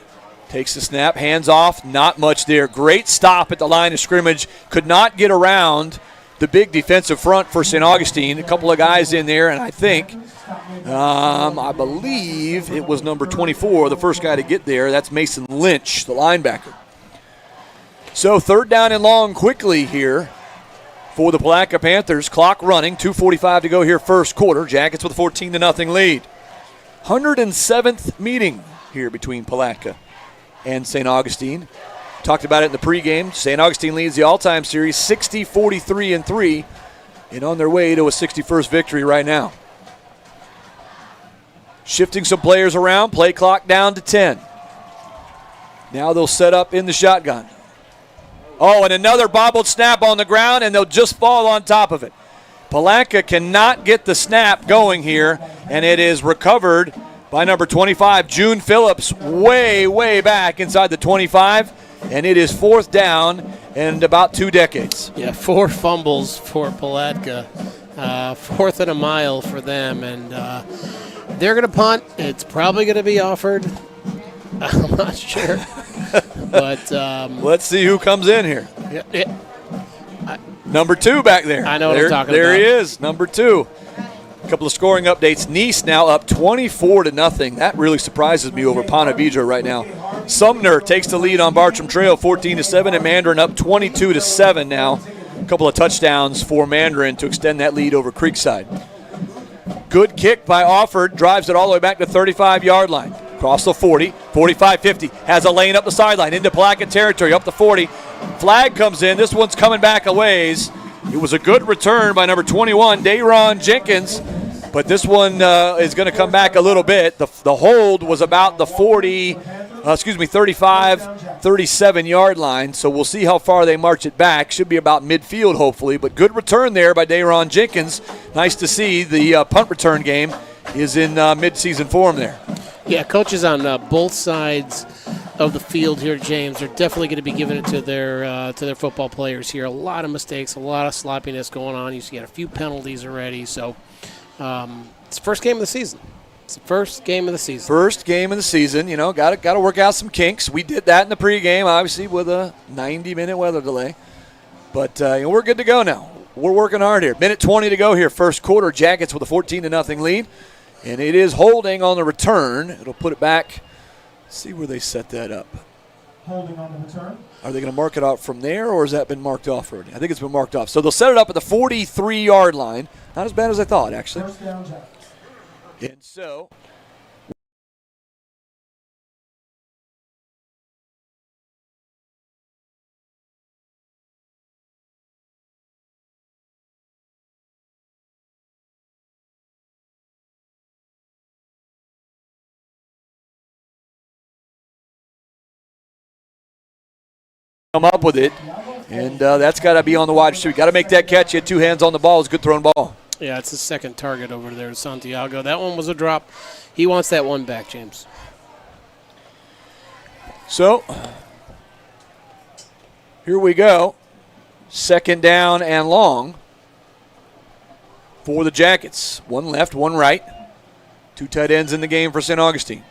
Takes the snap, hands off, not much there. Great stop at the line of scrimmage. Could not get around the big defensive front for St. Augustine. A couple of guys in there, and I think, I believe it was number 24, the first guy to get there. That's Mason Lynch, the linebacker. So 3rd down and long quickly here for the Palatka Panthers. Clock running, 2:45 to go here first quarter. Jackets with a 14-0 lead. 107th meeting here between Palatka and St. Augustine. Talked about it in the pregame. St. Augustine leads the all-time series 60-43-3 and on their way to a 61st victory right now. Shifting some players around, play clock down to 10. Now they'll set up in the shotgun. Oh, and another bobbled snap on the ground, and they'll just fall on top of it. Palatka cannot get the snap going here, and it is recovered by number 25, June Phillips, way back inside the 25, and it is 4th down and about 2 decades. Yeah, 4 fumbles for Palatka, 4th and a mile for them, and they're going to punt. It's probably going to be Offord. I'm not sure, but let's see who comes in here. Number 2 back there. I know what I'm talking there about. There he is, number 2. A couple of scoring updates. Nice now up 24-0. That really surprises me over Ponte Vedra right now. Sumner takes the lead on Bartram Trail 14-7, and Mandarin up 22-7 now. A couple of touchdowns for Mandarin to extend that lead over Creekside. Good kick by Offord, drives it all the way back to 35-yard line. Across the 40, 45-50, has a lane up the sideline, into Palatka territory, up the 40. Flag comes in, this one's coming back a ways. It was a good return by number 21, Dayron Jenkins, but this one is going to come back a little bit. The hold was about the 35, 37-yard line, so we'll see how far they march it back. Should be about midfield, hopefully, but good return there by Dayron Jenkins. Nice to see the punt return game is in mid-season form there. Yeah, coaches on both sides of the field here, James, are definitely going to be giving it to their football players here. A lot of mistakes, a lot of sloppiness going on. You see a few penalties already, so It's the first game of the season. It's the first game of the season. First game of the season, got to work out some kinks. We did that in the pregame, obviously, with a 90-minute weather delay. But we're good to go now. We're working hard here. Minute 20 to go here. First quarter, Jackets with a 14-0 lead. And it is holding on the return. It'll put it back. Let's see where they set that up. Holding on the return. Are they going to mark it out from there, or has that been marked off already? I think it's been marked off. So they'll set it up at the 43-yard line. Not as bad as I thought, actually. First down, Jackets. And so come up with it, and that's got to be on the wide receiver. Got to make that catch. You had two hands on the ball. It's a good thrown ball. Yeah, it's the second target over there, Santiago. That one was a drop. He wants that one back, James. So here we go. Second down and long for the Jackets. One left, one right. Two tight ends in the game for St. Augustine.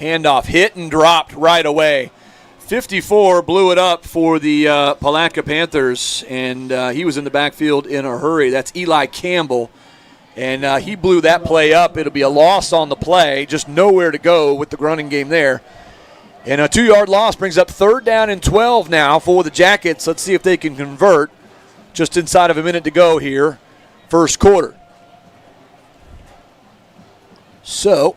Handoff, hit and dropped right away. 54 blew it up for the Palatka Panthers, and he was in the backfield in a hurry. That's Eli Campbell, and he blew that play up. It'll be a loss on the play, just nowhere to go with the running game there. And a 2-yard loss brings up third down and 12 now for the Jackets. Let's see if they can convert just inside of a minute to go here, first quarter. So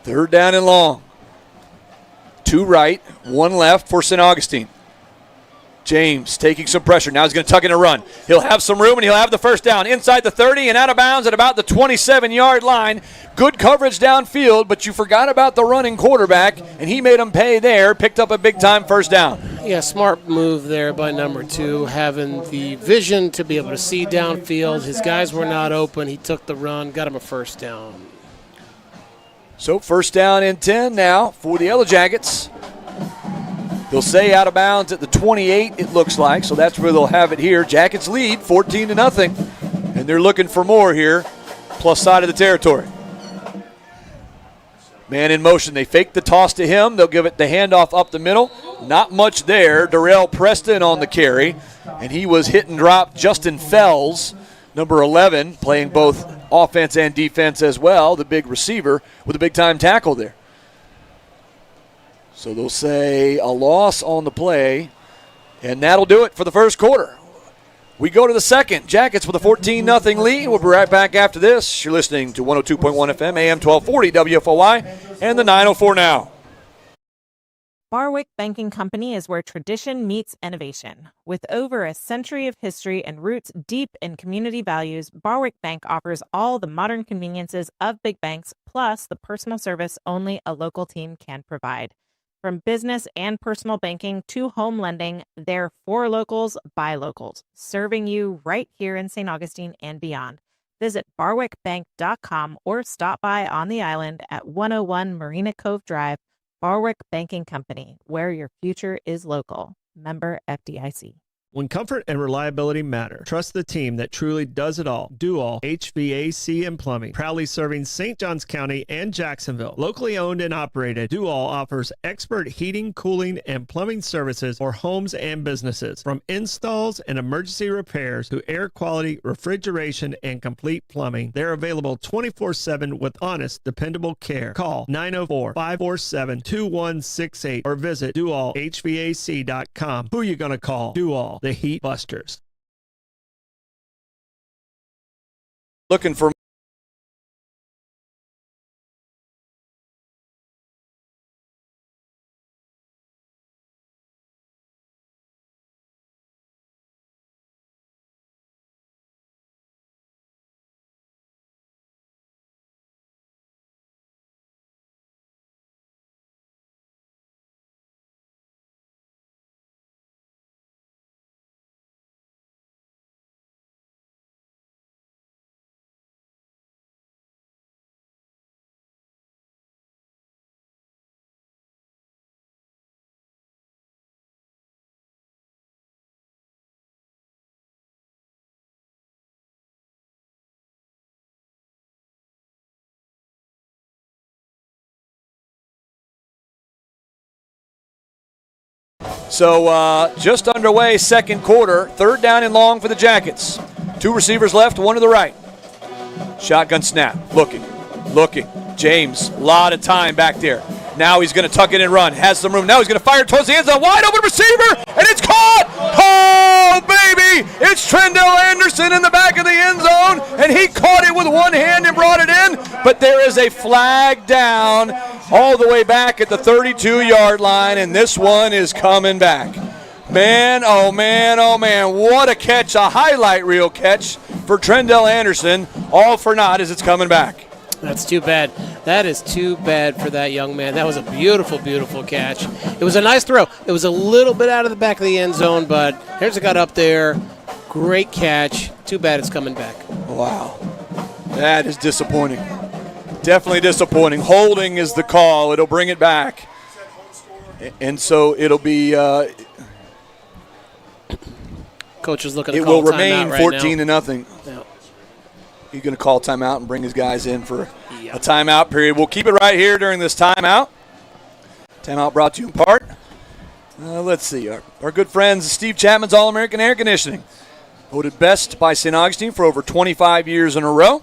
third down and long. Two right, one left for St. Augustine. James taking some pressure. Now he's going to tuck in a run. He'll have some room, and he'll have the first down. Inside the 30 and out of bounds at about the 27-yard line. Good coverage downfield, but you forgot about the running quarterback, and he made him pay there. Picked up a big-time first down. Yeah, smart move there by number 2, having the vision to be able to see downfield. His guys were not open. He took the run, got him a first down. So first down and 10 now for the Yellow Jackets. They'll say out of bounds at the 28, it looks like, so that's where they'll have it here. Jackets lead 14-0, and they're looking for more here, plus side of the territory. Man in motion. They fake the toss to him. They'll give it the handoff up the middle. Not much there. Darrell Preston on the carry, and he was hit and dropped. Justin Fells, number 11, playing both offense and defense as well, the big receiver, with a big-time tackle there. So they'll say a loss on the play, and that'll do it for the first quarter. We go to the second. Jackets with a 14-0 lead. We'll be right back after this. You're listening to 102.1 FM, AM 1240, WFOY, and the 904 now. Barwick Banking Company is where tradition meets innovation. With over a century of history and roots deep in community values, Barwick Bank offers all the modern conveniences of big banks, plus the personal service only a local team can provide. From business and personal banking to home lending, they're for locals, by locals, serving you right here in St. Augustine and beyond. Visit barwickbank.com or stop by on the island at 101 Marina Cove Drive. Barwick Banking Company, where your future is local. Member FDIC. When comfort and reliability matter, trust the team that truly does it all. Do All HVAC and Plumbing, proudly serving St. Johns County and Jacksonville. Locally owned and operated, Do All offers expert heating, cooling, and plumbing services for homes and businesses. From installs and emergency repairs to air quality, refrigeration, and complete plumbing, they're available 24/7 with honest, dependable care. Call 904-547-2168 or visit doallhvac.com. Who you gonna call? Do All, the Heat Busters. Looking for So just underway, second quarter, third down and long for the Jackets. 2 receivers left, 1 to the right. Shotgun snap, looking. James, a lot of time back there. Now he's going to tuck it and run, has some room. Now he's going to fire towards the end zone, wide open receiver, and it's caught! Oh, baby! It's Trendell Anderson in the back of the end zone, and he caught it with one hand and brought it in, but there is a flag down all the way back at the 32-yard line, and this one is coming back. Man, oh man, oh man, what a catch, a highlight reel catch for Trendell Anderson, all for naught as it's coming back. That's too bad. That is too bad for that young man. That was a beautiful, beautiful catch. It was a nice throw. It was a little bit out of the back of the end zone, but here's it got up there. Great catch. Too bad it's coming back. Wow. That is disappointing. Definitely disappointing. Holding is the call. It'll bring it back. And so it'll be Coach is looking to it call will remain right 14-0. Yeah. He's going to call timeout and bring his guys in for a timeout period. We'll keep it right here during this timeout. Timeout brought to you in part. Let's see. Our good friends, Steve Chapman's All-American Air Conditioning. Voted best by St. Augustine for over 25 years in a row.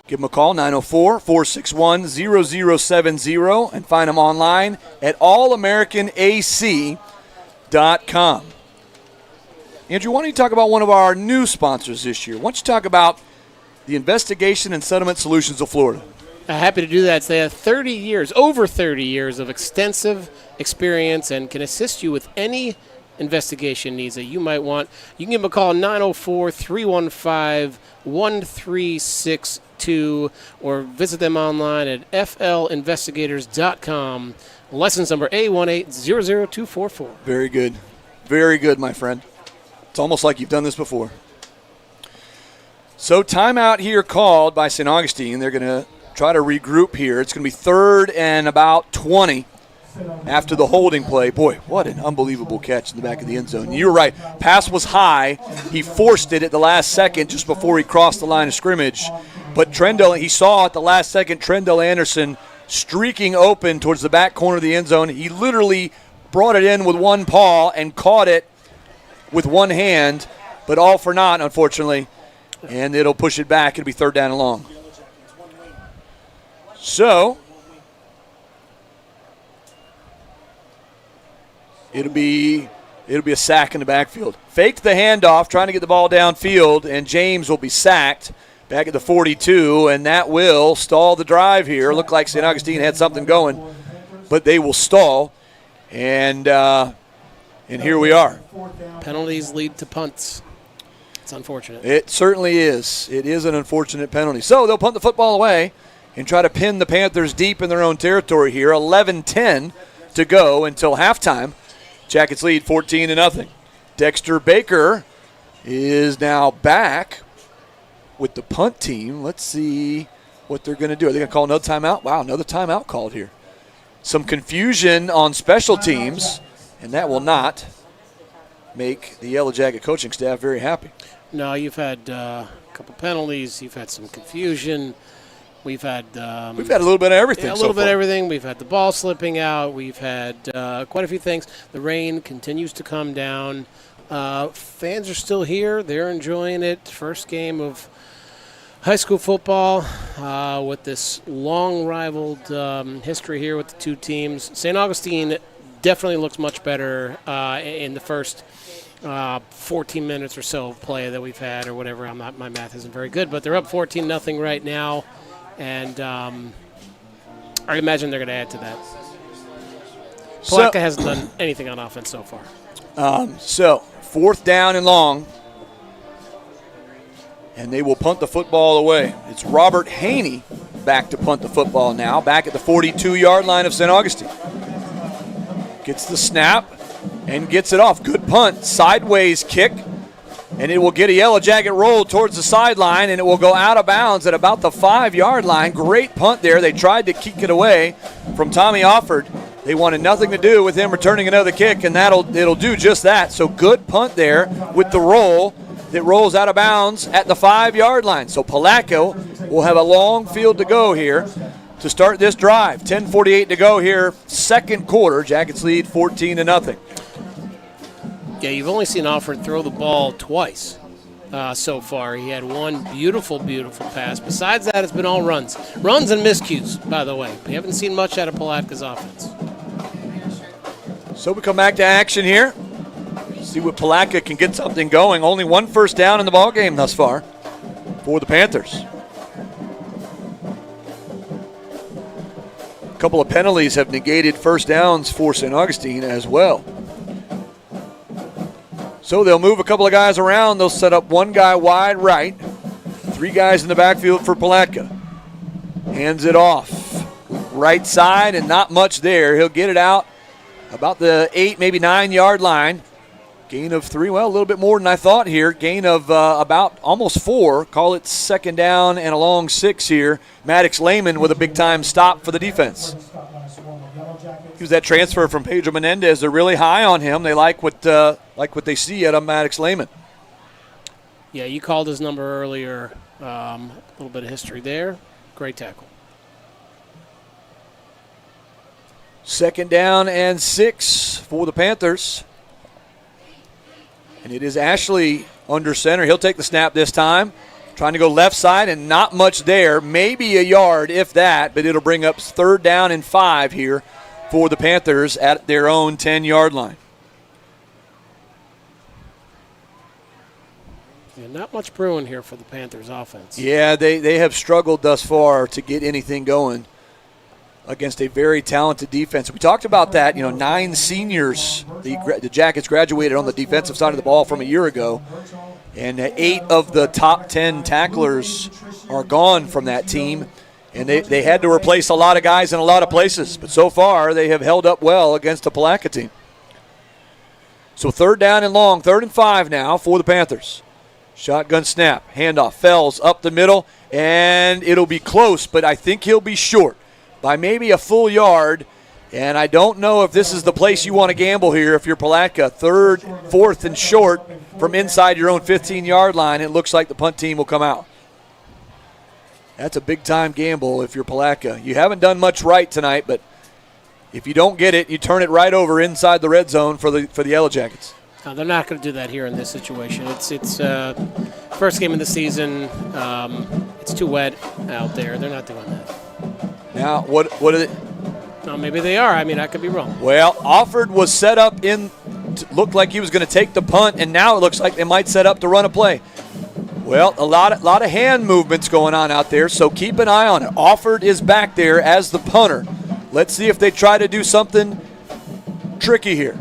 Give them a call, 904-461-0070, and find them online at allamericanac.com. Andrew, why don't you talk about one of our new sponsors this year? Why don't you talk about the Investigation and Settlement Solutions of Florida? Happy to do that. They have over 30 years of extensive experience and can assist you with any investigation needs that you might want. You can give them a call, 904-315-1362, or visit them online at flinvestigators.com. License number A1800244. Very good. Very good, my friend. It's almost like you've done this before. So timeout here called by St. Augustine. They're going to try to regroup here. It's going to be 3rd and about 20 after the holding play. Boy, what an unbelievable catch in the back of the end zone. You were right. Pass was high. He forced it at the last second just before he crossed the line of scrimmage. But he saw at the last second Trendell Anderson streaking open towards the back corner of the end zone. He literally brought it in with one paw and caught it with one hand, but all for naught, unfortunately. And it'll push it back. It'll be 3rd down and long. So it'll be a sack in the backfield. Faked the handoff, trying to get the ball downfield, and James will be sacked back at the 42, and that will stall the drive here. Looked like St. Augustine had something going, but they will stall. And here we are. Penalties lead to punts. It's unfortunate. It certainly is. It is an unfortunate penalty. So they'll punt the football away and try to pin the Panthers deep in their own territory here. 11-10 to go until halftime. Jackets lead 14-0. Dexter Baker is now back with the punt team. Let's see what they're going to do. Are they going to call another timeout? Wow, another timeout called here. Some confusion on special teams, and that will not make the Yellow Jacket coaching staff very happy. No, you've had a couple penalties. You've had some confusion. We've had a little bit of everything. Yeah, a little bit of everything. We've had the ball slipping out. We've had quite a few things. The rain continues to come down. Fans are still here. They're enjoying it. First game of high school football with this long rivaled history here with the two teams. St. Augustine definitely looks much better in the first 14 minutes or so of play that we've had, or whatever. My math isn't very good, but they're up 14-0 right now, and I imagine they're going to add to that. Palatka hasn't done anything on offense so far. So 4th down and long, and they will punt the football away. It's Robert Haney back to punt the football now, back at the 42-yard line of St. Augustine. Gets the snap and gets it off. Good punt, sideways kick, and it will get a Yellow Jacket roll towards the sideline, and it will go out of bounds at about the 5-yard line. Great punt there. They tried to kick it away from Tommy Offord. They wanted nothing to do with him returning another kick, and it'll do just that. So good punt there with the roll that rolls out of bounds at the 5-yard line. So Palatka will have a long field to go here to start this drive. 10:48 to go here, second quarter. Jackets lead 14-0. Yeah, you've only seen Alford throw the ball twice so far. He had one beautiful, beautiful pass. Besides that, it's been all runs. Runs and miscues, by the way. We haven't seen much out of Palatka's offense. So we come back to action here. See what Palatka can get something going. Only one first down in the ball game thus far for the Panthers. A couple of penalties have negated first downs for St. Augustine as well. So they'll move a couple of guys around. They'll set up one guy wide right. 3 guys in the backfield for Palatka. Hands it off. Right side and not much there. He'll get it out about the 8, maybe 9-yard line. Gain of 3, well, a little bit more than I thought here. Gain of about almost 4. Call it second down and a long 6 here. Maddox Lehman with a big-time stop for the defense. He was that transfer from Pedro Menendez. They're really high on him. They like what they see out of Maddox Lehman. Yeah, you called his number earlier. A little bit of history there. Great tackle. Second down and 6 for the Panthers. And it is Ashley under center. He'll take the snap this time. Trying to go left side and not much there. Maybe a yard, if that, but it'll bring up third down and 5 here for the Panthers at their own 10-yard line. Yeah, not much brewing here for the Panthers offense. Yeah, they have struggled thus far to get anything going against a very talented defense. We talked about that, 9 seniors. The Jackets graduated on the defensive side of the ball from a year ago, and 8 of the top 10 tacklers are gone from that team, and they had to replace a lot of guys in a lot of places. But so far, they have held up well against the Palatka team. So third down and long, 3rd and 5 now for the Panthers. Shotgun snap, handoff, Fells up the middle, and it'll be close, but I think he'll be short by maybe a full yard, and I don't know if this is the place you want to gamble here if you're Palatka. 3rd, 4th, and short from inside your own 15-yard line. It looks like the punt team will come out. That's a big-time gamble if you're Palatka. You haven't done much right tonight, but if you don't get it, you turn it right over inside the red zone for the Yellow Jackets. No, they're not going to do that here in this situation. It's first game of the season. It's too wet out there. They're not doing that. Now, what are they? No, maybe they are. I mean, I could be wrong. Well, Alford was set up looked like he was going to take the punt, and now it looks like they might set up to run a play. Well, a lot of hand movements going on out there, so keep an eye on it. Alford is back there as the punter. Let's see if they try to do something tricky here.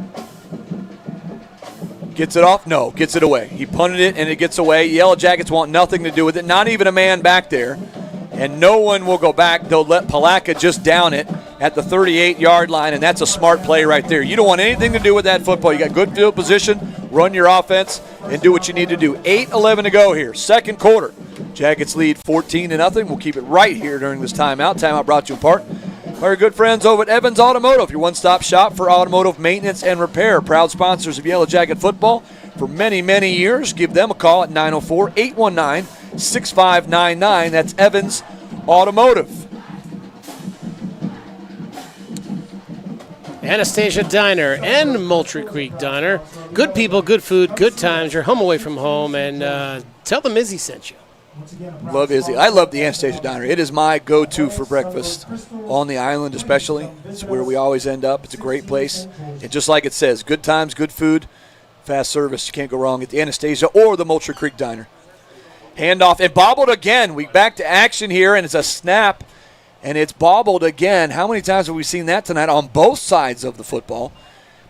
Gets it off? No, gets it away. He punted it, and it gets away. Yellow Jackets want nothing to do with it, not even a man back there. And no one will go back. They'll let Palatka just down it at the 38-yard line, and that's a smart play right there. You don't want anything to do with that football. You got good field position, run your offense, and do what you need to do. 8:11 to go here, second quarter. Jackets lead 14-0. We'll keep it right here during this timeout. Timeout brought to you in part by our good friends over at Evans Automotive, your one-stop shop for automotive maintenance and repair. Proud sponsors of Yellow Jacket football for many, many years. Give them a call at 904-819-6599. That's Evans Automotive. Anastasia Diner and Moultrie Creek Diner. Good people, good food, good times. You're home away from home, and tell them Izzy sent you. Love Izzy. I love the Anastasia Diner. It is my go-to for breakfast on the island especially. It's where we always end up. It's a great place. And just like it says, good times, good food, fast service. You can't go wrong at the Anastasia or the Moultrie Creek Diner. Handoff and bobbled again. We back to action here, and it's a snap, and it's bobbled again. How many times have we seen that tonight on both sides of the football?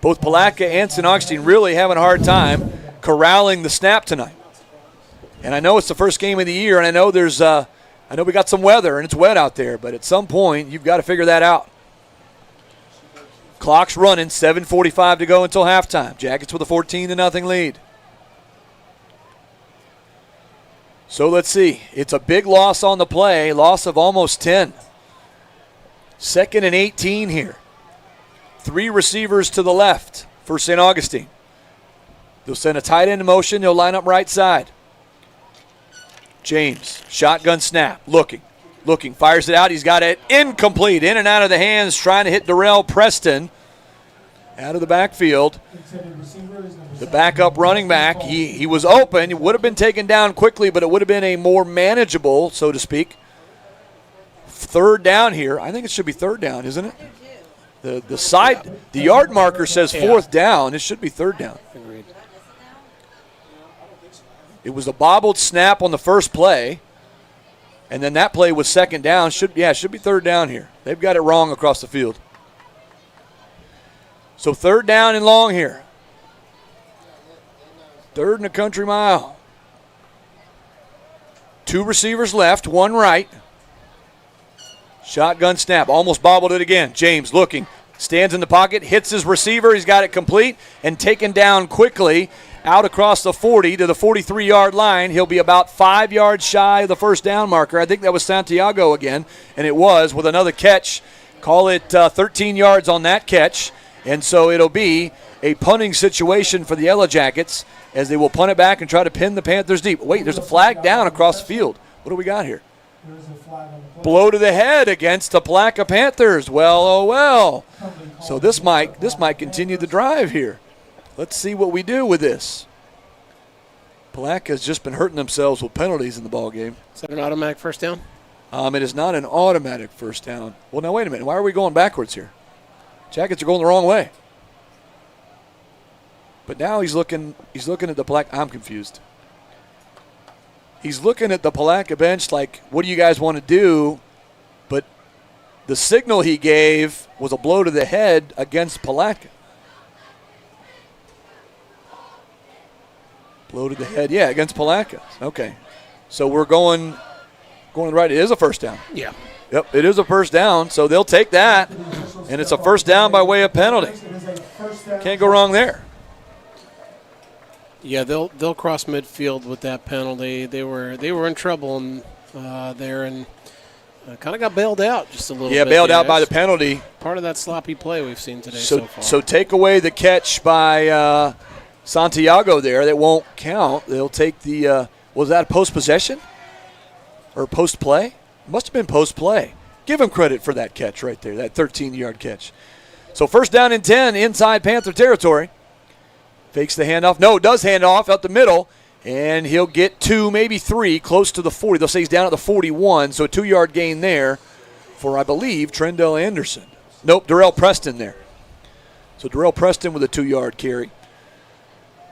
Both Palatka and St. Augustine really having a hard time corralling the snap tonight. And I know it's the first game of the year, and I know we got some weather, and it's wet out there, but at some point you've got to figure that out. Clock's running, 7:45 to go until halftime. Jackets with a 14-0 lead. So let's see. It's a big loss on the play, loss of almost 10. 2nd and 18 here. 3 receivers to the left for St. Augustine. They'll send a tight end in motion. He'll line up right side. James, shotgun snap, looking, fires it out. He's got it incomplete, in and out of the hands, trying to hit Darrell Preston. out of the backfield. The backup running back, he was open. He would have been taken down quickly, but it would have been a more manageable, so to speak, third down here. I think it should be third down, isn't it? The yard marker says fourth down. It should be third down. Agreed. It was a bobbled snap on the first play, and then that play was second down. Should be third down here. They've got it wrong across the field. So third down and long here. Third and a country mile. 2 receivers left, 1 right. Shotgun snap, almost bobbled it again. James looking, stands in the pocket, hits his receiver. He's got it complete and taken down quickly out across the 40 to the 43-yard line. He'll be about 5 yards shy of the first down marker. I think that was Santiago again, and it was with another catch. Call it 13 yards on that catch, and so it'll be a punting situation for the Yellow Jackets as they will punt it back and try to pin the Panthers deep. Wait, there's a flag down across the field. What do we got here? Blow to the head against the Palatka Panthers. Well, oh well. So this might continue the drive here. Let's see what we do with this. Palatka's just been hurting themselves with penalties in the ball game. Is that an automatic first down? It is not an automatic first down. Well, now wait a minute. Why are we going backwards here? Jackets are going the wrong way. But now he's looking at the Palatka. I'm confused. He's looking at the Palatka bench like, what do you guys want to do? But the signal he gave was a blow to the head against Palatka. Blow to the head, yeah, against Palatka. Okay. So we're going right. It is a first down. Yeah. Yep, it is a first down, so they'll take that. And it's a first down by way of penalty. Can't go wrong there. Yeah, they'll cross midfield with that penalty. They were in trouble there and kind of got bailed out just a little bit. Yeah, bailed out by the penalty. Part of that sloppy play we've seen today so far. So take away the catch by Santiago there. That won't count. They'll take the was that post-possession or post-play? Must have been post-play. Give him credit for that catch right there, that 13-yard catch. So first down and 10 inside Panther territory. Fakes the handoff. No, does hand off out the middle, and he'll get 2, maybe 3, close to the 40. They'll say he's down at the 41, so a 2-yard gain there for, I believe, Trendell Anderson. Nope, Darrell Preston there. So Darrell Preston with a 2-yard carry.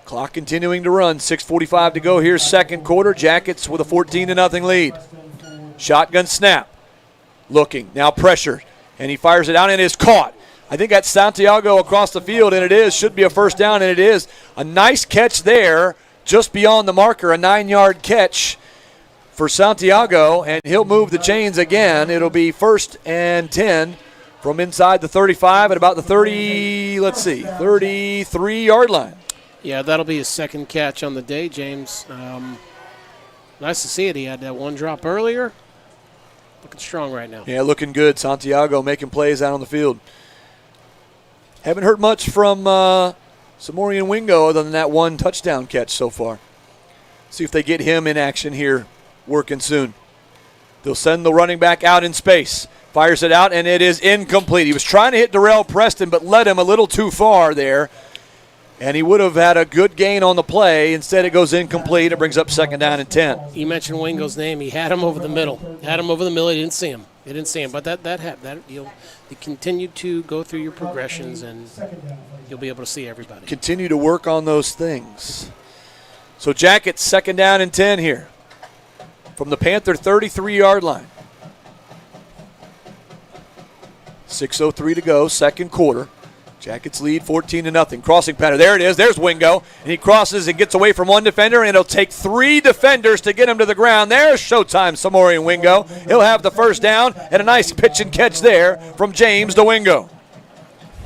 Clock continuing to run. 6:45 to go here, second quarter. Jackets with a 14-0 lead. Shotgun snap. Looking, now pressure, and he fires it out and is caught. I think that's Santiago across the field, and it is. Should be a first down, and it is. A nice catch there just beyond the marker, a 9-yard catch for Santiago, and he'll move the chains again. It'll be first and 10 from inside the 35 at about the 33-yard line. Yeah, that'll be his second catch on the day, James. Nice to see it. He had that one drop earlier. Looking strong right now. Yeah, looking good. Santiago making plays out on the field. Haven't heard much from Samorian Wingo other than that one touchdown catch so far. See if they get him in action here working soon. They'll send the running back out in space. Fires it out, and it is incomplete. He was trying to hit Darrell Preston, but led him a little too far there. And he would have had a good gain on the play. Instead, it goes incomplete. It brings up second down and 10. You mentioned Wingo's name. He had him over the middle. He didn't see him. But you continue to go through your progressions, and you'll be able to see everybody. Continue to work on those things. So Jackets, second down and 10 here from the Panther 33-yard line. 6:03 to go, second quarter. Jackets lead 14-0. Crossing pattern. There it is. There's Wingo. And he crosses and gets away from one defender, and it'll take 3 defenders to get him to the ground. There's showtime, Samorian Wingo. He'll have the first down, and a nice pitch and catch there from James to Wingo.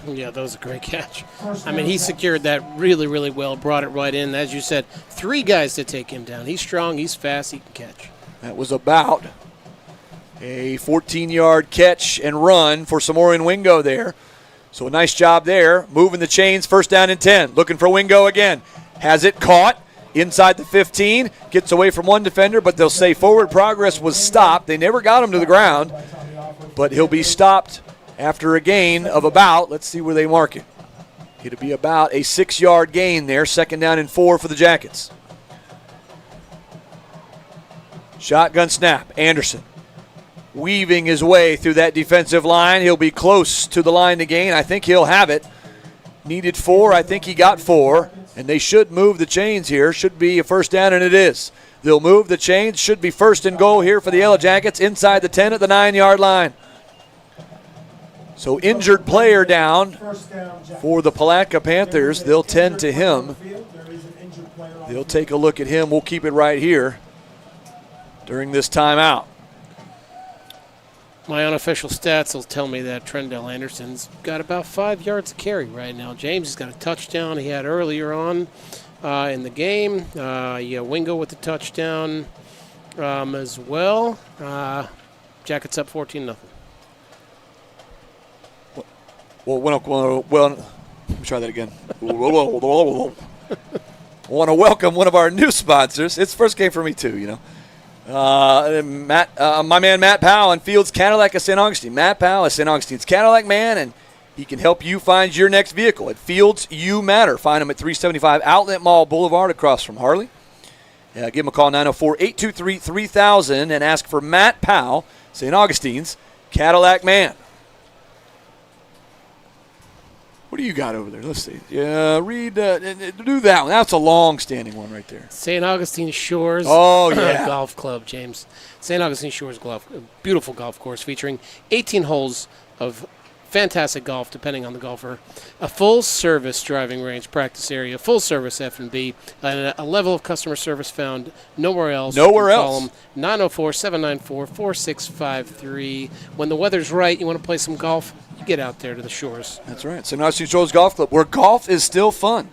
Yeah, that was a great catch. I mean, he secured that really, really well, brought it right in. As you said, 3 guys to take him down. He's strong, he's fast, he can catch. That was about a 14-yard catch and run for Samorian Wingo there. So a nice job there, moving the chains, first down and 10. Looking for Wingo again. Has it caught inside the 15. Gets away from one defender, but they'll say forward progress was stopped. They never got him to the ground, but he'll be stopped after a gain of about, let's see where they mark it. It'll be about a 6-yard gain there, 2nd down and 4 for the Jackets. Shotgun snap, Anderson weaving his way through that defensive line. He'll be close to the line to gain. I think he'll have it. Needed 4. I think he got 4. And they should move the chains here. Should be a 1st down, and it is. They'll move the chains. Should be 1st and goal here for the Yellow Jackets inside the 10 at the 9-yard line. So injured player down for the Palatka Panthers. They'll tend to him. They'll take a look at him. We'll keep it right here during this timeout. My unofficial stats will tell me that Trendell Anderson's got about 5 yards of carry right now. James has got a touchdown he had earlier on in the game. Wingo with the touchdown as well. Jackets up 14-0. Well, let me try that again. Want to welcome one of our new sponsors. It's the first game for me too, you know. My man Matt Powell and Fields Cadillac of St. Augustine. Matt Powell is St. Augustine's Cadillac man, and he can help you find your next vehicle. At Fields, you matter. Find him at 375 Outlet Mall Boulevard across from Harley. Give him a call, 904-823-3000, and ask for Matt Powell, St. Augustine's Cadillac man. What do you got over there? Let's see. Yeah, do that one. That's a long-standing one right there. St. Augustine Shores. Oh, yeah. Golf Club, James. St. Augustine Shores beautiful golf course featuring 18 holes of fantastic golf, depending on the golfer. A full-service driving range, practice area, full-service F&B, and a level of customer service found nowhere else. Nowhere else. Call them 904-794-4653. When the weather's right, you want to play some golf, you get out there to the shores. That's right. St. Augustine Shores Golf Club, where golf is still fun.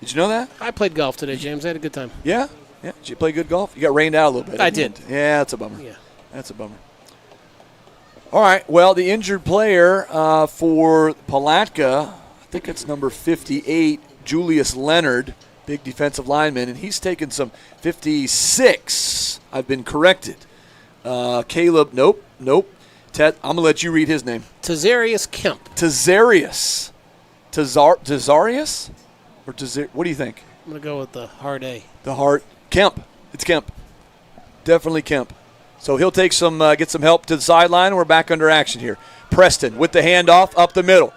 Did you know that? I played golf today, James. I had a good time. Yeah? Yeah. Did you play good golf? You got rained out a little bit. I did. Yeah, that's a bummer. Yeah. That's a bummer. All right. Well, the injured player for Palatka, I think it's number 58, Julius Leonard, big defensive lineman, and he's taken some 56. I've been corrected. Caleb, nope. Ted, I'm going to let you read his name. Tazarius Kemp. Tazarius. Tazarius? Or what do you think? I'm going to go with the hard A. The hard Kemp. It's Kemp. Definitely Kemp. So he'll take get some help to the sideline. We're back under action here. Preston with the handoff up the middle.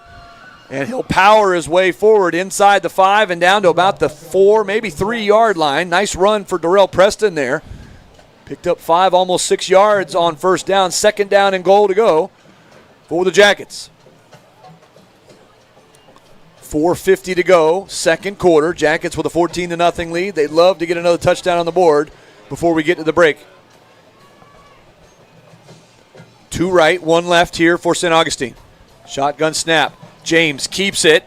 And he'll power his way forward inside the 5 and down to about the 4, maybe 3-yard line. Nice run for Darrell Preston there. Picked up 5, almost 6 yards on 1st down. 2nd down and goal to go for the Jackets. 4:50 to go, 2nd quarter. Jackets with a 14-0 lead. They'd love to get another touchdown on the board before we get to the break. 2 right, 1 left here for St. Augustine. Shotgun snap. James keeps it,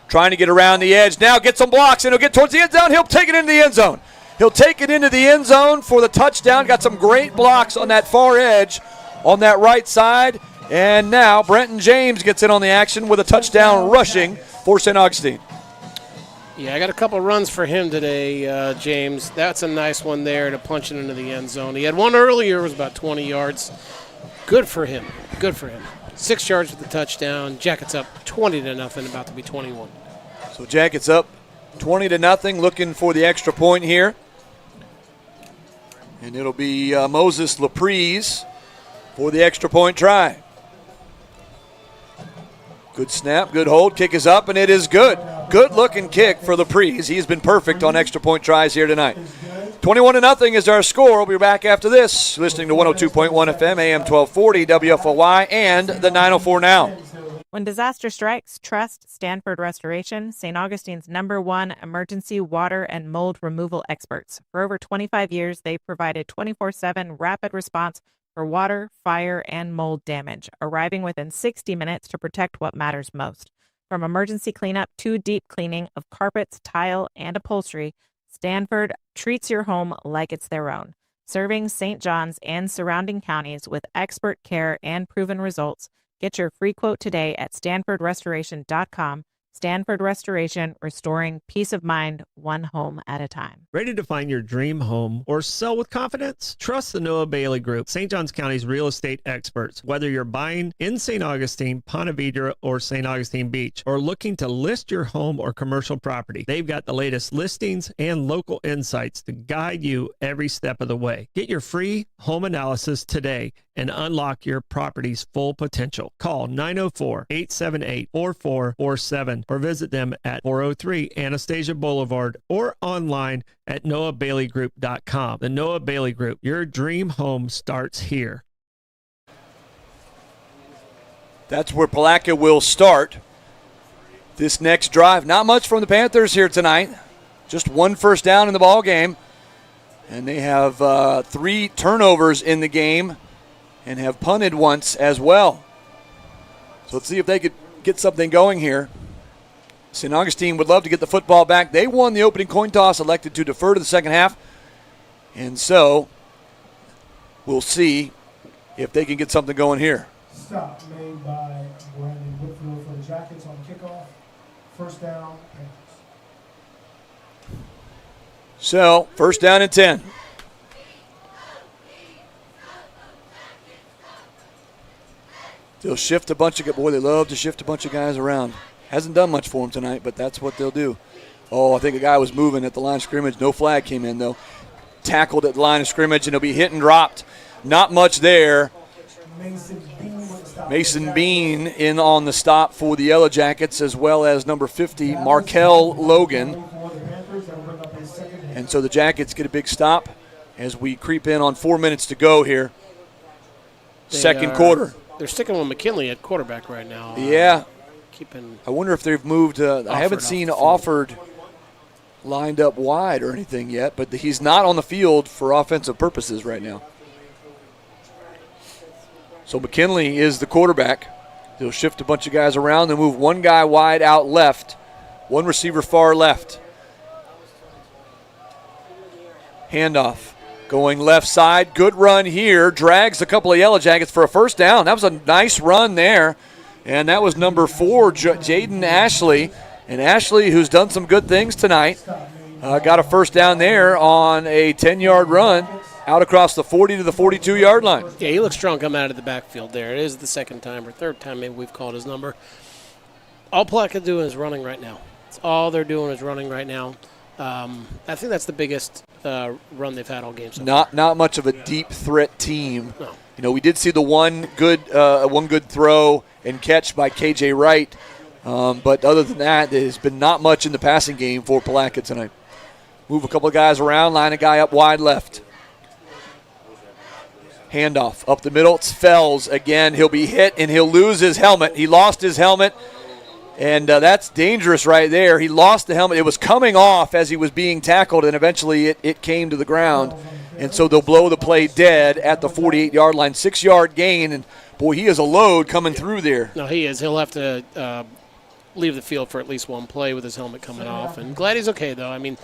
trying to get around the edge. Now gets some blocks, and he'll get towards the end zone. He'll take it into the end zone. He'll take it into the end zone for the touchdown. Got some great blocks on that far edge on that right side. And now Brenton James gets in on the action with a touchdown rushing for St. Augustine. Yeah, I got a couple runs for him today, James. That's a nice one there to punch it into the end zone. He had one earlier, it was about 20 yards. Good for him. 6 yards with the touchdown. Jackets up 20-0, about to be 21. So Jackets up 20-0, looking for the extra point here. And it'll be Moses Laprise for the extra point try. Good snap, good hold, kick is up, and it is good. Good-looking kick for Laprise. He's been perfect on extra point tries here tonight. 21-0 is our score. We'll be back after this. Listening to 102.1 FM, AM 1240, WFOY, and the 904 Now. When disaster strikes, trust Stanford Restoration, St. Augustine's #1 emergency water and mold removal experts. For over 25 years, they've provided 24/7 rapid response for water, fire, and mold damage, arriving within 60 minutes to protect what matters most. From emergency cleanup to deep cleaning of carpets, tile, and upholstery, Stanford treats your home like it's their own. Serving St. John's and surrounding counties with expert care and proven results. Get your free quote today at stanfordrestoration.com. Stanford Restoration, restoring peace of mind one home at a time. Ready to find your dream home or sell with confidence? Trust the Noah Bailey Group, St. Johns County's real estate experts. Whether you're buying in St. Augustine, Ponte Vedra, or St. Augustine Beach, or looking to list your home or commercial property, they've got the latest listings and local insights to guide you every step of the way. Get your free home analysis today and unlock your property's full potential. Call 904-878-4447 or visit them at 403 Anastasia Boulevard or online at noahbaileygroup.com. The Noah Bailey Group, your dream home starts here. That's where Palatka will start this next drive. Not much from the Panthers here tonight. Just one first down in the ball game. And they have 3 turnovers in the game and have punted once as well. So let's see if they could get something going here. St. Augustine would love to get the football back. They won the opening coin toss, elected to defer to the second half. And so we'll see if they can get something going here. Stop made by Brandon Whitfield for the Jackets on kickoff. First down, Panthers. So, first down and 10. They'll shift a bunch of – boy, they love to shift a bunch of guys around. Hasn't done much for them tonight, but that's what they'll do. Oh, I think a guy was moving at the line of scrimmage. No flag came in, though. Tackled at the line of scrimmage, and he'll be hit and dropped. Not much there. Mason Bean in on the stop for the Yellow Jackets, as well as number 50, Markel Logan. And so the Jackets get a big stop as we creep in on 4 minutes to go here. Second quarter. They're sticking with McKinley at quarterback right now. Yeah. Keeping. I wonder if they've moved. I haven't seen Offord lined up wide or anything yet, but he's not on the field for offensive purposes right now. So McKinley is the quarterback. They'll shift a bunch of guys around. They'll move one guy wide out left, one receiver far left. Handoff. Going left side, good run here, drags a couple of Yellow Jackets for a first down. That was a nice run there, and that was number 4, Jaden Ashley. And Ashley, who's done some good things tonight, got a first down there on a 10-yard run out across the 40 to the 42-yard line. Yeah, he looks strong coming out of the backfield there. It is the second time or third time maybe we've called his number. All Palatka doing is running right now. That's all they're doing is running right now. I think that's the biggest run they've had all game so far. Not much of a deep threat team. No. You know, we did see the one good throw and catch by KJ Wright, but other than that, there's been not much in the passing game for Palatka tonight. Move a couple of guys around, line a guy up wide left. Handoff up the middle. It's Fells again. He'll be hit and he'll lose his helmet. He lost his helmet. And that's dangerous right there. He lost the helmet. It was coming off as he was being tackled, and eventually it came to the ground. And so they'll blow the play dead at the 48-yard line. 6-yard gain, and, boy, he is a load coming through there. No, he is. He'll have to leave the field for at least one play with his helmet coming off. And glad he's okay, though. I mean,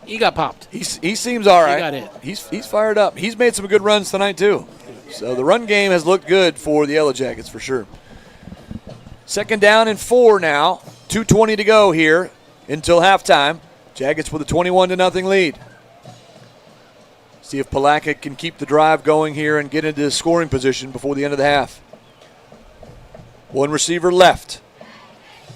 he got popped. He seems all right. He got hit. He's fired up. He's made some good runs tonight, too. So the run game has looked good for the Yellow Jackets for sure. Second down and 4 now. 2:20 to go here until halftime. Jackets with a 21-0 lead. See if Palatka can keep the drive going here and get into scoring position before the end of the half. One receiver left.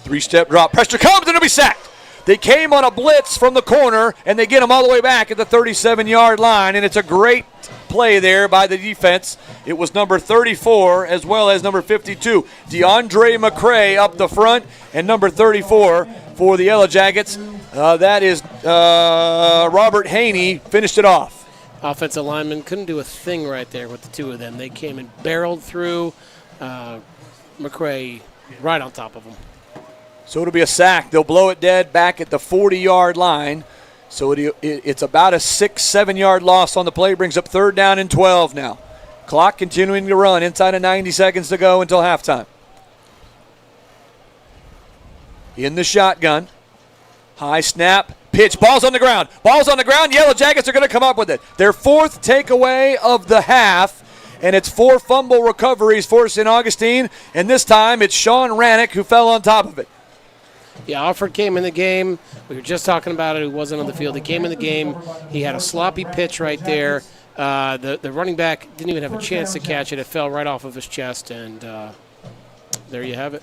3-step drop. Pressure comes and it'll be sacked. They came on a blitz from the corner, and they get him all the way back at the 37-yard line, and it's a great play there by the defense. It was number 34 as well as number 52. DeAndre McCray up the front, and number 34 for the Yellow Jackets. That is Robert Haney finished it off. Offensive lineman couldn't do a thing right there with the two of them. They came and barreled through McCray right on top of him. So it'll be a sack. They'll blow it dead back at the 40-yard line. So it's about a 6-7-yard loss on the play. Brings up 3rd down and 12 now. Clock continuing to run. Inside of 90 seconds to go until halftime. In the shotgun. High snap. Pitch. Ball's on the ground. Ball's on the ground. Yellow Jackets are going to come up with it. Their 4th takeaway of the half. And it's 4 fumble recoveries for St. Augustine. And this time it's Sean Rannick who fell on top of it. Yeah, Alford came in the game. We were just talking about it. He wasn't on the field. He came in the game. He had a sloppy pitch right there. The running back didn't even have a chance to catch it. It fell right off of his chest, and there you have it.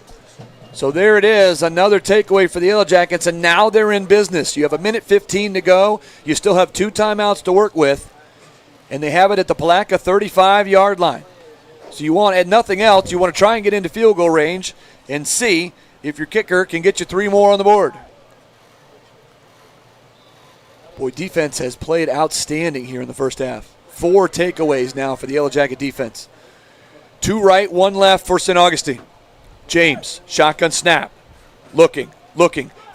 So there it is, another takeaway for the Yellow Jackets, and now they're in business. You have 1:15 to go. You still have 2 timeouts to work with, and they have it at the Palatka 35-yard line. So you want, at nothing else, you want to try and get into field goal range and see if your kicker can get you 3 more on the board. Boy, defense has played outstanding here in the first half. 4 takeaways now for the Yellow Jacket defense. 2 right, 1 left for St. Augustine. James, shotgun snap, looking,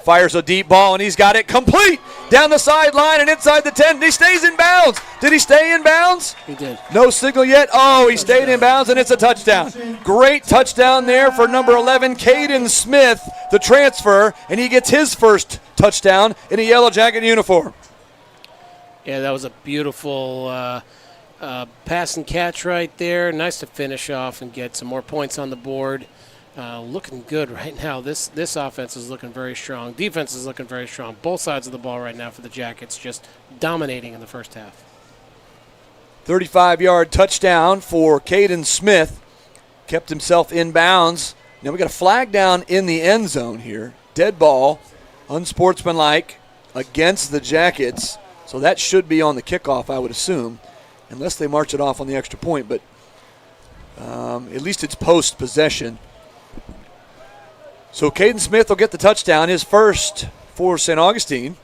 fires a deep ball, and he's got it complete down the sideline and inside the 10. He stays in bounds. Did he stay in bounds? He did. No signal yet. Oh, he stayed in bounds, and it's a touchdown. Great touchdown there for number 11, Caden Smith, the transfer, and he gets his first touchdown in a Yellow Jacket uniform. Yeah, that was a beautiful pass and catch right there. Nice to finish off and get some more points on the board. Looking good right now. This offense is looking very strong. Defense is looking very strong. Both sides of the ball right now for the Jackets, just dominating in the first half. 35-yard touchdown for Caden Smith. Kept himself in bounds. Now we got a flag down in the end zone here. Dead ball, unsportsmanlike against the Jackets. So that should be on the kickoff, I would assume, unless they march it off on the extra point. But at least it's post-possession. So Caden Smith will get the touchdown, his first for St. Augustine.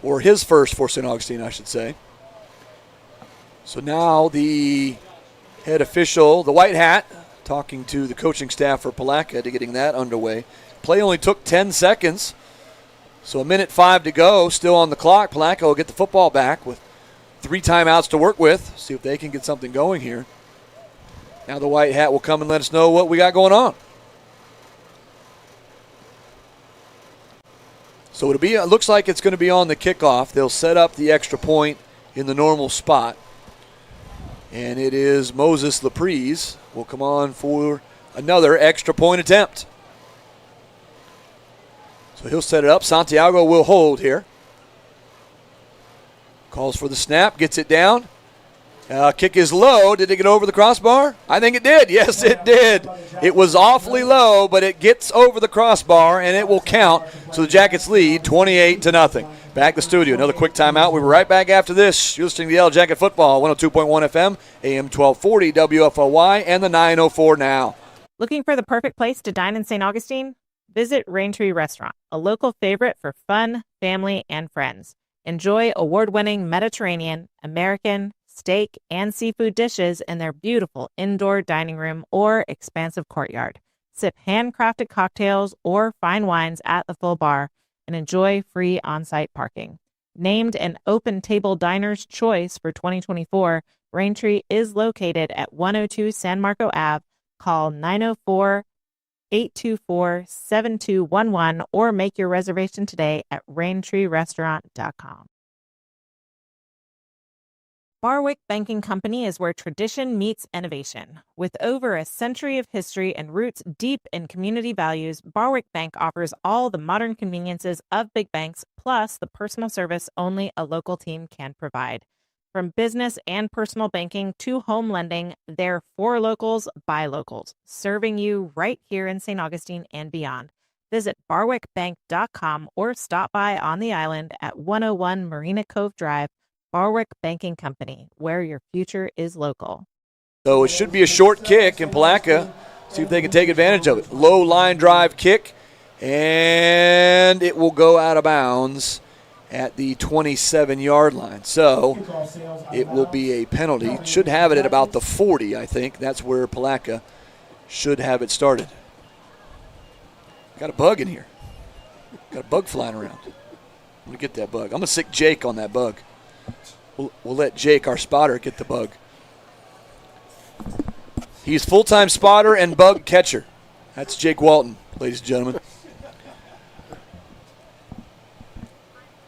Or his first for St. Augustine, I should say. So now the head official, the white hat, talking to the coaching staff for Palatka to getting that underway. Play only took 10 seconds. So 1:05 to go, still on the clock. Palatka will get the football back with 3 timeouts to work with. See if they can get something going here. Now the white hat will come and let us know what we got going on. So it looks like it's going to be on the kickoff. They'll set up the extra point in the normal spot. And it is Moses Laprise will come on for another extra point attempt. So he'll set it up. Santiago will hold here. Calls for the snap, gets it down. Kick is low. Did it get over the crossbar? I think it did. Yes, it did. It was awfully low, but it gets over the crossbar, and it will count. So the Jackets lead 28-0. Back to the studio. Another quick timeout. We'll be right back after this. You're listening to Yellow Jacket Football, 102.1 FM, AM 1240, WFOY, and the 904 now. Looking for the perfect place to dine in St. Augustine? Visit Raintree Restaurant, a local favorite for fun, family, and friends. Enjoy award-winning Mediterranean, American, steak, and seafood dishes in their beautiful indoor dining room or expansive courtyard. Sip handcrafted cocktails or fine wines at the full bar and enjoy free on-site parking. Named an Open Table Diner's Choice for 2024, Raintree is located at 102 San Marco Ave. Call 904-824-7211 or make your reservation today at raintreerestaurant.com. Barwick Banking Company is where tradition meets innovation. With over a century of history and roots deep in community values, Barwick Bank offers all the modern conveniences of big banks, plus the personal service only a local team can provide. From business and personal banking to home lending, they're for locals, by locals, serving you right here in St. Augustine and beyond. Visit barwickbank.com or stop by on the island at 101 Marina Cove Drive. Barwick Banking Company, where your future is local. So it should be a short kick in Palatka. See if they can take advantage of it. Low line drive kick, and it will go out of bounds at the 27-yard line. So it will be a penalty. Should have it at about the 40, I think. That's where Palatka should have it started. Got a bug in here. Got a bug flying around. I'm going to get that bug. I'm going to sick Jake on that bug. We'll let Jake, our spotter, get the bug. He's full-time spotter and bug catcher. That's Jake Walton, ladies and gentlemen.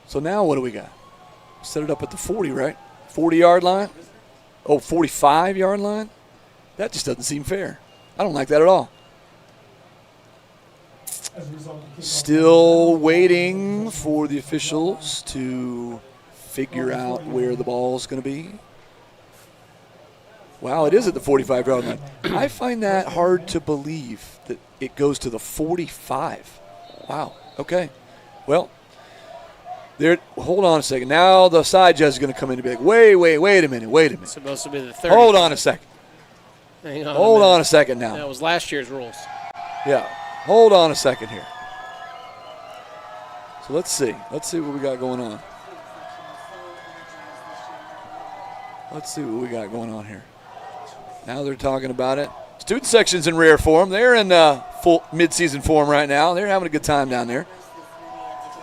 So now what do we got? Set it up at the 40, right? 40-yard line? Oh, 45-yard line? That just doesn't seem fair. I don't like that at all. as a result of the kickoff. Still waiting for the officials to figure out where the ball's going to be. Wow, it is at the 45-yard line. I find that hard to believe that it goes to the 45. Wow, okay. Well, there. Hold on a second. Now the side judge is going to come in and be like, wait a minute. It's supposed to be the 30. Hold on a second. Hang on. Hold on a second now. That was last year's rules. Yeah. Hold on a second here. So let's see. Let's see what we got going on. Let's see what we got going on here. Now they're talking about it. Student section's in rare form. They're in full midseason form right now. They're having a good time down there.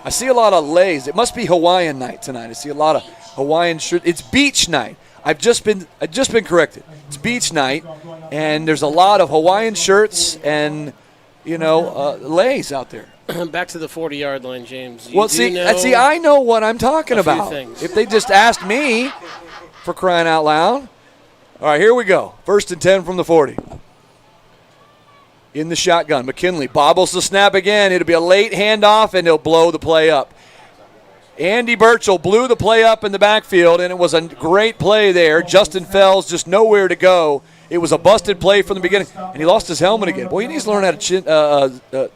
I see a lot of lays. It must be Hawaiian night tonight. I see a lot of Hawaiian shirts. It's beach night. I've just been corrected. It's beach night, and there's a lot of Hawaiian shirts and lays out there. Back to the 40-yard line, James. See, I know what I'm talking about. If they just asked me, for crying out loud. All right, here we go. 1st and 10 from the 40. In the shotgun, McKinley bobbles the snap again. It'll be a late handoff, and he'll blow the play up. Andy Burchell blew the play up in the backfield, and it was a great play there. Justin Fells just nowhere to go. It was a busted play from the beginning, and he lost his helmet again. Boy, he needs to learn how to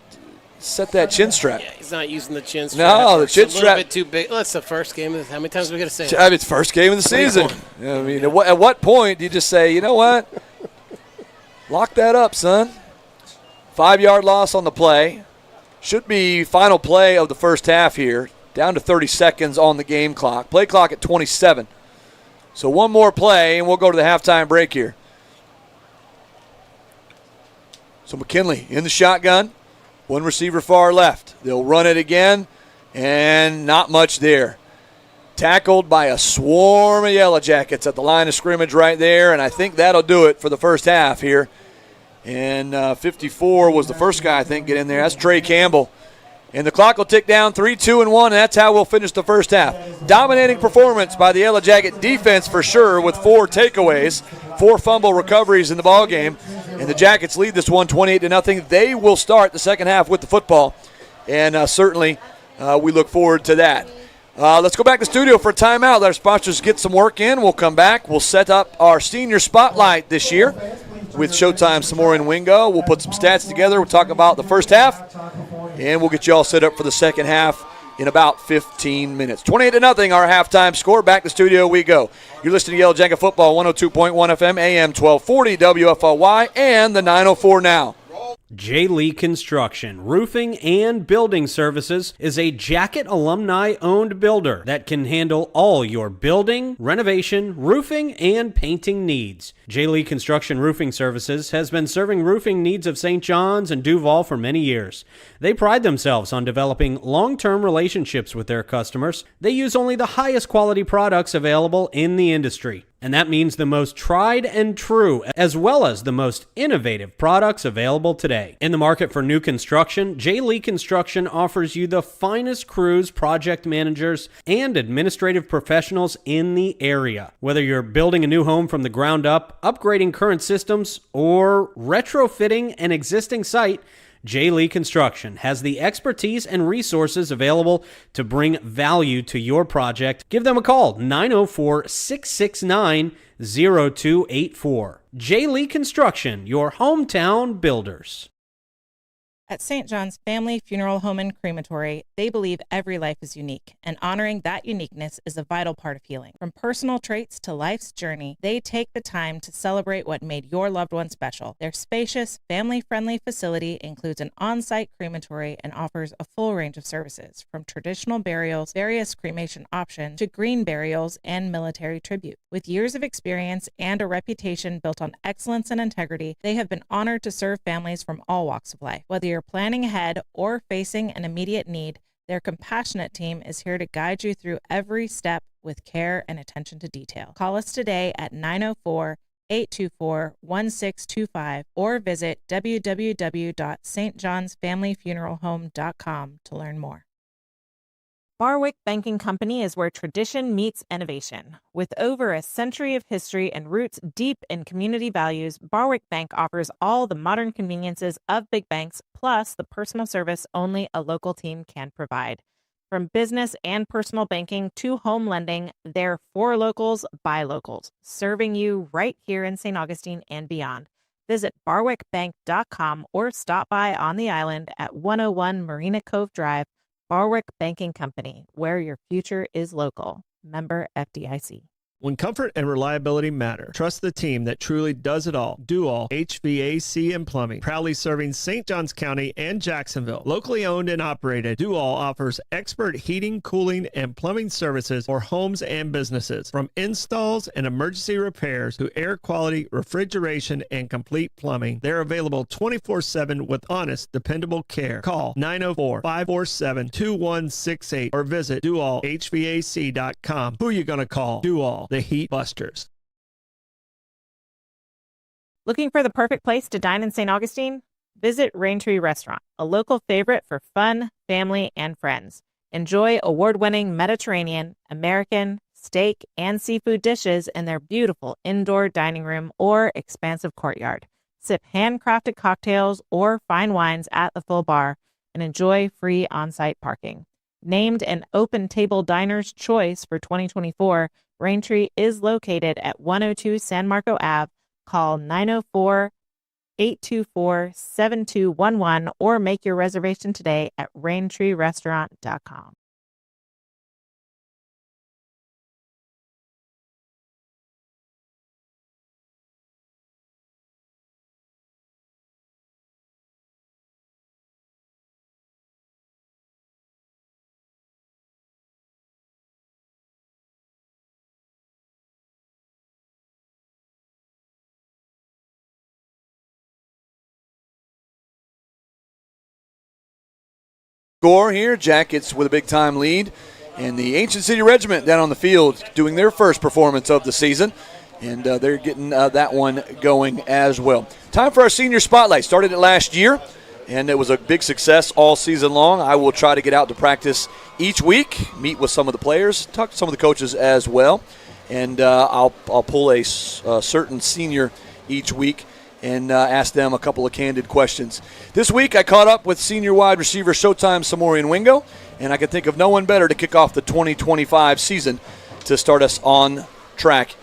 set that chin strap. Yeah, he's not using the chin strap. No, the chin strap. It's a little bit too big. Well, it's the first game. How many times are we going to say that? I mean, it's first game of the season. I mean, at what point do you just say, you know what? Lock that up, son. 5-yard loss on the play. Should be final play of the first half here. Down to 30 seconds on the game clock. Play clock at 27. So one more play, and we'll go to the halftime break here. So McKinley in the shotgun. One receiver far left. They'll run it again, and not much there. Tackled by a swarm of Yellow Jackets at the line of scrimmage right there, and I think that'll do it for the first half here. And 54 was the first guy, I think, get in there. That's Trey Campbell. And the clock will tick down 3, 2, and 1, and that's how we'll finish the first half. Dominating performance by the Yellow Jacket defense for sure, with 4 takeaways, 4 fumble recoveries in the ball game. And the Jackets lead this one 28-0. They will start the second half with the football, and certainly we look forward to that. Let's go back to the studio for a timeout. Let our sponsors get some work in. We'll come back. We'll set up our senior spotlight this year with Showtime Samora and Wingo. We'll put some stats together. We'll talk about the first half, and we'll get you all set up for the second half in about 15 minutes. 28-0, our halftime score. Back to the studio we go. You're listening to Yellow Jacket Football, 102.1 FM, AM 1240, WFLY, and the 904 now. J. Lee Construction, Roofing and Building Services is a Jacket alumni-owned builder that can handle all your building, renovation, roofing, and painting needs. J. Lee Construction Roofing Services has been serving roofing needs of St. John's and Duval for many years. They pride themselves on developing long-term relationships with their customers. They use only the highest quality products available in the industry. And that means the most tried and true, as well as the most innovative products available today. In the market for new construction, J. Lee Construction offers you the finest crews, project managers, and administrative professionals in the area. Whether you're building a new home from the ground up, upgrading current systems, or retrofitting an existing site, J. Lee Construction has the expertise and resources available to bring value to your project. Give them a call, 904-669-0284. J. Lee Construction, your hometown builders. At St. John's Family Funeral Home and Crematory, they believe every life is unique, and honoring that uniqueness is a vital part of healing. From personal traits to life's journey, they take the time to celebrate what made your loved one special. Their spacious, family-friendly facility includes an on-site crematory and offers a full range of services, from traditional burials, various cremation options, to green burials and military tribute. With years of experience and a reputation built on excellence and integrity, they have been honored to serve families from all walks of life. Whether you're planning ahead or facing an immediate need, their compassionate team is here to guide you through every step with care and attention to detail. Call us today at 904-824-1625 or visit www.stjohnsfamilyfuneralhome.com to learn more. Barwick Banking Company is where tradition meets innovation. With over a century of history and roots deep in community values, Barwick Bank offers all the modern conveniences of big banks, plus the personal service only a local team can provide. From business and personal banking to home lending, they're for locals, by locals, serving you right here in St. Augustine and beyond. Visit barwickbank.com or stop by on the island at 101 Marina Cove Drive. Barwick Banking Company, where your future is local. Member FDIC. When comfort and reliability matter, trust the team that truly does it all. Do All HVAC and Plumbing, proudly serving St. Johns County and Jacksonville. Locally owned and operated, Do All offers expert heating, cooling, and plumbing services for homes and businesses. From installs and emergency repairs to air quality, refrigeration, and complete plumbing, they're available 24/7 with honest, dependable care. Call 904-547-2168 or visit doallhvac.com. Who you gonna call? Do All, the Heat Busters. Looking for the perfect place to dine in St. Augustine? Visit Raintree Restaurant, a local favorite for fun, family, and friends. Enjoy award-winning Mediterranean, American, steak, and seafood dishes in their beautiful indoor dining room or expansive courtyard. Sip handcrafted cocktails or fine wines at the full bar and enjoy free on-site parking. Named an Open Table Diner's Choice for 2024, Raintree is located at 102 San Marco Ave. Call 904-824-7211 or make your reservation today at raintreerestaurant.com. Score here, Jackets with a big-time lead, and the Ancient City Regiment down on the field doing their first performance of the season, and they're getting that one going as well. Time for our Senior Spotlight. Started it last year, and it was a big success all season long. I will try to get out to practice each week, meet with some of the players, talk to some of the coaches as well, and I'll pull a certain senior each week and ask them a couple of candid questions. This week I caught up with senior wide receiver Showtime Samorian Wingo, and I could think of no one better to kick off the 2025 season to start us on track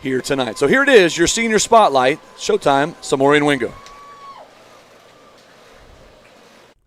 here tonight. So here it is, your Senior Spotlight, Showtime Samorian Wingo.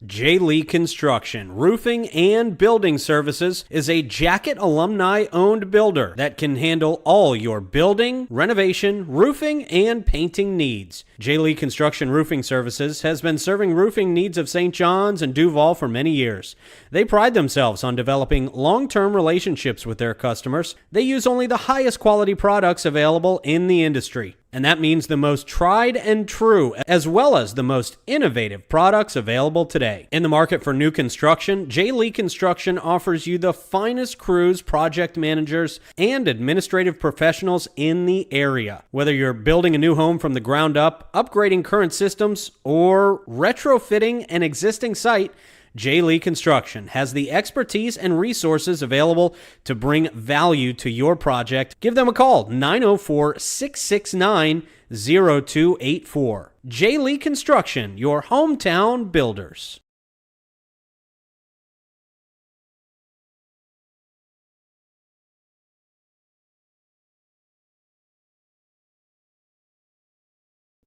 J. Lee Construction, Roofing and Building Services is a Jacket alumni-owned builder that can handle all your building, renovation, roofing, and painting needs. J. Lee Construction Roofing Services has been serving roofing needs of St. John's and Duval for many years. They pride themselves on developing long-term relationships with their customers. They use only the highest quality products available in the industry. And that means the most tried and true, as well as the most innovative products available today. In the market for new construction, J. Lee Construction offers you the finest crews, project managers, and administrative professionals in the area. Whether you're building a new home from the ground up, upgrading current systems, or retrofitting an existing site, J. Lee Construction has the expertise and resources available to bring value to your project. Give them a call, 904-669-0284. J. Lee Construction, your hometown builders.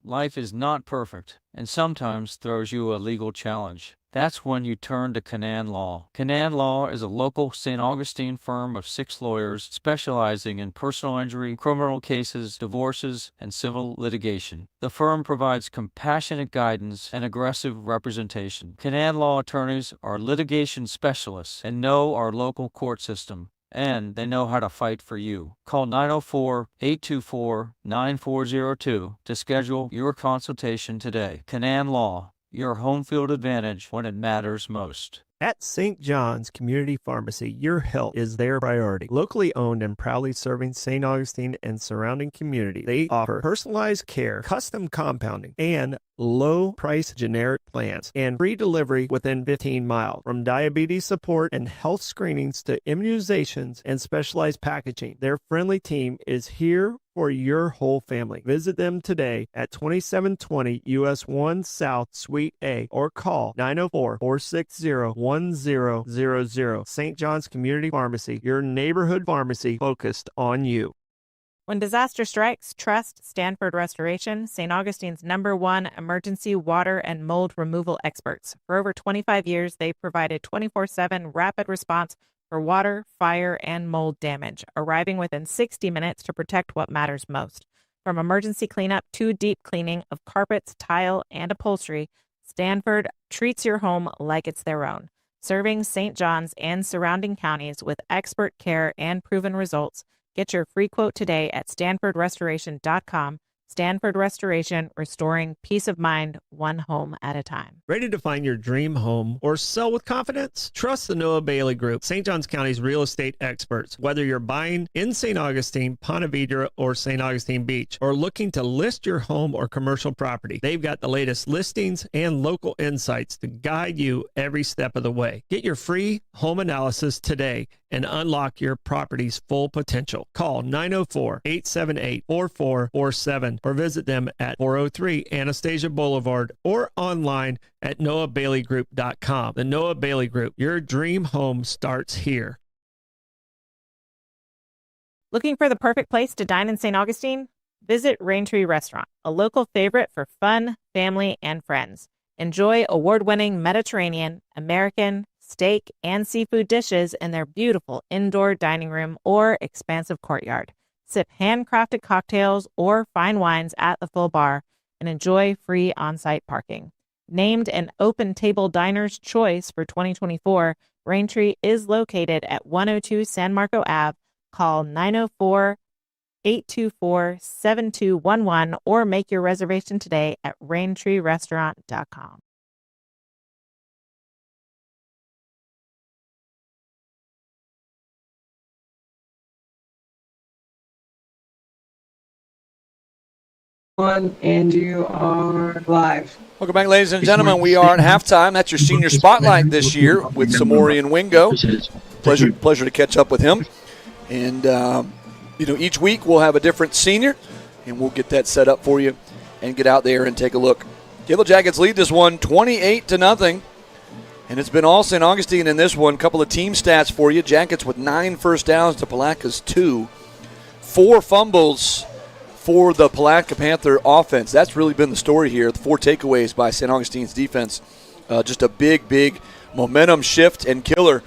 Life is not perfect, and sometimes throws you a legal challenge. That's when you turn to Canaan Law. Canaan Law is a local St. Augustine firm of 6 lawyers specializing in personal injury, criminal cases, divorces, and civil litigation. The firm provides compassionate guidance and aggressive representation. Canaan Law attorneys are litigation specialists and know our local court system, and they know how to fight for you. Call 904-824-9402 to schedule your consultation today. Canaan Law, your home field advantage when it matters most. At St. John's Community Pharmacy, your health is their priority. Locally owned and proudly serving St. Augustine and surrounding community, they offer personalized care, custom compounding, and low-price generic plans and free delivery within 15 miles. From diabetes support and health screenings to immunizations and specialized packaging, their friendly team is here for your whole family. Visit them today at 2720 US 1 South Suite A or call 904-460-1000. St. John's Community Pharmacy, your neighborhood pharmacy focused on you. When disaster strikes, trust Stanford Restoration, St. Augustine's #1 emergency water and mold removal experts. For over 25 years, they've provided 24/7 rapid response for water, fire, and mold damage, arriving within 60 minutes to protect what matters most. From emergency cleanup to deep cleaning of carpets, tile, and upholstery, Stanford treats your home like it's their own. Serving St. John's and surrounding counties with expert care and proven results. Get your free quote today at StanfordRestoration.com. Stanford Restoration, restoring peace of mind, one home at a time. Ready to find your dream home or sell with confidence? Trust the Noah Bailey Group, St. Johns County's real estate experts. Whether you're buying in St. Augustine, Ponte Vedra, or St. Augustine Beach, or looking to list your home or commercial property, they've got the latest listings and local insights to guide you every step of the way. Get your free home analysis today and unlock your property's full potential. Call 904-878-4447 or visit them at 403 Anastasia Boulevard or online at noahbaileygroup.com. The Noah Bailey Group, your dream home starts here. Looking for the perfect place to dine in St. Augustine? Visit Raintree Restaurant, a local favorite for fun, family, and friends. Enjoy award-winning Mediterranean, American, steak, and seafood dishes in their beautiful indoor dining room or expansive courtyard. Sip handcrafted cocktails or fine wines at the full bar and enjoy free on-site parking. Named an Open Table Diner's Choice for 2024, Raintree is located at 102 San Marco Ave. Call 904-824-7211 or make your reservation today at raintreerestaurant.com. And you are live. Welcome back, ladies and gentlemen. We are at halftime. That's your senior spotlight this year with Samorian Wingo. Pleasure to catch up with him. And, each week we'll have a different senior, and we'll get that set up for you and get out there and take a look. Yellow Jackets lead this one 28-0, and it's been all St. Augustine in this one. Couple of team stats for you. Jackets with 9 first downs to Palatka's 2. 4 fumbles for the Palatka Panther offense. That's really been the story here. The 4 takeaways by St. Augustine's defense. Just a big momentum shift and killer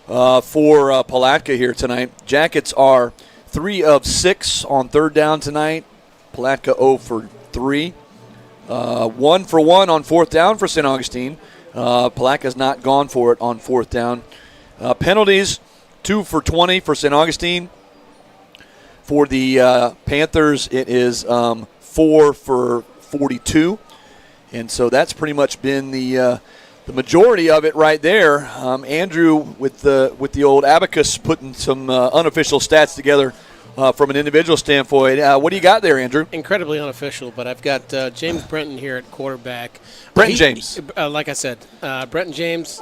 for Palatka here tonight. Jackets are 3 of 6 on third down tonight. Palatka 0 for 3. 1 for 1 on fourth down for St. Augustine. Palatka's not gone for it on fourth down. Penalties, 2 for 20 for St. Augustine. For the Panthers, it is 4 for 42. And so that's pretty much been the majority of it right there. Andrew, with the old abacus, putting some unofficial stats together from an individual standpoint. What do you got there, Andrew? Incredibly unofficial, but I've got James Brenton here at quarterback. Brenton James. Like I said, Brenton James.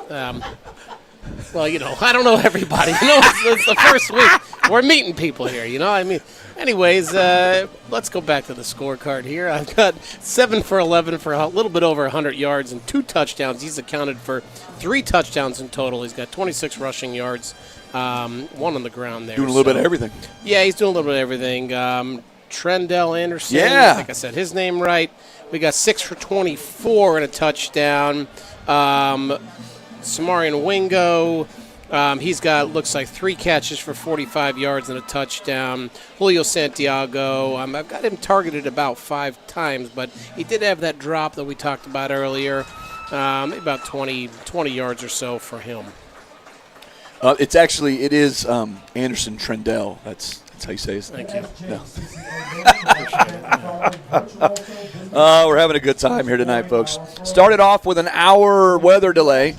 Well, I don't know everybody. It's the first week. We're meeting people here, Anyways, let's go back to the scorecard here. I've got 7 for 11 for a little bit over 100 yards and 2 touchdowns. He's accounted for 3 touchdowns in total. He's got 26 rushing yards, 1 on the ground there. Doing a little bit of everything. Yeah, he's doing a little bit of everything. Trendell Anderson, yeah. I think I said his name right. We got 6 for 24 and a touchdown. Samorian Wingo, he's got, looks like 3 catches for 45 yards and a touchdown. Julio Santiago, I've got him targeted about 5 times, but he did have that drop that we talked about earlier, about 20 yards or so for him. It is Anderson Trendell. That's how you say his name. Thank you. No. We're having a good time here tonight, folks. Started off with an hour weather delay.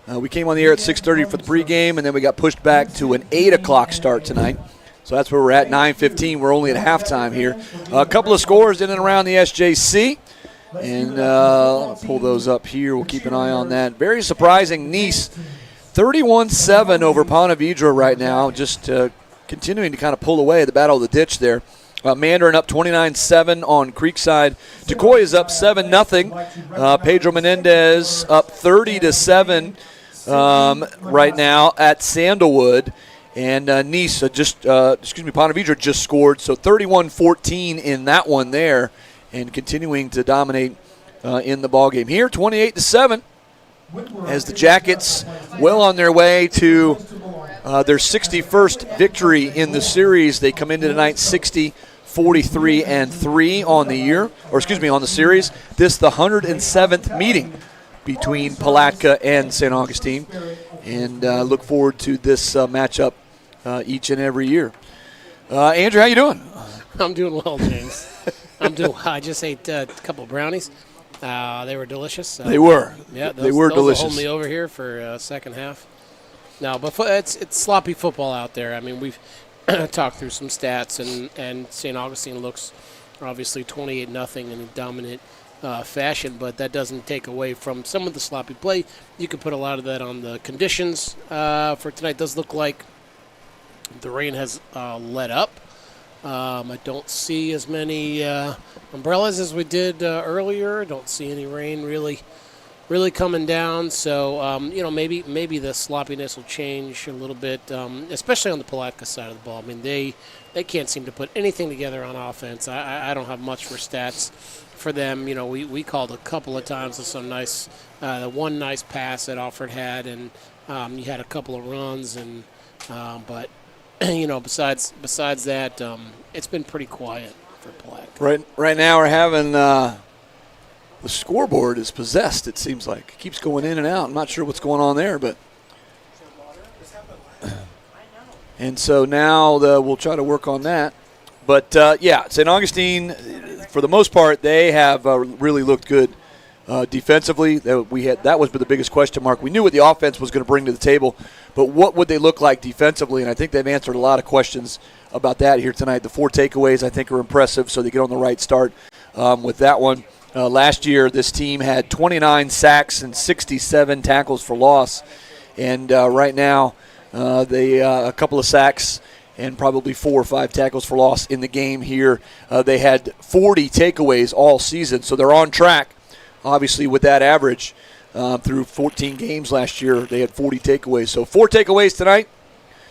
We came on the air at 6:30 for the pregame, and then we got pushed back to an 8 o'clock start tonight. So that's where we're at, 9:15. We're only at halftime here. A couple of scores in and around the SJC. And I'll pull those up here. We'll keep an eye on that. Very surprising. Nice 31-7 over Ponte Vedra right now, just continuing to kind of pull away the battle of the ditch there. Mandarin up 29-7 on Creekside. Decoy is up 7-0. Pedro Menendez up 30-7 right now at Sandalwood. And Nice Ponte Vedra just scored, so 31-14 in that one there, and continuing to dominate in the ballgame. Here, 28-7, as the Jackets well on their way to their 61st victory in the series. They come into tonight 43-3 on the year, on the series. This the 107th meeting between Palatka and St. Augustine, and look forward to this matchup each and every year. Andrew, how you doing? I'm doing well, James. I'm doing well. I just ate a couple of brownies. They were delicious. They were. Yeah, they were delicious. Hold me over here for second half. No, but it's sloppy football out there. I mean, we've talked through some stats, and St. Augustine looks obviously 28-0 in a dominant fashion, but that doesn't take away from some of the sloppy play. You could put a lot of that on the conditions for tonight. It does look like the rain has let up. I don't see as many umbrellas as we did earlier. I don't see any rain really coming down. So, maybe the sloppiness will change a little bit, especially on the Palatka side of the ball. I mean, they can't seem to put anything together on offense. I don't have much for stats for them. You know, we called a couple of times with some nice, the one nice pass that Alfred had, and you had a couple of runs, and but besides that, it's been pretty quiet for Palatka. Right now we're having the scoreboard is possessed. It seems like it keeps going in and out. I'm not sure what's going on there, but and so now we'll try to work on that. But St. Augustine, for the most part, they have really looked good defensively. That was the biggest question mark. We knew what the offense was going to bring to the table, but what would they look like defensively? And I think they've answered a lot of questions about that here tonight. The 4 takeaways I think are impressive, so they get on the right start with that one. Last year, this team had 29 sacks and 67 tackles for loss, and right now they a couple of sacks and probably 4 or 5 tackles for loss in the game here. They had 40 takeaways all season, so they're on track. Obviously, with that average through 14 games last year, they had 40 takeaways. So 4 takeaways tonight.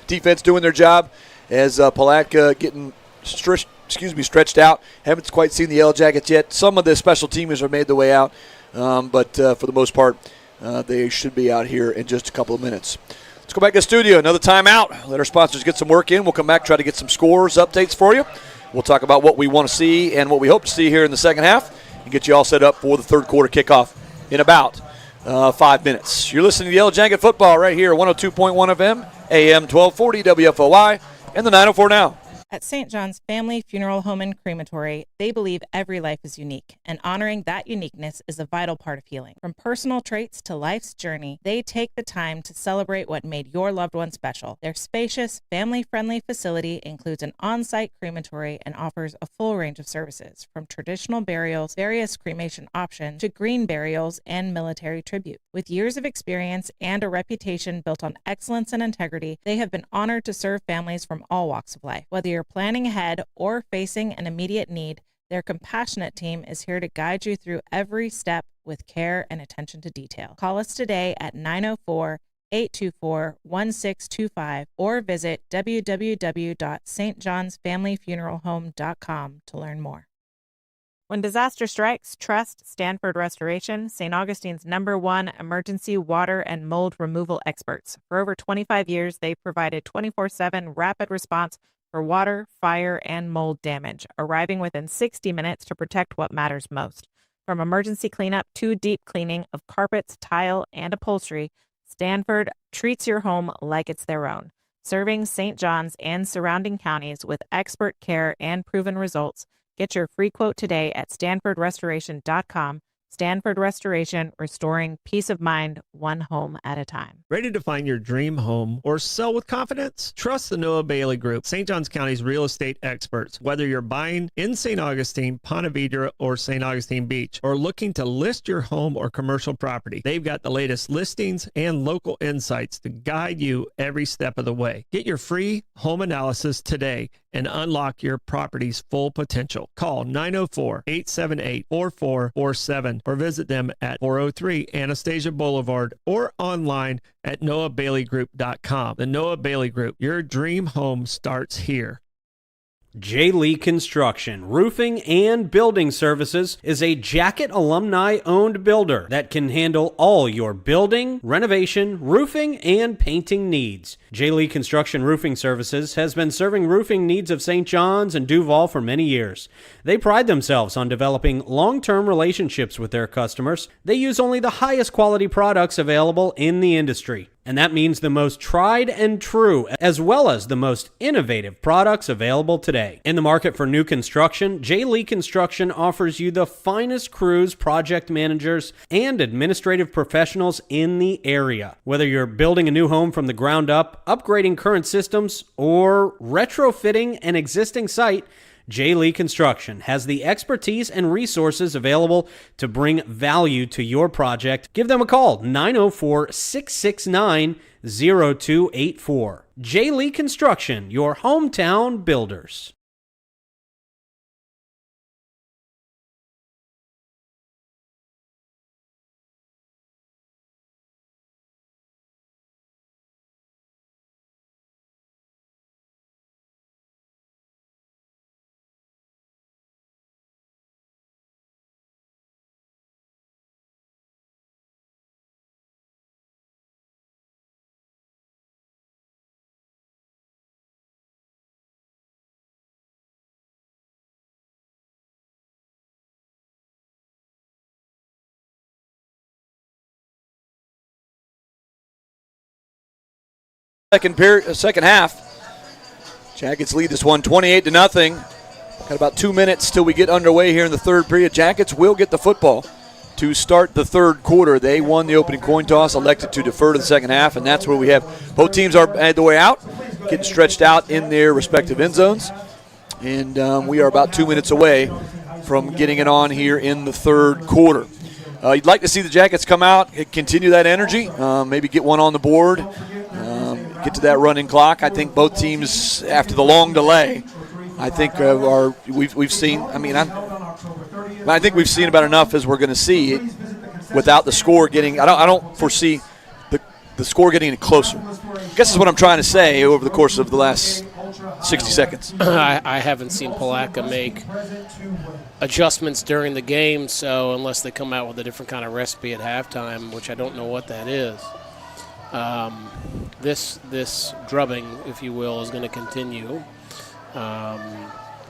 Defense doing their job as Palatka getting stretched out. Haven't quite seen the Yellow Jackets yet. Some of the special teamers have made their way out, but for the most part, they should be out here in just a couple of minutes. Let's go back to the studio. Another timeout. Let our sponsors get some work in. We'll come back, try to get some scores, updates for you. We'll talk about what we want to see and what we hope to see here in the second half, and get you all set up for the third quarter kickoff in about 5 minutes. You're listening to Yellow Jacket Football right here, 102.1 FM, AM 1240 WFOI, and the 904 Now. At St. John's Family Funeral Home and Crematory, they believe every life is unique, and honoring that uniqueness is a vital part of healing. From personal traits to life's journey, they take the time to celebrate what made your loved one special. Their spacious, family-friendly facility includes an on-site crematory and offers a full range of services, from traditional burials, various cremation options, to green burials and military tribute. With years of experience and a reputation built on excellence and integrity, they have been honored to serve families from all walks of life. Whether you're planning ahead or facing an immediate need, their compassionate team is here to guide you through every step with care and attention to detail. Call us today at 904-824-1625 or visit www.stjohnsfamilyfuneralhome.com to learn more. When disaster strikes, trust Stanford Restoration, St. Augustine's #1 emergency water and mold removal experts. For over 25 years, they've provided 24/7 rapid response for water, fire, and mold damage, arriving within 60 minutes to protect what matters most. From emergency cleanup to deep cleaning of carpets, tile, and upholstery, Stanford treats your home like it's their own. Serving St. John's and surrounding counties with expert care and proven results. Get your free quote today at stanfordrestoration.com. Stanford Restoration, restoring peace of mind one home at a time. Ready to find your dream home or sell with confidence? Trust the Noah Bailey Group, St. Johns County's real estate experts. Whether you're buying in St. Augustine, Ponte Vedra, or St. Augustine Beach, or looking to list your home or commercial property, they've got the latest listings and local insights to guide you every step of the way. Get your free home analysis today and unlock your property's full potential. Call 904-878-4447 or visit them at 403 Anastasia Boulevard or online at noahbaileygroup.com. The Noah Bailey Group, your dream home starts here. J. Lee Construction, Roofing and Building Services is a Jacket alumni-owned builder that can handle all your building, renovation, roofing, and painting needs. J. Lee Construction Roofing Services has been serving roofing needs of St. John's and Duval for many years. They pride themselves on developing long-term relationships with their customers. They use only the highest quality products available in the industry. And that means the most tried and true, as well as the most innovative products available today. In the market for new construction, J. Lee Construction offers you the finest crews, project managers, and administrative professionals in the area. Whether you're building a new home from the ground up, upgrading current systems, or retrofitting an existing site, J. Lee Construction has the expertise and resources available to bring value to your project. Give them a call, 904-669-0284. J. Lee Construction, your hometown builders. Second half. Jackets lead this one 28-0. Got about 2 minutes till we get underway here in the third period. Jackets will get the football to start the third quarter. They won the opening coin toss, elected to defer to the second half, and that's where we have both teams are at the way out, getting stretched out in their respective end zones. And we are about 2 minutes away from getting it on here in the third quarter. You'd like to see the Jackets come out, continue that energy, maybe get one on the board, get to that running clock. I think both teams, after the long delay, I think we've seen. I think we've seen about enough as we're going to see without the score getting. I don't foresee the score getting any closer. I guess that's what I'm trying to say over the course of the last 60 seconds. I haven't seen Palatka make adjustments during the game, so unless they come out with a different kind of recipe at halftime, which I don't know what that is. This drubbing, if you will, is going to continue.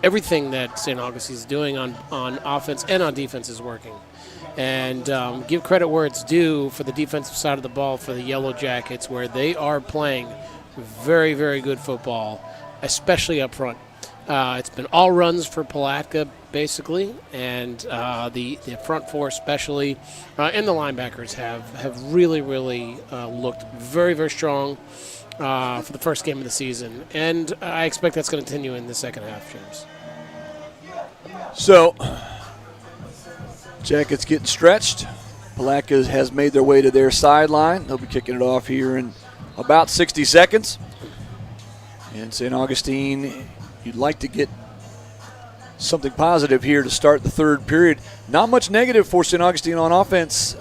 Everything that St. Augustine is doing on offense and on defense is working. And give credit where it's due for the defensive side of the ball for the Yellow Jackets, where they are playing very, very good football, especially up front. It's been all runs for Palatka, basically, and the front four especially, and the linebackers have really, really looked very, very strong for the first game of the season. And I expect that's going to continue in the second half, James. So, Jackets getting stretched. Palatka has made their way to their sideline. They'll be kicking it off here in about 60 seconds. And St. Augustine, you'd like to get something positive here to start the third period. Not much negative for St. Augustine on offense.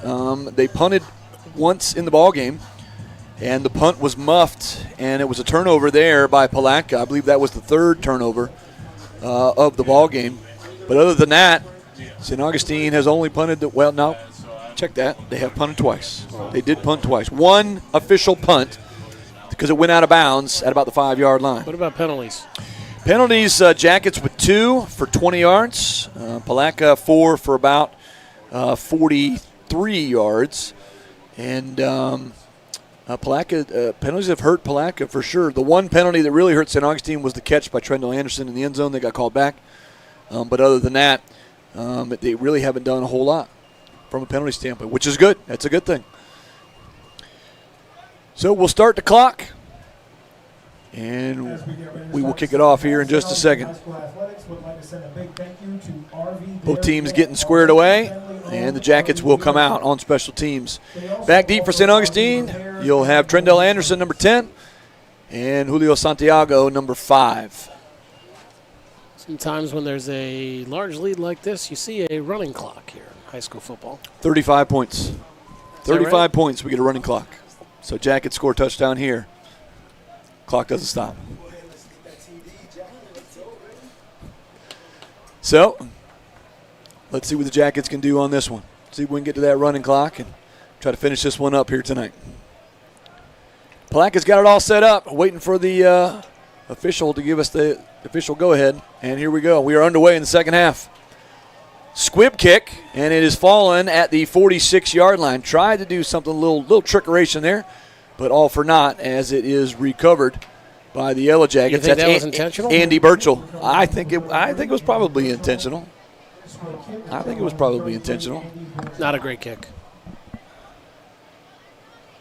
They punted once in the ballgame, and the punt was muffed, and it was a turnover there by Palatka. I believe that was the third turnover of the ballgame. But other than that, St. Augustine has only punted check that. They have punted twice. They did punt twice. One official punt because it went out of bounds at about the 5-yard line. What about penalties? Penalties, Jackets with 2 for 20 yards. Palatka 4 for about 43 yards. And Palatka, penalties have hurt Palatka for sure. The one penalty that really hurt St. Augustine was the catch by Trendell Anderson in the end zone. They got called back. But other than that, they really haven't done a whole lot. from a penalty standpoint, which is good. That's a good thing. So we'll start the clock, and we will kick it off here in just a second. Both teams getting squared away, and the Jackets will come out on special teams. Back deep for St. Augustine, you'll have Trendell Anderson, number 10, and Julio Santiago, number 5. Sometimes when there's a large lead like this, you see a running clock here in high school football. 35 points. 35 right? points, we get a running clock. So Jackets score a touchdown here. Clock doesn't stop. So let's see what the Jackets can do on this one. See if we can get to that running clock and try to finish this one up here tonight. Palatka's got it all set up, waiting for the official to give us the official go-ahead. And here we go. We are underway in the second half. Squib kick, and it is fallen at the 46-yard line. Tried to do something, a little trickeration there, but all for naught as it is recovered by the Yellow Jackets. You think that was intentional? Andy Burchell. I think it was probably intentional. Not a great kick.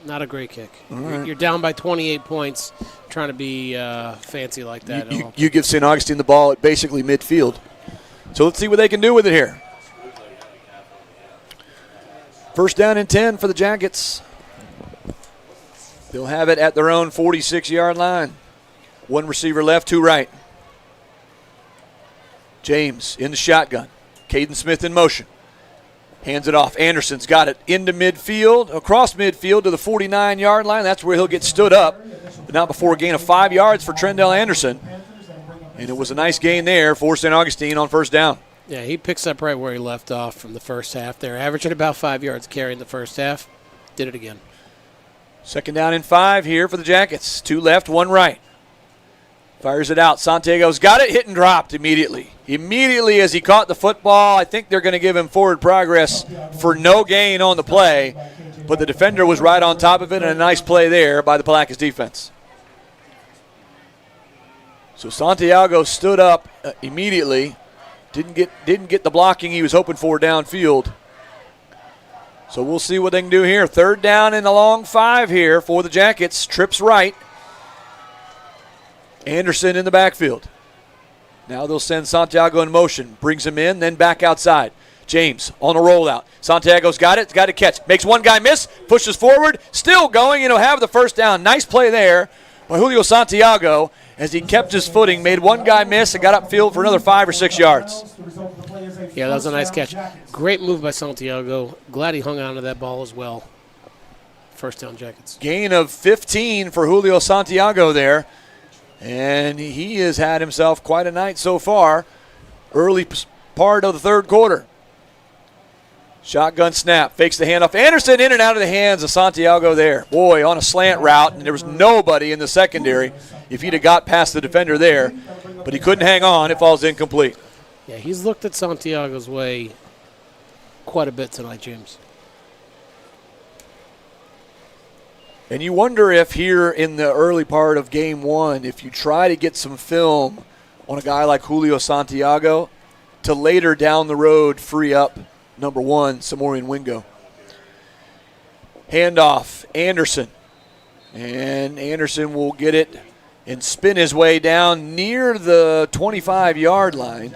Not a great kick. All right. You're down by 28 points, trying to be fancy like that. You give St. Augustine the ball at basically midfield. So let's see what they can do with it here. First down and 10 for the Jackets. They'll have it at their own 46-yard line. One receiver left, two right. James in the shotgun. Caden Smith in motion. Hands it off. Anderson's got it into midfield, across midfield to the 49-yard line. That's where he'll get stood up, but not before a gain of 5 yards for Trendell Anderson. And it was a nice gain there for St. Augustine on first down. Yeah, he picks up right where he left off from the first half there, averaging about 5 yards carry in the first half. Did it again. Second down and 5 here for the Jackets. 2 left, 1 right. Fires it out. Santiago's got it, hit and dropped immediately. Immediately as he caught the football, I think they're going to give him forward progress for no gain on the play, but the defender was right on top of it, and a nice play there by the Palatka's defense. So Santiago stood up immediately, didn't get the blocking he was hoping for downfield. So we'll see what they can do here. Third down and a long 5 here for the Jackets. Trips right. Anderson in the backfield. Now they'll send Santiago in motion. Brings him in, then back outside. James on a rollout. Santiago's got it. Got to catch. Makes one guy miss. Pushes forward. Still going. And he'll have the first down. Nice play there by Julio Santiago as he kept his footing. Made one guy miss and got upfield for another 5 or 6 yards. Yeah, that was a nice catch. Great move by Santiago. Glad he hung on to that ball as well. First down, Jackets. Gain of 15 for Julio Santiago there. And he has had himself quite a night so far. Early part of the third quarter. Shotgun snap. Fakes the handoff. Anderson in and out of the hands of Santiago there. Boy, on a slant route, and there was nobody in the secondary if he'd have got past the defender there. But he couldn't hang on. It falls incomplete. Yeah, he's looked at Santiago's way quite a bit tonight, James. And you wonder if here in the early part of game 1, if you try to get some film on a guy like Julio Santiago to later down the road free up, number 1, Samorian Wingo. Handoff, Anderson. And Anderson will get it and spin his way down near the 25-yard line.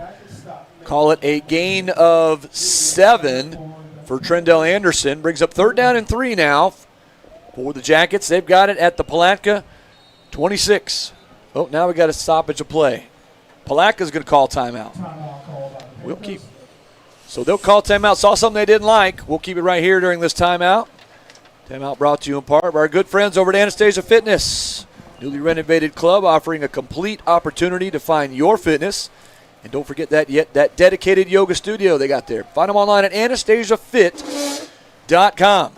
Call it a gain of 7 for Trendell Anderson. Brings up third down and 3 now. For the Jackets, they've got it at the Palatka 26. Oh, now we got a stoppage of play. Palatka's going to call timeout. We'll keep. So they'll call timeout. Saw something they didn't like. We'll keep it right here during this timeout. Timeout brought to you in part by our good friends over at Anastasia Fitness. Newly renovated club offering a complete opportunity to find your fitness. And don't forget that dedicated yoga studio they got there. Find them online at AnastasiaFit.com.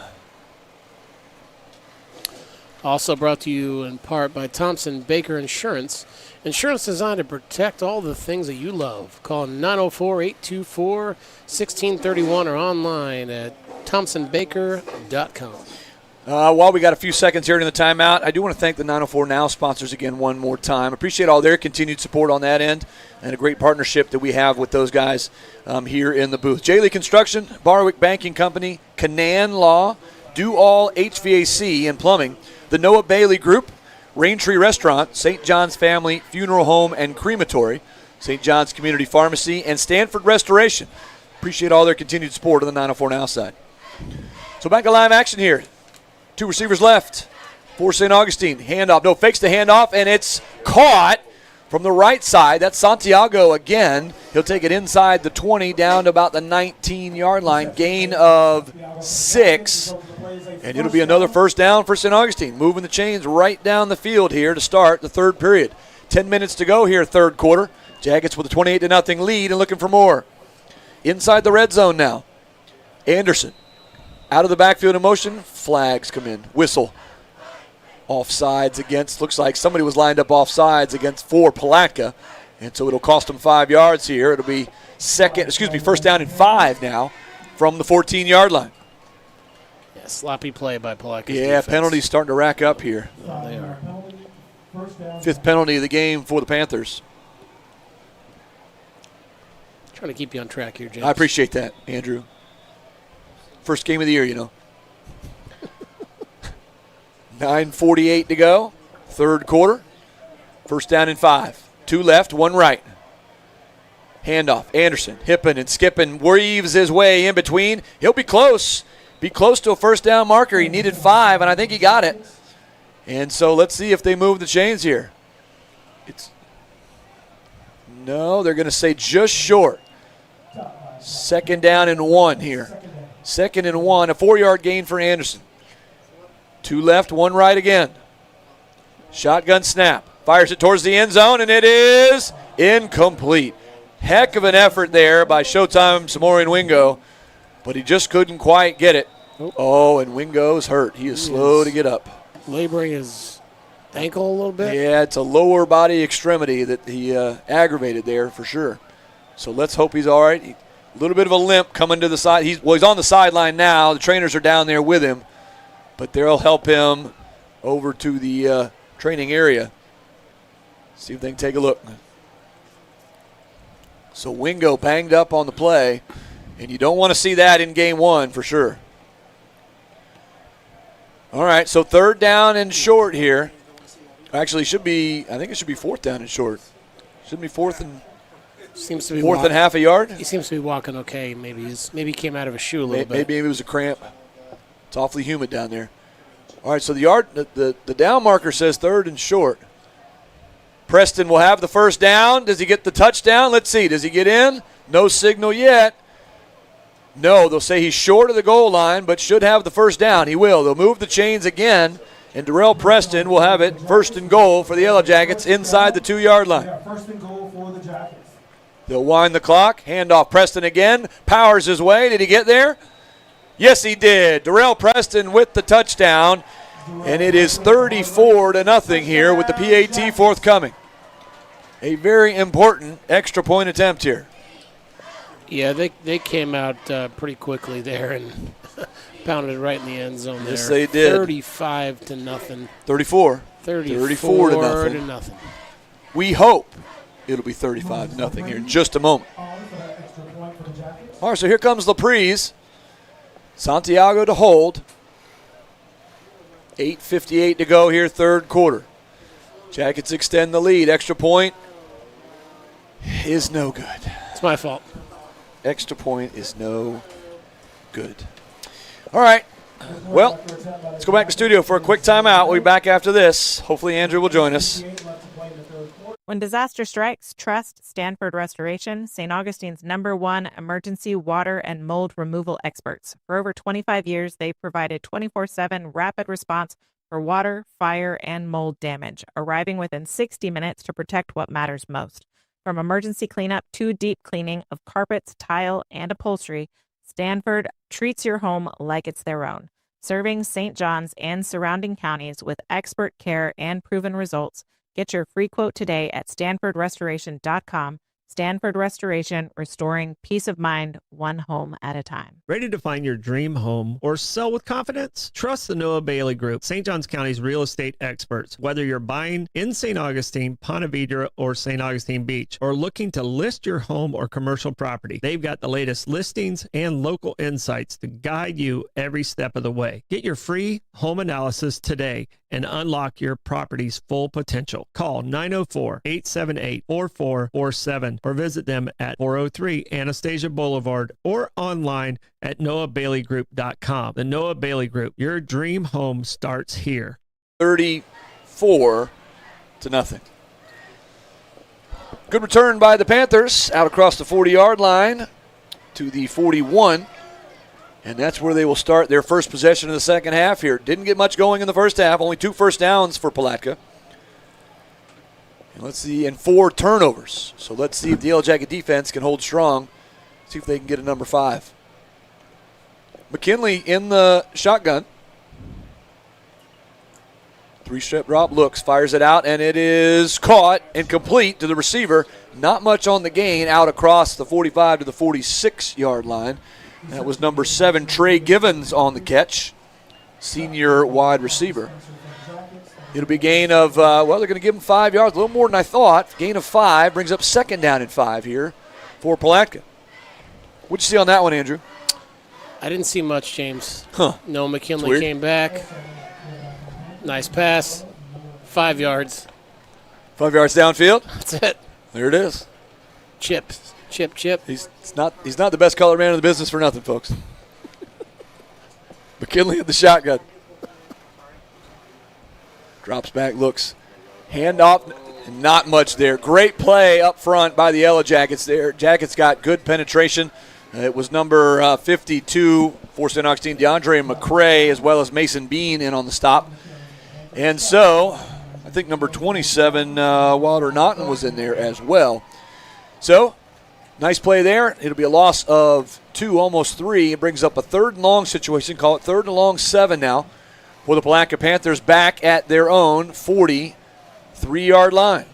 Also brought to you in part by Thompson Baker Insurance. Insurance designed to protect all the things that you love. Call 904-824-1631 or online at thompsonbaker.com. While we got a few seconds here in the timeout, I do want to thank the 904 Now sponsors again one more time. Appreciate all their continued support on that end and a great partnership that we have with those guys here in the booth. J. Lee Construction, Barwick Banking Company, Canaan Law, Do All HVAC and Plumbing, the Noah Bailey Group, Raintree Restaurant, St. John's Family Funeral Home and Crematory, St. John's Community Pharmacy, and Stanford Restoration. Appreciate all their continued support on the 904 Now side. So back to live action here. 2 receivers left for St. Augustine. Handoff. No, fakes the handoff, and it's caught from the right side. That's Santiago again. He'll take it inside the 20 down to about the 19-yard line. Gain of 6. And it'll be another first down for St. Augustine. Moving the chains right down the field here to start the third period. 10 minutes to go here, third quarter. Jackets with a 28-0 lead and looking for more. Inside the red zone now. Anderson. Out of the backfield in motion, flags come in. Whistle. Offsides against, looks like somebody was lined up offsides against for Palatka. And so it'll cost them 5 yards here. It'll be first down and 5 now from the 14-yard line. Yeah, sloppy play by Palatka. Yeah, defense. penalties starting to rack up here. Oh, they are. 5th penalty of the game for the Panthers. Trying to keep you on track here, James. I appreciate that, Andrew. First game of the year, you know. 9:48 to go. Third quarter. First down and 5. 2 left, 1 right. Handoff. Anderson hipping and skipping. Weaves his way in between. He'll be close. Be close to a first down marker. He needed 5, and I think he got it. And so let's see if they move the chains here. No, they're going to say just short. Second down and 1 here. Second and 1, a 4-yard gain for Anderson. 2 left, 1 right again. Shotgun snap. Fires it towards the end zone, and it is incomplete. Heck of an effort there by Showtime Samorian Wingo, but he just couldn't quite get it. Oh, and Wingo's hurt. He is slow to get up. Laboring his ankle a little bit. Yeah, it's a lower body extremity that he aggravated there for sure. So let's hope he's all right. A little bit of a limp coming to the side. He's on the sideline now. The trainers are down there with him, but they'll help him over to the training area. See if they can take a look. So Wingo banged up on the play, and you don't want to see that in game 1 for sure. All right, so third down and short here. Actually, I think it should be fourth down and short. Shouldn't be fourth and half a yard. He seems to be walking okay. Maybe he came out of a shoe a little bit. Maybe it was a cramp. It's awfully humid down there. All right, so the down marker says third and short. Preston will have the first down. Does he get the touchdown? Let's see. Does he get in? No signal yet. No, they'll say he's short of the goal line, but should have the first down. He will. They'll move the chains again, and Darrell Preston will have it first and goal for the Yellow Jackets inside the 2-yard line. Yeah, first and goal for the Jackets. They'll wind the clock. Hand off Preston again. Powers his way. Did he get there? Yes, he did. Darrell Preston with the touchdown, and it is 34-0 here with the PAT forthcoming. A very important extra point attempt here. Yeah, they came out pretty quickly there and pounded it right in the end zone there. Yes, they did. 35-0. 34. 34-0. We hope it'll be 35-0 here in just a moment. All right, so here comes Laprise. Santiago to hold. 8:58 to go here, third quarter. Jackets extend the lead. Extra point is no good. It's my fault. Extra point is no good. All right. Well, let's go back to the studio for a quick timeout. We'll be back after this. Hopefully Andrew will join us. When disaster strikes, trust Stanford Restoration, St. Augustine's #1 emergency water and mold removal experts. For over 25 years, they've provided 24/7 rapid response for water, fire, and mold damage, arriving within 60 minutes to protect what matters most. From emergency cleanup to deep cleaning of carpets, tile, and upholstery, Stanford treats your home like it's their own. Serving St. John's and surrounding counties with expert care and proven results. Get your free quote today at stanfordrestoration.com. Stanford Restoration, restoring peace of mind one home at a time. Ready to find your dream home or sell with confidence? Trust the Noah Bailey Group, St. Johns County's real estate experts. Whether you're buying in St. Augustine, Ponte Vedra, or St. Augustine Beach, or looking to list your home or commercial property, they've got the latest listings and local insights to guide you every step of the way. Get your free home analysis today and unlock your property's full potential. Call 904-878-4447 or visit them at 403 Anastasia Boulevard or online at noahbaileygroup.com. The Noah Bailey Group, your dream home starts here. 34-0. Good return by the Panthers out across the 40-yard line to the 41. And that's where they will start their first possession of the second half here. Didn't get much going in the first half. Only 2 first downs for Palatka. And let's see, and 4 turnovers. So let's see if the Yellow Jacket defense can hold strong. See if they can get a number 5. McKinley in the shotgun. 3-step drop, looks, fires it out, and it is caught and complete to the receiver. Not much on the gain, out across the 45 to the 46-yard line. That was number 7, Trey Givens, on the catch, senior wide receiver. It'll be a gain of, they're going to give him 5 yards, a little more than I thought. Gain of 5 brings up second down and 5 here for Palatka. What'd you see on that one, Andrew? I didn't see much, James. Huh. No, McKinley came back. Nice pass. 5 yards. 5 yards downfield? That's it. There it is. Chip. He's not the best color man in the business for nothing, folks. McKinley at the shotgun. Drops back, looks. Hand off, not much there. Great play up front by the Yellow Jackets there. Jackets got good penetration. It was number 52 for St. Augustine, DeAndre McCray, as well as Mason Bean in on the stop. And so I think number 27, Wilder Naughton, was in there as well. So nice play there. It'll be a loss of 2, almost 3. It brings up a 3rd and long situation. Call it 3rd and long 7 now for the Palatka Panthers back at their own 43-yard line.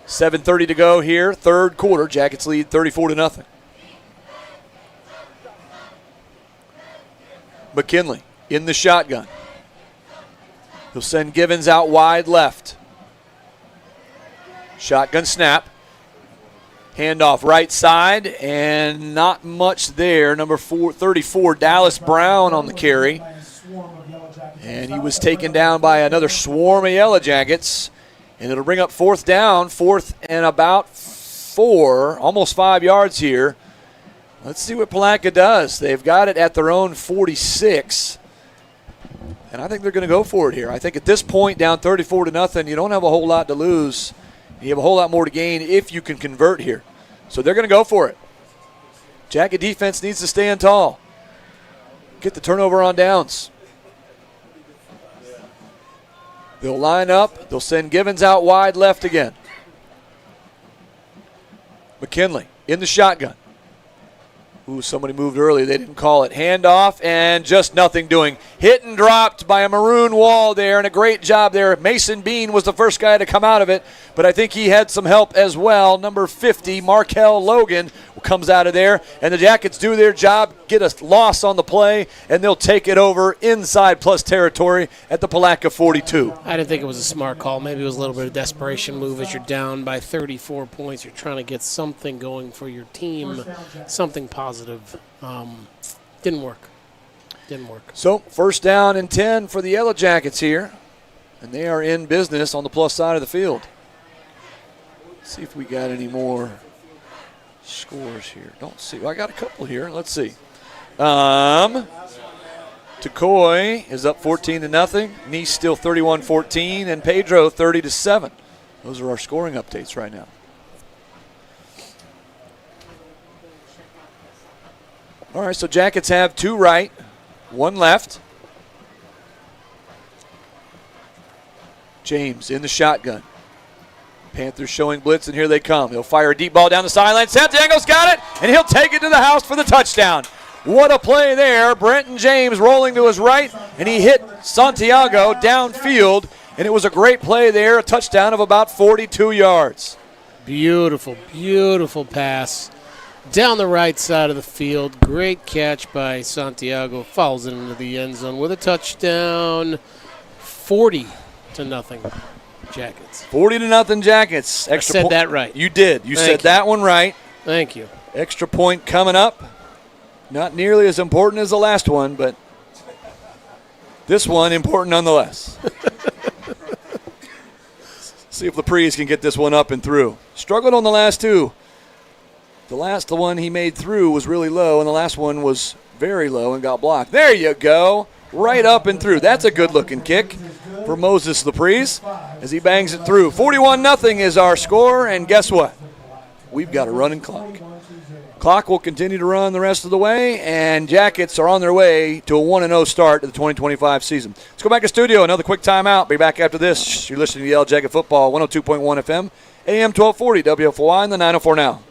7:30 to go here, third quarter. Jackets lead 34-0. McKinley in the shotgun. He'll send Givens out wide left. Shotgun snap. Handoff right side, and not much there. Number 34, Dallas Brown on the carry. And he was taken down by another swarm of Yellow Jackets. And it'll bring up 4th down, 4th and about 4, almost 5 yards here. Let's see what Palatka does. They've got it at their own 46. And I think they're going to go for it here. I think at this point, down 34-0, you don't have a whole lot to lose. You have a whole lot more to gain if you can convert here. So they're going to go for it. Jacket defense needs to stand tall. Get the turnover on downs. They'll line up. They'll send Givens out wide left again. McKinley in the shotgun. Ooh, somebody moved early. They didn't call it. Handoff and just nothing doing. Hit and dropped by a maroon wall there, and a great job there. Mason Bean was the first guy to come out of it, but I think he had some help as well. Number 50, Markel Logan, comes out of there, and the Jackets do their job, get a loss on the play, and they'll take it over inside plus territory at the Palatka 42. I didn't think it was a smart call. Maybe it was a little bit of desperation move as you're down by 34 points. You're trying to get something going for your team, something positive. Didn't work. So first down and 10 for the Yellow Jackets here, and they are in business on the plus side of the field. Let's see if we got any more scores here. Don't see. Well, I got a couple here. Let's see. Tukoi is up 14-0. Nice still 31-14, and Pedro 30-7. Those are our scoring updates right now. All right, so Jackets have 2 right, 1 left. James in the shotgun. Panthers showing blitz, and here they come. He'll fire a deep ball down the sideline. Santiago's got it, and he'll take it to the house for the touchdown. What a play there. Brenton James rolling to his right, and he hit Santiago downfield, and it was a great play there, a touchdown of about 42 yards. Beautiful, beautiful pass down the right side of the field. Great catch by Santiago. Fouls it into the end zone with a touchdown. 40-0 Jackets. 40-0 Jackets. I said that right. You did. You said that one right. Thank you. Extra point coming up. Not nearly as important as the last one, but this one important nonetheless. See if Laprise can get this one up and through. Struggled on the last two. The last one he made through was really low, and the last one was very low and got blocked. There you go. Right up and through. That's a good-looking kick for Moses Laprise as he bangs it through. 41-0 is our score, and guess what? We've got a running clock. Clock will continue to run the rest of the way, and Jackets are on their way to a 1-0 start to the 2025 season. Let's go back to studio. Another quick timeout. Be back after this. You're listening to Yale Jacket Football, 102.1 FM, AM 1240, WFOI, and the 904 Now.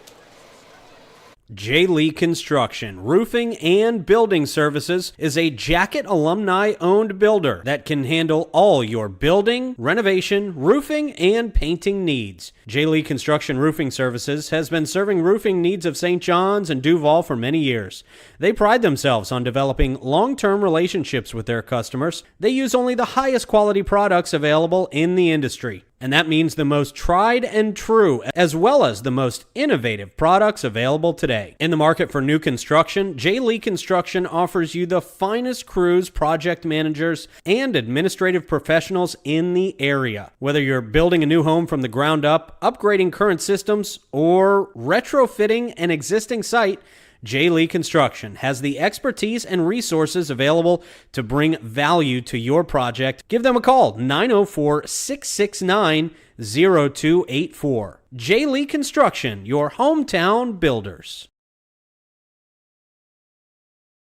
J. Lee Construction, Roofing and Building Services is a Jacket alumni-owned builder that can handle all your building, renovation, roofing, and painting needs. J. Lee Construction Roofing Services has been serving roofing needs of St. John's and Duval for many years. They pride themselves on developing long-term relationships with their customers. They use only the highest quality products available in the industry. And that means the most tried and true, as well as the most innovative products available today. In the market for new construction, J. Lee Construction offers you the finest crews, project managers, and administrative professionals in the area. Whether you're building a new home from the ground up, upgrading current systems, or retrofitting an existing site, J. Lee Construction has the expertise and resources available to bring value to your project. Give them a call, 904-669-0284. J. Lee Construction, your hometown builders.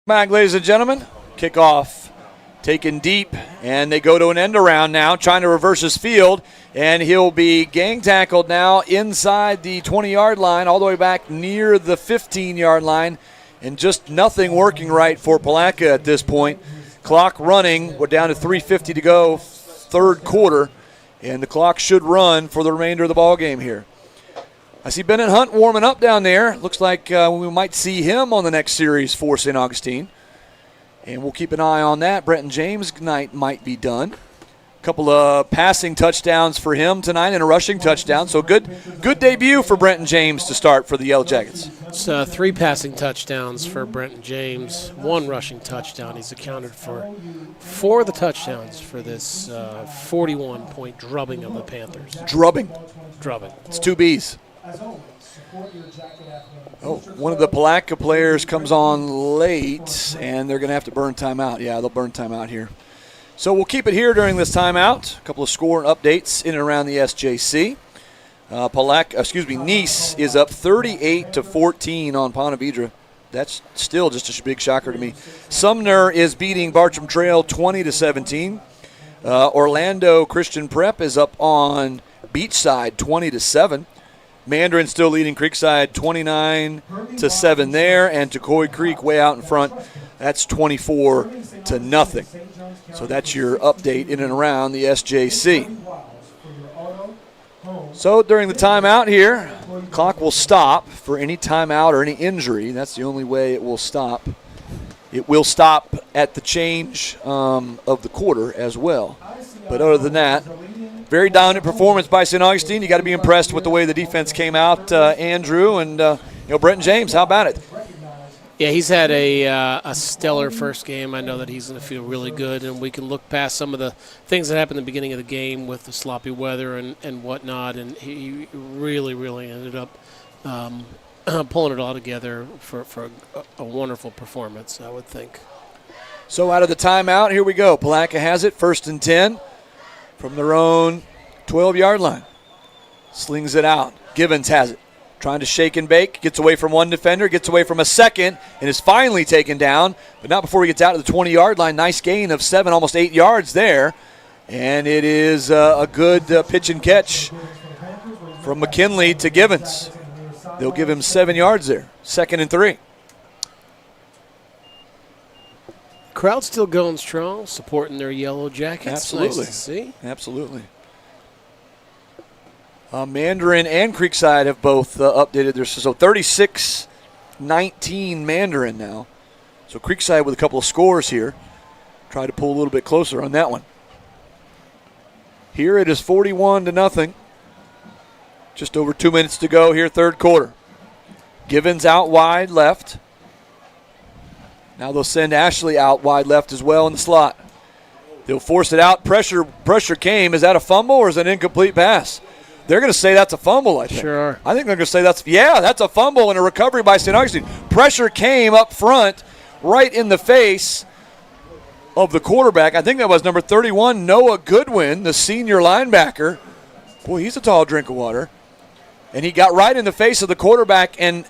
Back, ladies and gentlemen. Kickoff taken deep, and they go to an end around now, trying to reverse his field, and he'll be gang tackled now inside the 20-yard line, all the way back near the 15-yard line, and just nothing working right for Palatka at this point. Clock running. We're down to 3:50 to go, third quarter, and the clock should run for the remainder of the ball game here. I see Bennett Hunt warming up down there. Looks like we might see him on the next series for St. Augustine. And we'll keep an eye on that. Brenton James' night might be done. A couple of passing touchdowns for him tonight and a rushing touchdown. So good debut for Brenton James to start for the Yellow Jackets. It's 3 passing touchdowns for Brenton James, 1 rushing touchdown. He's accounted for 4 of the touchdowns for this 41-point drubbing of the Panthers. Drubbing. It's 2 B's. Oh, one of the Palatka players comes on late, and they're going to have to burn timeout. Yeah, they'll burn timeout here. So we'll keep it here during this timeout. A couple of score updates in and around the SJC. Nice is up 38-14 on Ponte Vedra. That's still just a big shocker to me. Sumner is beating Bartram Trail 20-17. Orlando Christian Prep is up on Beachside 20-7. Mandarin still leading Creekside 29-7 there, and Tucoy Creek way out in front. That's 24-0. So that's your update in and around the SJC. So during the timeout here, clock will stop for any timeout or any injury. That's the only way it will stop. It will stop at the change of the quarter as well. But other than that, very dominant performance by St. Augustine. You got to be impressed with the way the defense came out, Andrew, and Brenton James. How about it? Yeah, he's had a stellar first game. I know that he's going to feel really good, and we can look past some of the things that happened at the beginning of the game with the sloppy weather and whatnot, and he really, really ended up pulling it all together for a wonderful performance, I would think. So out of the timeout, here we go. Palatka has it, 1st and 10 from their own 12-yard line. Slings it out. Givens has it. Trying to shake and bake. Gets away from one defender. Gets away from a second. And is finally taken down. But not before he gets out to the 20-yard line. Nice gain of 7, almost 8 yards there. And it is a good pitch and catch from McKinley to Givens. They'll give him 7 yards there. 2nd and 3. Crowd still going strong, supporting their Yellow Jackets. Absolutely. Nice to see. Absolutely. Mandarin and Creekside have both updated their so 36-19 Mandarin now. So Creekside with a couple of scores here. Try to pull a little bit closer on that one. Here it is 41-0. Just over 2 minutes to go here, third quarter. Givens out wide left. Now they'll send Ashley out wide left as well in the slot. They'll force it out. Pressure came. Is that a fumble or is it an incomplete pass? They're going to say that's a fumble, I think. Sure are. I think they're going to say that's a fumble and a recovery by St. Augustine. Pressure came up front, right in the face of the quarterback. I think that was number 31, Noah Goodwin, the senior linebacker. Boy, he's a tall drink of water. And he got right in the face of the quarterback and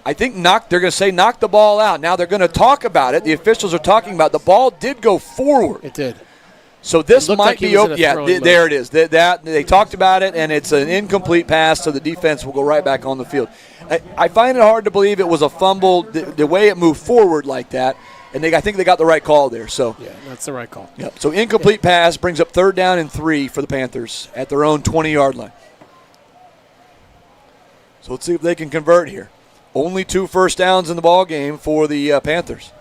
I think they're going to say knock the ball out. Now they're going to talk about it. The officials are talking about it. The ball did go forward. It did. So this might like be open. Yeah, there it is. They talked about it, and it's an incomplete pass, so the defense will go right back on the field. I find it hard to believe it was a fumble the way it moved forward like that, and I think they got the right call there. So yeah, that's the right call. Yep. So incomplete pass brings up 3rd down and 3 for the Panthers at their own 20-yard line. So let's see if they can convert here. Only 2 first downs in the ball game for the Panthers.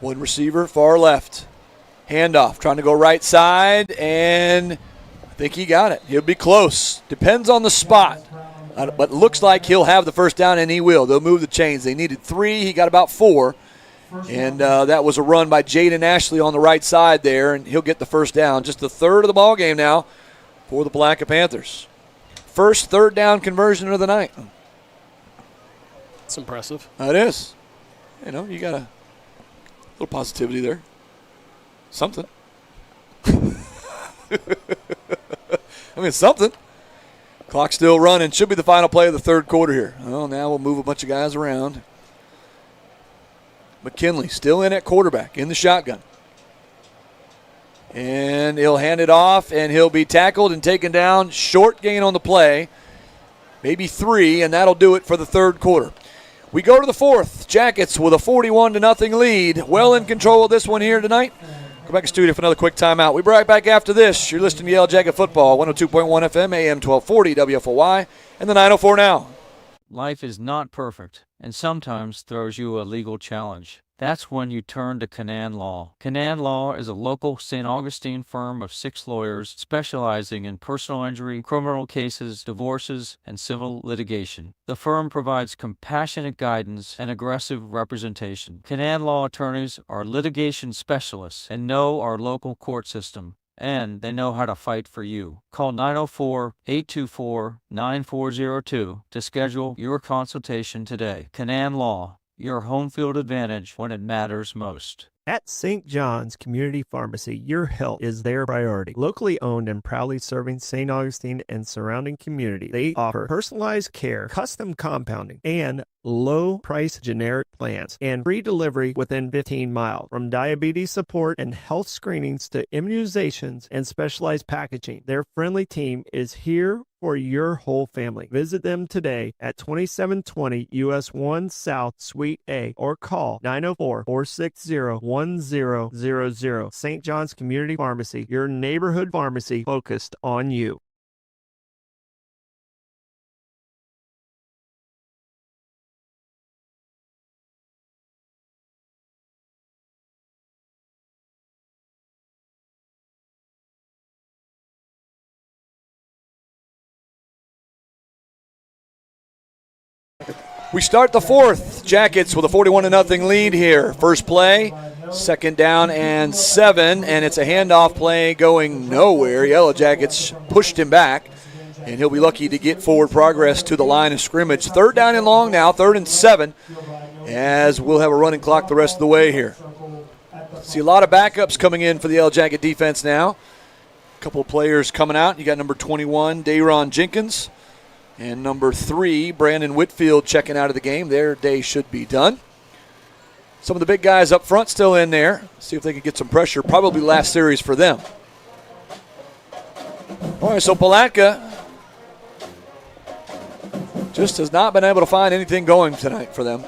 One receiver, far left. Handoff, trying to go right side, and I think he got it. He'll be close. Depends on the spot. But it looks like he'll have the first down, and he will. They'll move the chains. They needed 3. He got about 4. And that was a run by Jaden Ashley on the right side there, and he'll get the first down. Just the 3rd of the ball game now for the Palatka Panthers. First 3rd down conversion of the night. It's impressive. It is. You got a little positivity there. Something. Something. Clock still running. Should be the final play of the 3rd quarter here. Well, now we'll move a bunch of guys around. McKinley still in at quarterback in the shotgun. And he'll hand it off, and he'll be tackled and taken down. Short gain on the play. Maybe 3, and that'll do it for the 3rd quarter. We go to the 4th. Jackets with a 41-0 lead. Well in control of this one here tonight. Go back to studio for another quick timeout. We'll be right back after this. You're listening to Yale Jacket Football, 102.1 FM, AM 1240, WFOY, and the 904 now. Life is not perfect, and sometimes throws you a legal challenge. That's when you turn to Canaan Law. Canaan Law is a local St. Augustine firm of 6 lawyers specializing in personal injury, criminal cases, divorces, and civil litigation. The firm provides compassionate guidance and aggressive representation. Canaan Law attorneys are litigation specialists and know our local court system, and they know how to fight for you. Call 904-824-9402 to schedule your consultation today. Canaan Law, your home field advantage when it matters most. At St. John's Community Pharmacy, your health is their priority. Locally owned and proudly serving St. Augustine and surrounding community, they offer personalized care, custom compounding, and low-price generic plans, and free delivery within 15 miles. From diabetes support and health screenings to immunizations and specialized packaging, their friendly team is here for your whole family. Visit them today at 2720 US 1 South Suite A or call 904-460-1000. St. John's Community Pharmacy, your neighborhood pharmacy focused on you. We start the 4th. Jackets with a 41-0 lead here. First play, 2nd down and 7, and it's a handoff play going nowhere. Yellow Jackets pushed him back, and he'll be lucky to get forward progress to the line of scrimmage. 3rd down and long now, 3rd and 7, as we'll have a running clock the rest of the way here. See a lot of backups coming in for the Yellow Jacket defense now. A couple of players coming out. You got number 21, Dayron Jenkins. And number 3, Brandon Whitfield checking out of the game. Their day should be done. Some of the big guys up front still in there. See if they can get some pressure. Probably last series for them. All right, so Palatka just has not been able to find anything going tonight for them.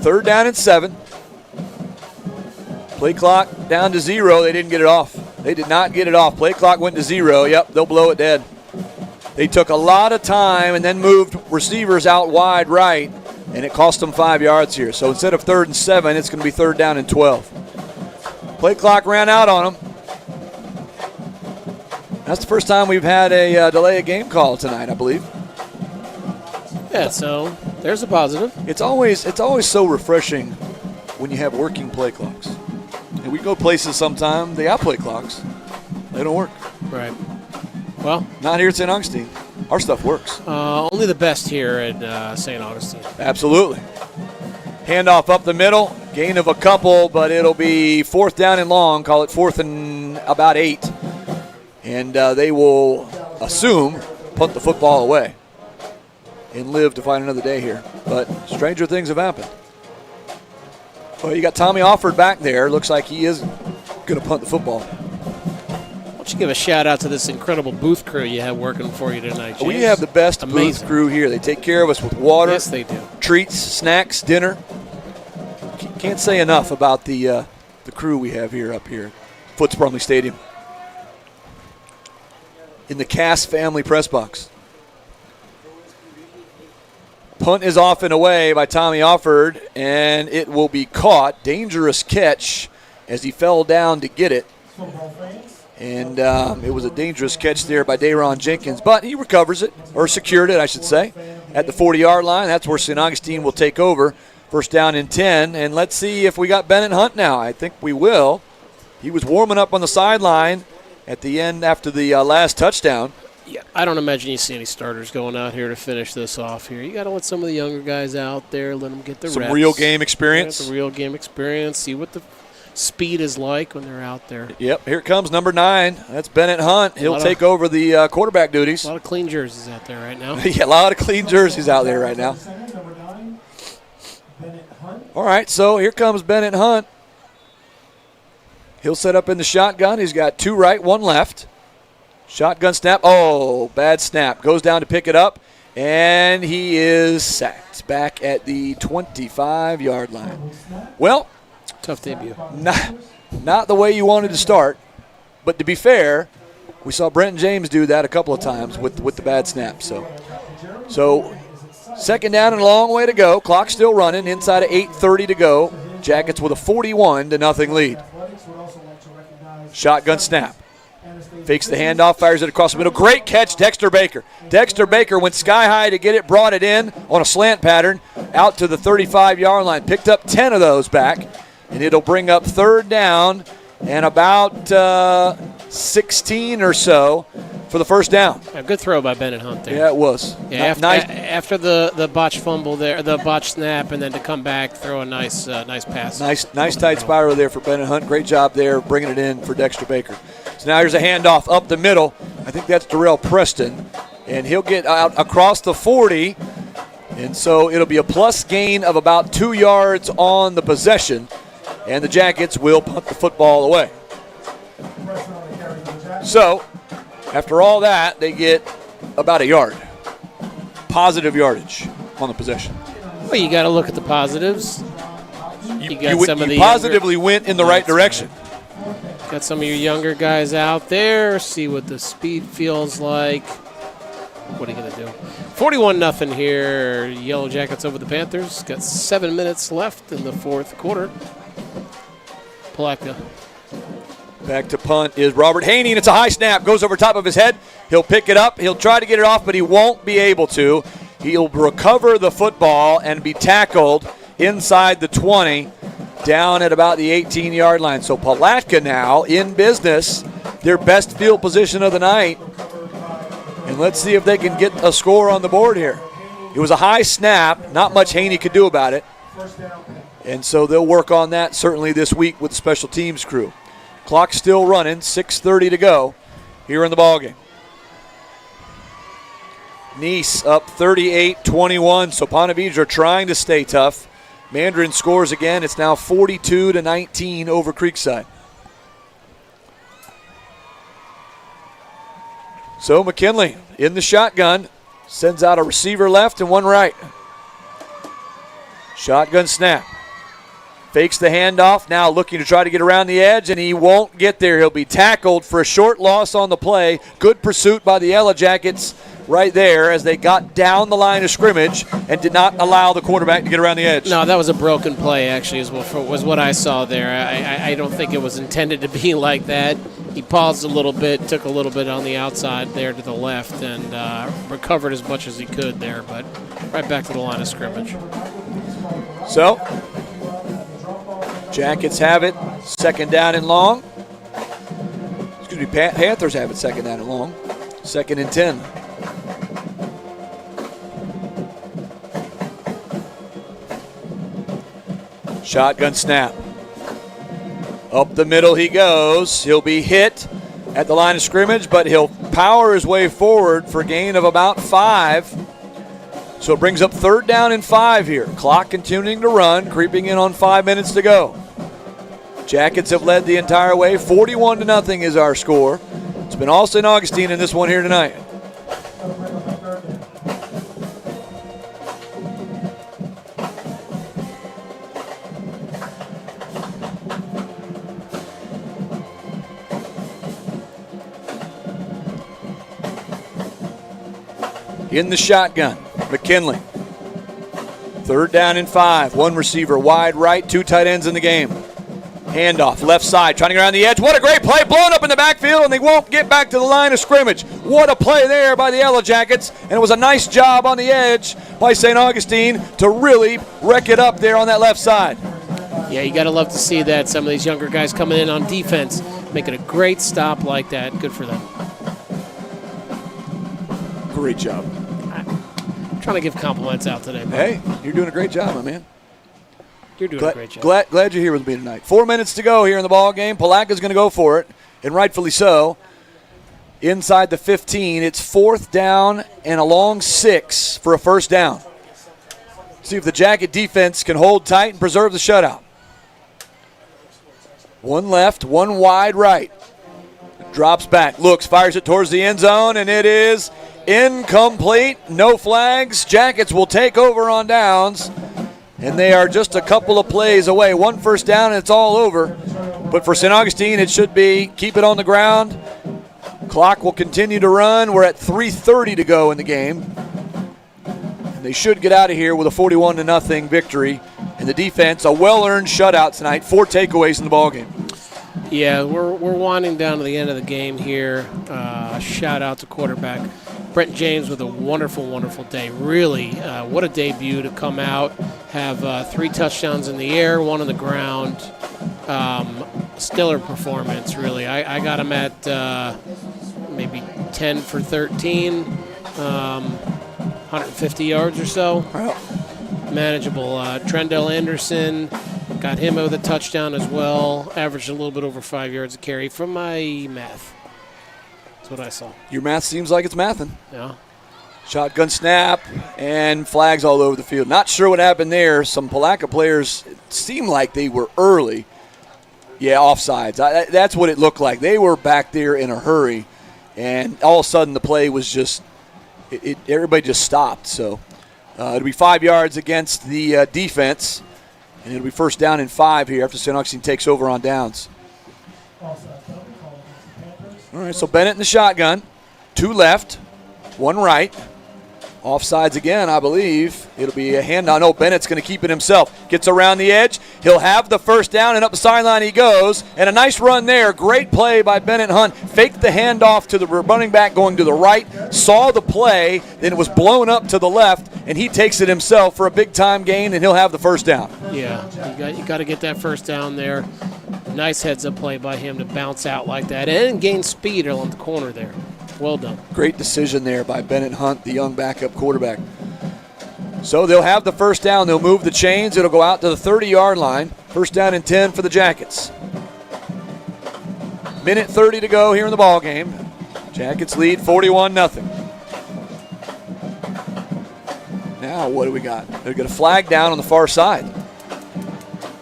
3rd down and 7. Play clock down to 0. They didn't get it off. They did not get it off. Play clock went to 0. Yep, they'll blow it dead. They took a lot of time and then moved receivers out wide right, and it cost them 5 yards here. So instead of 3rd and 7, it's going to be 3rd down and 12. Play clock ran out on them. That's the first time we've had a delay of game call tonight, I believe. Yeah, so there's a positive. It's always so refreshing when you have working play clocks. And we go places sometime, they have play clocks. They don't work. Right. Well, not here at St. Augustine. Our stuff works. Only the best here at St. Augustine. Absolutely. Handoff up the middle, gain of a couple, but it'll be 4th down and long. Call it 4th and about 8. And they will assume punt the football away and live to find another day here. But stranger things have happened. Well, you got Tommy Offord back there. Looks like he is going to punt the football. Why don't you give a shout out to this incredible booth crew you have working for you tonight, James? We have the best booth crew here. They take care of us with water. Yes, they do. Treats, snacks, dinner. Can't say enough about the crew we have here up here at Foots Brumley Stadium. In the Cass family press box. Punt is off and away by Tommy Offord, and it will be caught. Dangerous catch as he fell down to get it. And it was a dangerous catch there by Dayron Jenkins, but he recovers it, or secured it, I should say, at the 40-yard line. That's where St. Augustine will take over. 1st down and 10, and let's see if we got Bennett Hunt now. I think we will. He was warming up on the sideline at the end after the last touchdown. Yeah, I don't imagine you see any starters going out here to finish this off here. You got to let some of the younger guys out there, let them get the reps. Some real game experience. The real game experience. See what the speed is like when they're out there. Yep, here comes number 9. That's Bennett Hunt. He'll take over the quarterback duties. A lot of clean jerseys out there right now. Yeah, a lot of clean jerseys out there right now. All right, so here comes Bennett Hunt. He'll set up in the shotgun. He's got 2 right, 1 left. Shotgun snap. Oh, bad snap. Goes down to pick it up, and he is sacked back at the 25-yard line. Well, tough debut. Not the way you wanted to start, but to be fair, we saw Brenton James do that a couple of times with the bad snap. So 2nd down and a long way to go. Clock still running. Inside of 8:30 to go. Jackets with a 41-0 lead. Shotgun snap. Fakes the handoff, fires it across the middle. Great catch, Dexter Baker. Dexter Baker went sky high to get it, brought it in on a slant pattern out to the 35-yard line. Picked up 10 of those back, and it'll bring up 3rd down and about 16 or so for the 1st down. A good throw by Bennett Hunt there. Yeah, it was. Yeah, after the botch fumble there, the botch snap, and then to come back, throw a nice pass. Nice tight spiral there for Bennett Hunt. Great job there bringing it in for Dexter Baker. So now here's a handoff up the middle. I think that's Darrell Preston, and he'll get out across the 40, and so it'll be a plus gain of about 2 yards on the possession, and the Jackets will punt the football away. So after all that, they get about a yard. Positive yardage on the possession. Well, you got to look at the positives. You positively went in the right direction. Got some of your younger guys out there. See what the speed feels like. What are you going to do? 41-0 here. Yellow Jackets over the Panthers. Got 7 minutes left in the 4th quarter. Palatka. Back to punt is Robert Haney, and it's a high snap. Goes over top of his head. He'll pick it up. He'll try to get it off, but he won't be able to. He'll recover the football and be tackled inside the 20, down at about the 18-yard line. So Palatka now in business, their best field position of the night. And let's see if they can get a score on the board here. It was a high snap. Not much Haney could do about it. And so they'll work on that certainly this week with the special teams crew. Clock still running, 6:30 to go here in the ballgame. Nice up 38-21, so Ponte Vedra trying to stay tough. Mandarin scores again. It's now 42-19 over Creekside. So McKinley in the shotgun, sends out a receiver left and 1 right. Shotgun snap. Fakes the handoff, now looking to try to get around the edge, and he won't get there. He'll be tackled for a short loss on the play. Good pursuit by the Yellow Jackets right there as they got down the line of scrimmage and did not allow the quarterback to get around the edge. No, that was a broken play, actually, was what I saw there. I don't think it was intended to be like that. He paused a little bit, took a little bit on the outside there to the left, and recovered as much as he could there, but right back to the line of scrimmage. So, Jackets have it, second down and long. Excuse me, Panthers have it, second down and long. 2nd and 10. Shotgun snap. Up the middle he goes. He'll be hit at the line of scrimmage, but he'll power his way forward for a gain of about 5. So it brings up 3rd down and 5 here. Clock continuing to run, creeping in on 5 minutes to go. Jackets have led the entire way. 41-0 is our score. It's been all St. Augustine in this one here tonight. In the shotgun, McKinley. 3rd down and 5. One receiver wide right, 2 tight ends in the game. Handoff, left side, trying to get around the edge. What a great play, blown up in the backfield, and they won't get back to the line of scrimmage. What a play there by the Yellow Jackets, and it was a nice job on the edge by St. Augustine to really wreck it up there on that left side. Yeah, you got to love to see that. Some of these younger guys coming in on defense, making a great stop like that. Good for them. Great job. Trying to give compliments out today, bro. Hey, you're doing a great job, my man. You're doing a great job. Glad you're here with me tonight. 4 minutes to go here in the ball game. Palatka's going to go for it, and rightfully so. Inside the 15, it's 4th down and a long 6 for a first down. See if the Jacket defense can hold tight and preserve the shutout. 1 left, 1 wide right. Drops back, looks, fires it towards the end zone, and it is incomplete. No flags. Jackets will take over on downs, and they are just a couple of plays away. 1 first down, and it's all over. But for St. Augustine, it should be keep it on the ground. Clock will continue to run. We're at 3:30 to go in the game. And they should get out of here with a 41-0 victory. And the defense, a well-earned shutout tonight. 4 takeaways in the ballgame. Yeah, we're winding down to the end of the game here. Shout out to quarterback Brent James with a wonderful, wonderful day. Really, what a debut to come out, have 3 touchdowns in the air, 1 on the ground. Stellar performance, really. I got him at maybe 10 for 13, 150 yards or so. Manageable. Trendell Anderson, got him with a touchdown as well. Averaged a little bit over 5 yards a carry from my math. That's what I saw. Your math seems like it's mathin'. Yeah. Shotgun snap and flags all over the field. Not sure what happened there. Some Palatka players, it seemed like they were early. Yeah, offsides. That's what it looked like. They were back there in a hurry, and all of a sudden the play was just everybody just stopped. So it'll be 5 yards against the defense, and it'll be 1st down and 5 here after St. Augustine takes over on downs. All right, so Bennett in the shotgun. 2 left, 1 right. Offsides again, I believe. It'll be a handoff. No, Bennett's going to keep it himself. Gets around the edge. He'll have the 1st down, and up the sideline he goes. And a nice run there. Great play by Bennett Hunt. Faked the handoff to the running back going to the right. Saw the play. Then it was blown up to the left, and he takes it himself for a big-time gain, and he'll have the 1st down. Yeah, you got to get that 1st down there. Nice heads-up play by him to bounce out like that and gain speed along the corner there. Well done. Great decision there by Bennett Hunt, the young backup quarterback. So they'll have the 1st down. They'll move the chains. It'll go out to the 30-yard line. 1st down and 10 for the Jackets. 1:30 to go here in the ball game. Jackets lead 41-0. Now what do we got? They're going to flag down on the far side.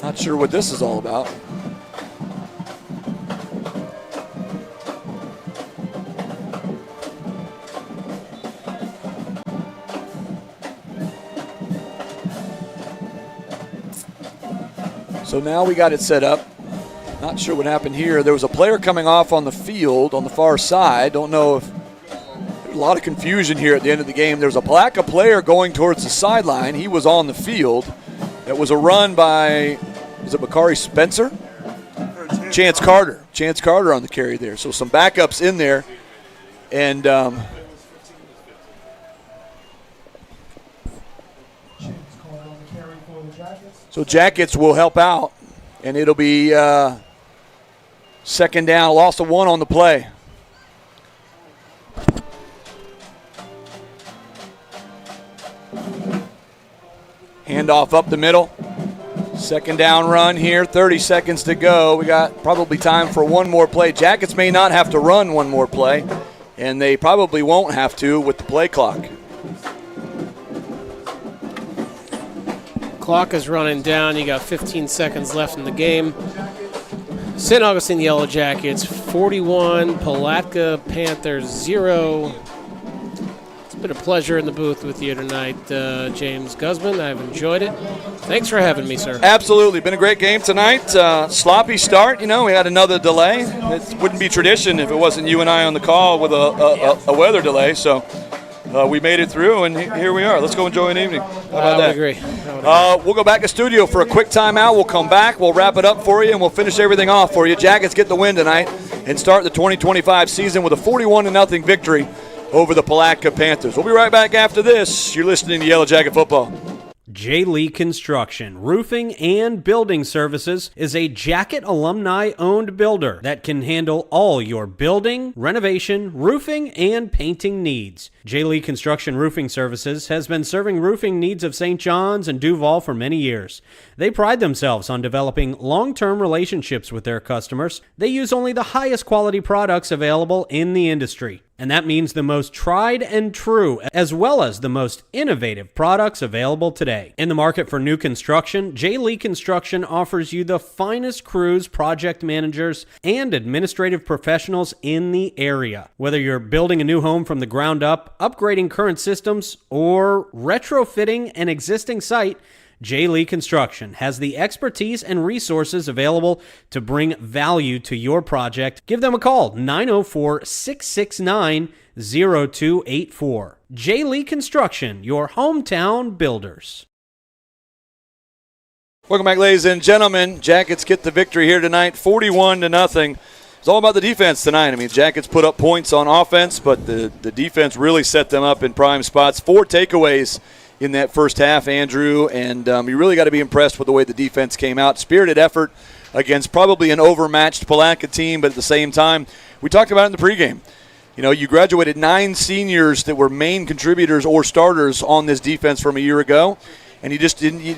Not sure what this is all about. So now we got it set up. Not sure what happened here. There was a player coming off on the field on the far side. Don't know if there's a lot of confusion here at the end of the game. There's a Palatka player going towards the sideline. He was on the field. It was a run by, is it Bakari Spencer? Chance Carter. Chance Carter on the carry there. So some backups in there. And so Jackets will help out. And it'll be second down, loss of 1 on the play. Handoff up the middle. Second down run here, 30 seconds to go. We got probably time for one more play. Jackets may not have to run one more play, and they probably won't have to with the play clock. Clock is running down. You got 15 seconds left in the game. St. Augustine Yellow Jackets 41, Palatka Panthers 0. It's been a pleasure in the booth with you tonight, James Guzman. I've enjoyed it. Thanks for having me, sir. Absolutely. Been a great game tonight. Sloppy start. We had another delay. It wouldn't be tradition if it wasn't you and I on the call with a weather delay. So we made it through, and here we are. Let's go enjoy an evening. How about that? I would agree. We'll go back to studio for a quick timeout. We'll come back. We'll wrap it up for you, and we'll finish everything off for you. Jackets get the win tonight and start the 2025 season with a 41-0 victory over the Palatka Panthers. We'll be right back after this. You're listening to Yellow Jacket Football. J. Lee Construction, Roofing and Building Services is a Jacket alumni-owned builder that can handle all your building, renovation, roofing, and painting needs. J. Lee Construction Roofing Services has been serving roofing needs of St. John's and Duval for many years. They pride themselves on developing long-term relationships with their customers. They use only the highest quality products available in the industry. And that means the most tried and true, as well as the most innovative products available today. In the market for new construction, J. Lee Construction offers you the finest crews, project managers, and administrative professionals in the area. Whether you're building a new home from the ground up, upgrading current systems, or retrofitting an existing site, J. Lee Construction has the expertise and resources available to bring value to your project. Give them a call, 904-669-0284. J. Lee Construction, your hometown builders. Welcome back, ladies and gentlemen. Jackets get the victory here tonight, 41-0. It's all about the defense tonight. Jackets put up points on offense, but the defense really set them up in prime spots. 4 takeaways in that first half, Andrew, and you really got to be impressed with the way the defense came out. Spirited effort against probably an overmatched Palatka team, but at the same time, we talked about it in the pregame. You graduated 9 seniors that were main contributors or starters on this defense from a year ago, and you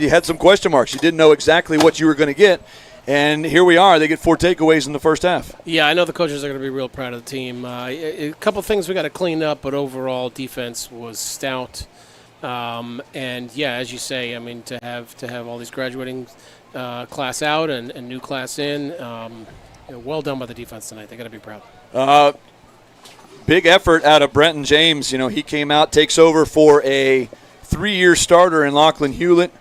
had some question marks. You didn't know exactly what you were going to get, and here we are. They get 4 takeaways in the first half. Yeah, I know the coaches are going to be real proud of the team. A couple things we got to clean up, but overall defense was stout. And yeah, as you say, to have all these graduating class out and new class in, well done by the defense tonight. They got to be proud. Big effort out of Brenton James. He came out, takes over for a 3-year starter in Lachlan Hewlett.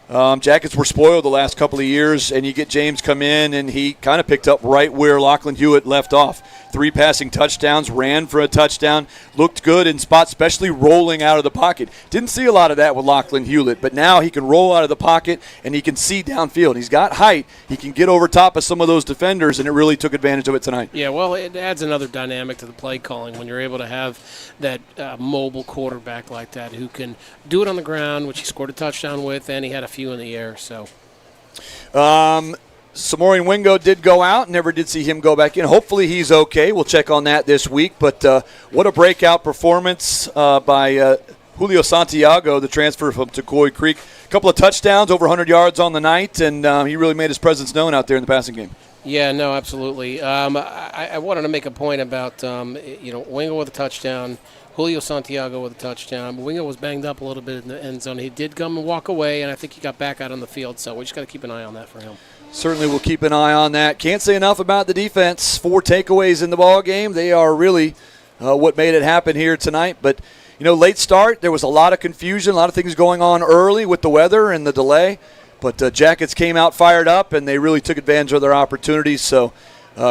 Jackets were spoiled the last couple of years, and you get James come in, and he kind of picked up right where Lachlan Hewlett left off. 3 passing touchdowns, ran for a touchdown, looked good in spots, especially rolling out of the pocket. Didn't see a lot of that with Lachlan Hewlett, but now he can roll out of the pocket, and he can see downfield. He's got height. He can get over top of some of those defenders, and it really took advantage of it tonight. Yeah, well, it adds another dynamic to the play calling when you're able to have that mobile quarterback like that who can do it on the ground, which he scored a touchdown with, and he had a few in the air. So, Samorian Wingo did go out. Never did see him go back in. Hopefully he's okay. We'll check on that this week. But what a breakout performance by Julio Santiago, the transfer from Tucoy Creek. A couple of touchdowns, over 100 yards on the night, and he really made his presence known out there in the passing game. Yeah, no, absolutely. I wanted to make a point about, Wingo with a touchdown, Julio Santiago with a touchdown. Wingo was banged up a little bit in the end zone. He did come and walk away, and I think he got back out on the field, so we just got to keep an eye on that for him. Certainly we'll keep an eye on that. Can't say enough about the defense. 4 takeaways in the ball game. They are really what made it happen here tonight. But, late start, there was a lot of confusion, a lot of things going on early with the weather and the delay. But Jackets came out fired up, and they really took advantage of their opportunities. So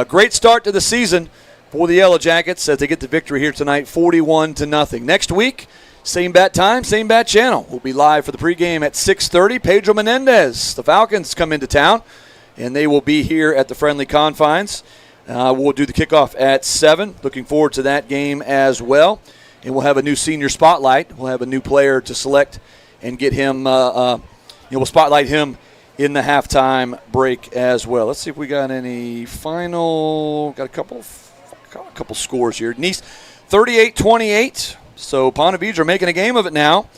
great start to the season for the Yellow Jackets as they get the victory here tonight, 41-0. Next week, same bat time, same bat channel. We'll be live for the pregame at 6:30. Pedro Menendez, the Falcons, come into town, and they will be here at the friendly confines. We'll do the kickoff at 7. Looking forward to that game as well. And we'll have a new senior spotlight. We'll have a new player to select and get him, we'll spotlight him in the halftime break as well. Let's see if we got any final, got a couple scores here. Nice 38-28. So Ponte Vedra making a game of it now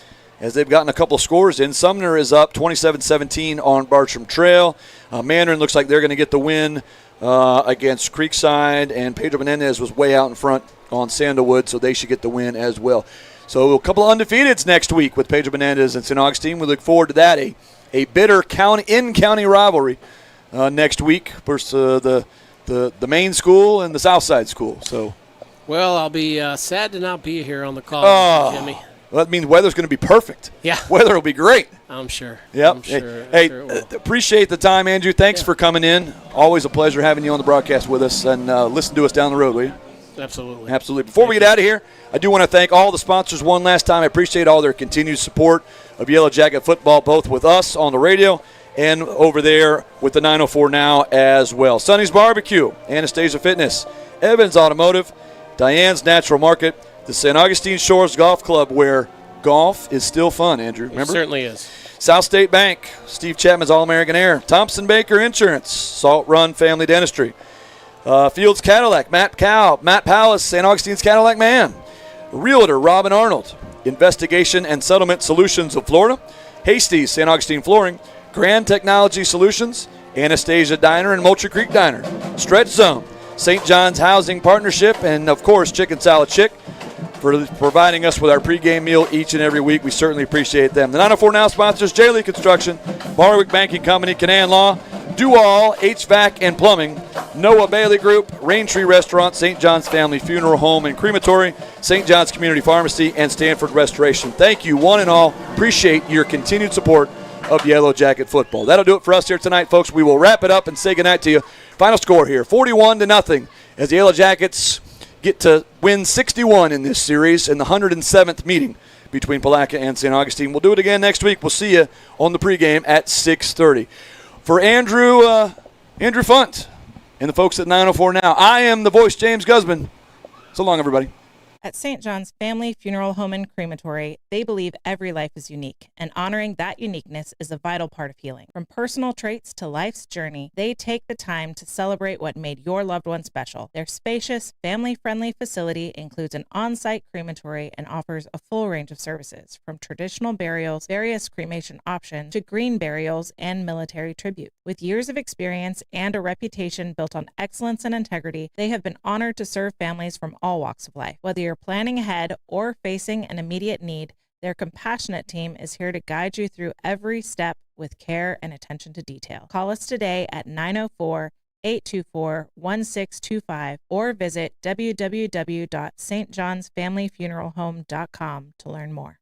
as they've gotten a couple scores in. Sumner is up 27-17 on Bartram Trail. Mandarin looks like they're going to get the win against Creekside, and Pedro Menendez was way out in front on Sandalwood, so they should get the win as well. So a couple of undefeateds next week with Pedro Menendez and St. Augustine. We look forward to that. A bitter in-county rivalry next week versus the main school and the Southside school. So, well, I'll be sad to not be here on the call, Jimmy. Well, that means weather's going to be perfect. Yeah. Weather will be great. I'm sure. Yep. I'm sure. Hey, it will. Appreciate the time, Andrew. Thanks for coming in. Always a pleasure having you on the broadcast with us, and listen to us down the road, will you? Absolutely. Absolutely. Before we get out of here, I do want to thank all the sponsors one last time. I appreciate all their continued support of Yellow Jacket football, both with us on the radio and over there with the 904 Now as well. Sonny's Barbecue, Anastasia Fitness, Evans Automotive, Diane's Natural Market, the St. Augustine Shores Golf Club, where golf is still fun, Andrew. Remember? It certainly is. South State Bank, Steve Chapman's All-American Air, Thompson Baker Insurance, Salt Run Family Dentistry, Fields Cadillac, Matt Powell, St. Augustine's Cadillac Man, Realtor Robin Arnold, Investigation and Settlement Solutions of Florida, Hasty's St. Augustine Flooring, Grand Technology Solutions, Anastasia Diner and Moultrie Creek Diner, Stretch Zone, St. John's Housing Partnership, and, of course, Chicken Salad Chick for providing us with our pregame meal each and every week. We certainly appreciate them. The 904 Now sponsors J. Lee Construction, Barwick Banking Company, Canaan Law, Do-All HVAC and Plumbing, Noah Bailey Group, Raintree Restaurant, St. John's Family Funeral Home and Crematory, St. John's Community Pharmacy, and Stanford Restoration. Thank you, one and all. Appreciate your continued support of Yellow Jacket football. That'll do it for us here tonight, folks. We will wrap it up and say goodnight to you. Final score here, 41-0, as the Yellow Jackets get to win 61 in this series in the 107th meeting between Palatka and St. Augustine. We'll do it again next week. We'll see you on the pregame at 6:30. For Andrew Funt and the folks at 904 Now, I am the voice, James Guzman. So long, everybody. At St. John's Family Funeral Home and Crematory, they believe every life is unique, and honoring that uniqueness is a vital part of healing. From personal traits to life's journey, they take the time to celebrate what made your loved one special. Their spacious, family-friendly facility includes an on-site crematory and offers a full range of services, from traditional burials, various cremation options, to green burials and military tribute. With years of experience and a reputation built on excellence and integrity, they have been honored to serve families from all walks of life. Whether you're planning ahead or facing an immediate need, their compassionate team is here to guide you through every step with care and attention to detail. Call us today at 904-824-1625 or visit www.stjohnsfamilyfuneralhome.com to learn more.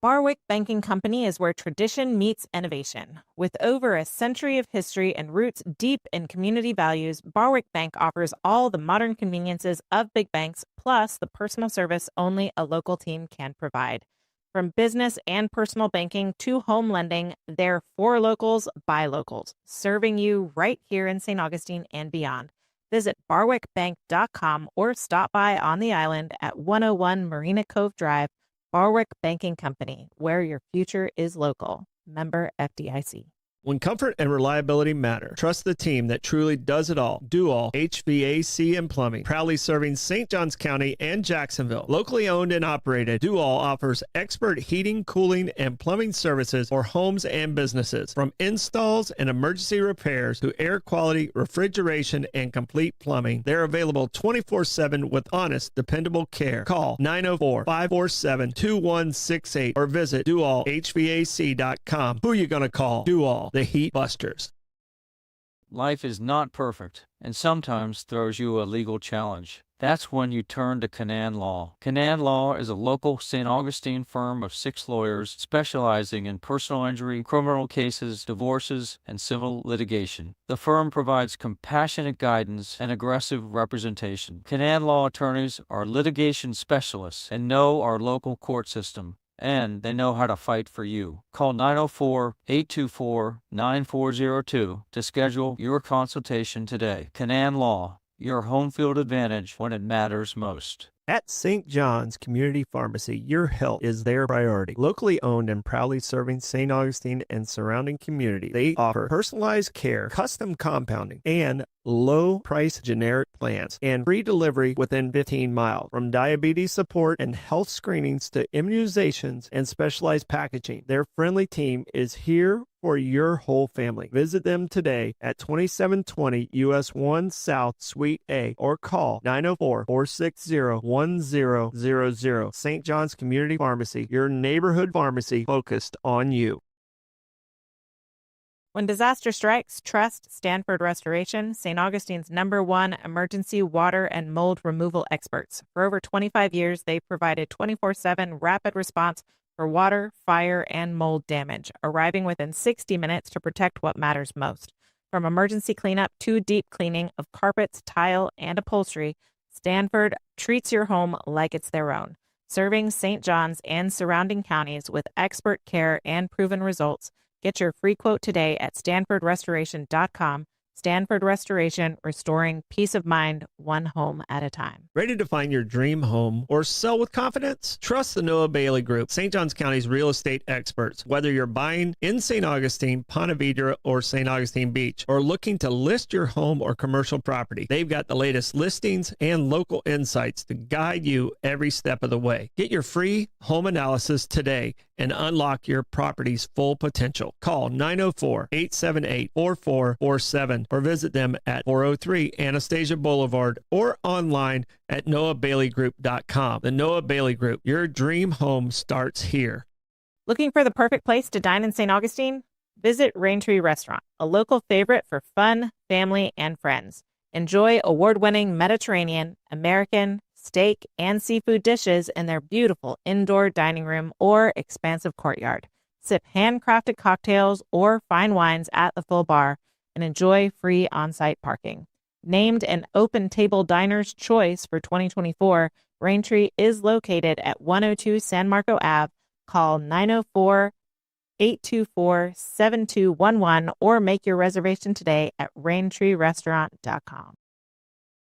Barwick Banking Company is where tradition meets innovation. With over a century of history and roots deep in community values, Barwick Bank offers all the modern conveniences of big banks, plus the personal service only a local team can provide. From business and personal banking to home lending, they're for locals, by locals, serving you right here in St. Augustine and beyond. Visit barwickbank.com or stop by on the island at 101 Marina Cove Drive. Barwick Banking Company, where your future is local. Member FDIC. When comfort and reliability matter, trust the team that truly does it all. Do-All HVAC and Plumbing. Proudly serving St. Johns County and Jacksonville. Locally owned and operated, Do-All offers expert heating, cooling, and plumbing services for homes and businesses. From installs and emergency repairs to air quality, refrigeration, and complete plumbing, they're available 24/7 with honest, dependable care. Call 904-547-2168 or visit doallhvac.com. Who are you going to call? Do-All, the Heat Busters. Life is not perfect, and sometimes throws you a legal challenge. That's when you turn to Canaan Law. Canaan Law is a local St. Augustine firm of 6 lawyers specializing in personal injury, criminal cases, divorces, and civil litigation. The firm provides compassionate guidance and aggressive representation. Canaan Law attorneys are litigation specialists and know our local court system, and they know how to fight for you. Call 904-824-9402 to schedule your consultation today. Canaan Law, your home field advantage when it matters most. At St. John's Community Pharmacy, your health is their priority. Locally owned and proudly serving St. Augustine and surrounding community, they offer personalized care, custom compounding, and low-price generic plans, and free delivery within 15 miles. From diabetes support and health screenings to immunizations and specialized packaging, their friendly team is here for your whole family. Visit them today at 2720 US 1 South Suite A or call 904-460-1000. St. John's Community Pharmacy, your neighborhood pharmacy focused on you. When disaster strikes, trust Stanford Restoration, St. Augustine's #1 emergency water and mold removal experts. For over 25 years, they've provided 24/7 rapid response for water, fire, and mold damage, arriving within 60 minutes to protect what matters most. From emergency cleanup to deep cleaning of carpets, tile, and upholstery, Stanford treats your home like it's their own. Serving St. John's and surrounding counties with expert care and proven results. Get your free quote today at StanfordRestoration.com. Stanford Restoration, restoring peace of mind, one home at a time. Ready to find your dream home or sell with confidence? Trust the Noah Bailey Group, St. Johns County's real estate experts. Whether you're buying in St. Augustine, Ponte Vedra, or St. Augustine Beach, or looking to list your home or commercial property, they've got the latest listings and local insights to guide you every step of the way. Get your free home analysis today and unlock your property's full potential. Call 904-878-4447 or visit them at 403 Anastasia Boulevard or online at noahbaileygroup.com. The Noah Bailey Group, your dream home starts here. Looking for the perfect place to dine in St. Augustine? Visit Raintree Restaurant, a local favorite for fun, family, and friends. Enjoy award-winning Mediterranean, American, steak, and seafood dishes in their beautiful indoor dining room or expansive courtyard. Sip handcrafted cocktails or fine wines at the full bar and enjoy free on-site parking. Named an Open Table Diner's Choice for 2024, Raintree is located at 102 San Marco Ave. Call 904-824-7211 or make your reservation today at RaintreeRestaurant.com.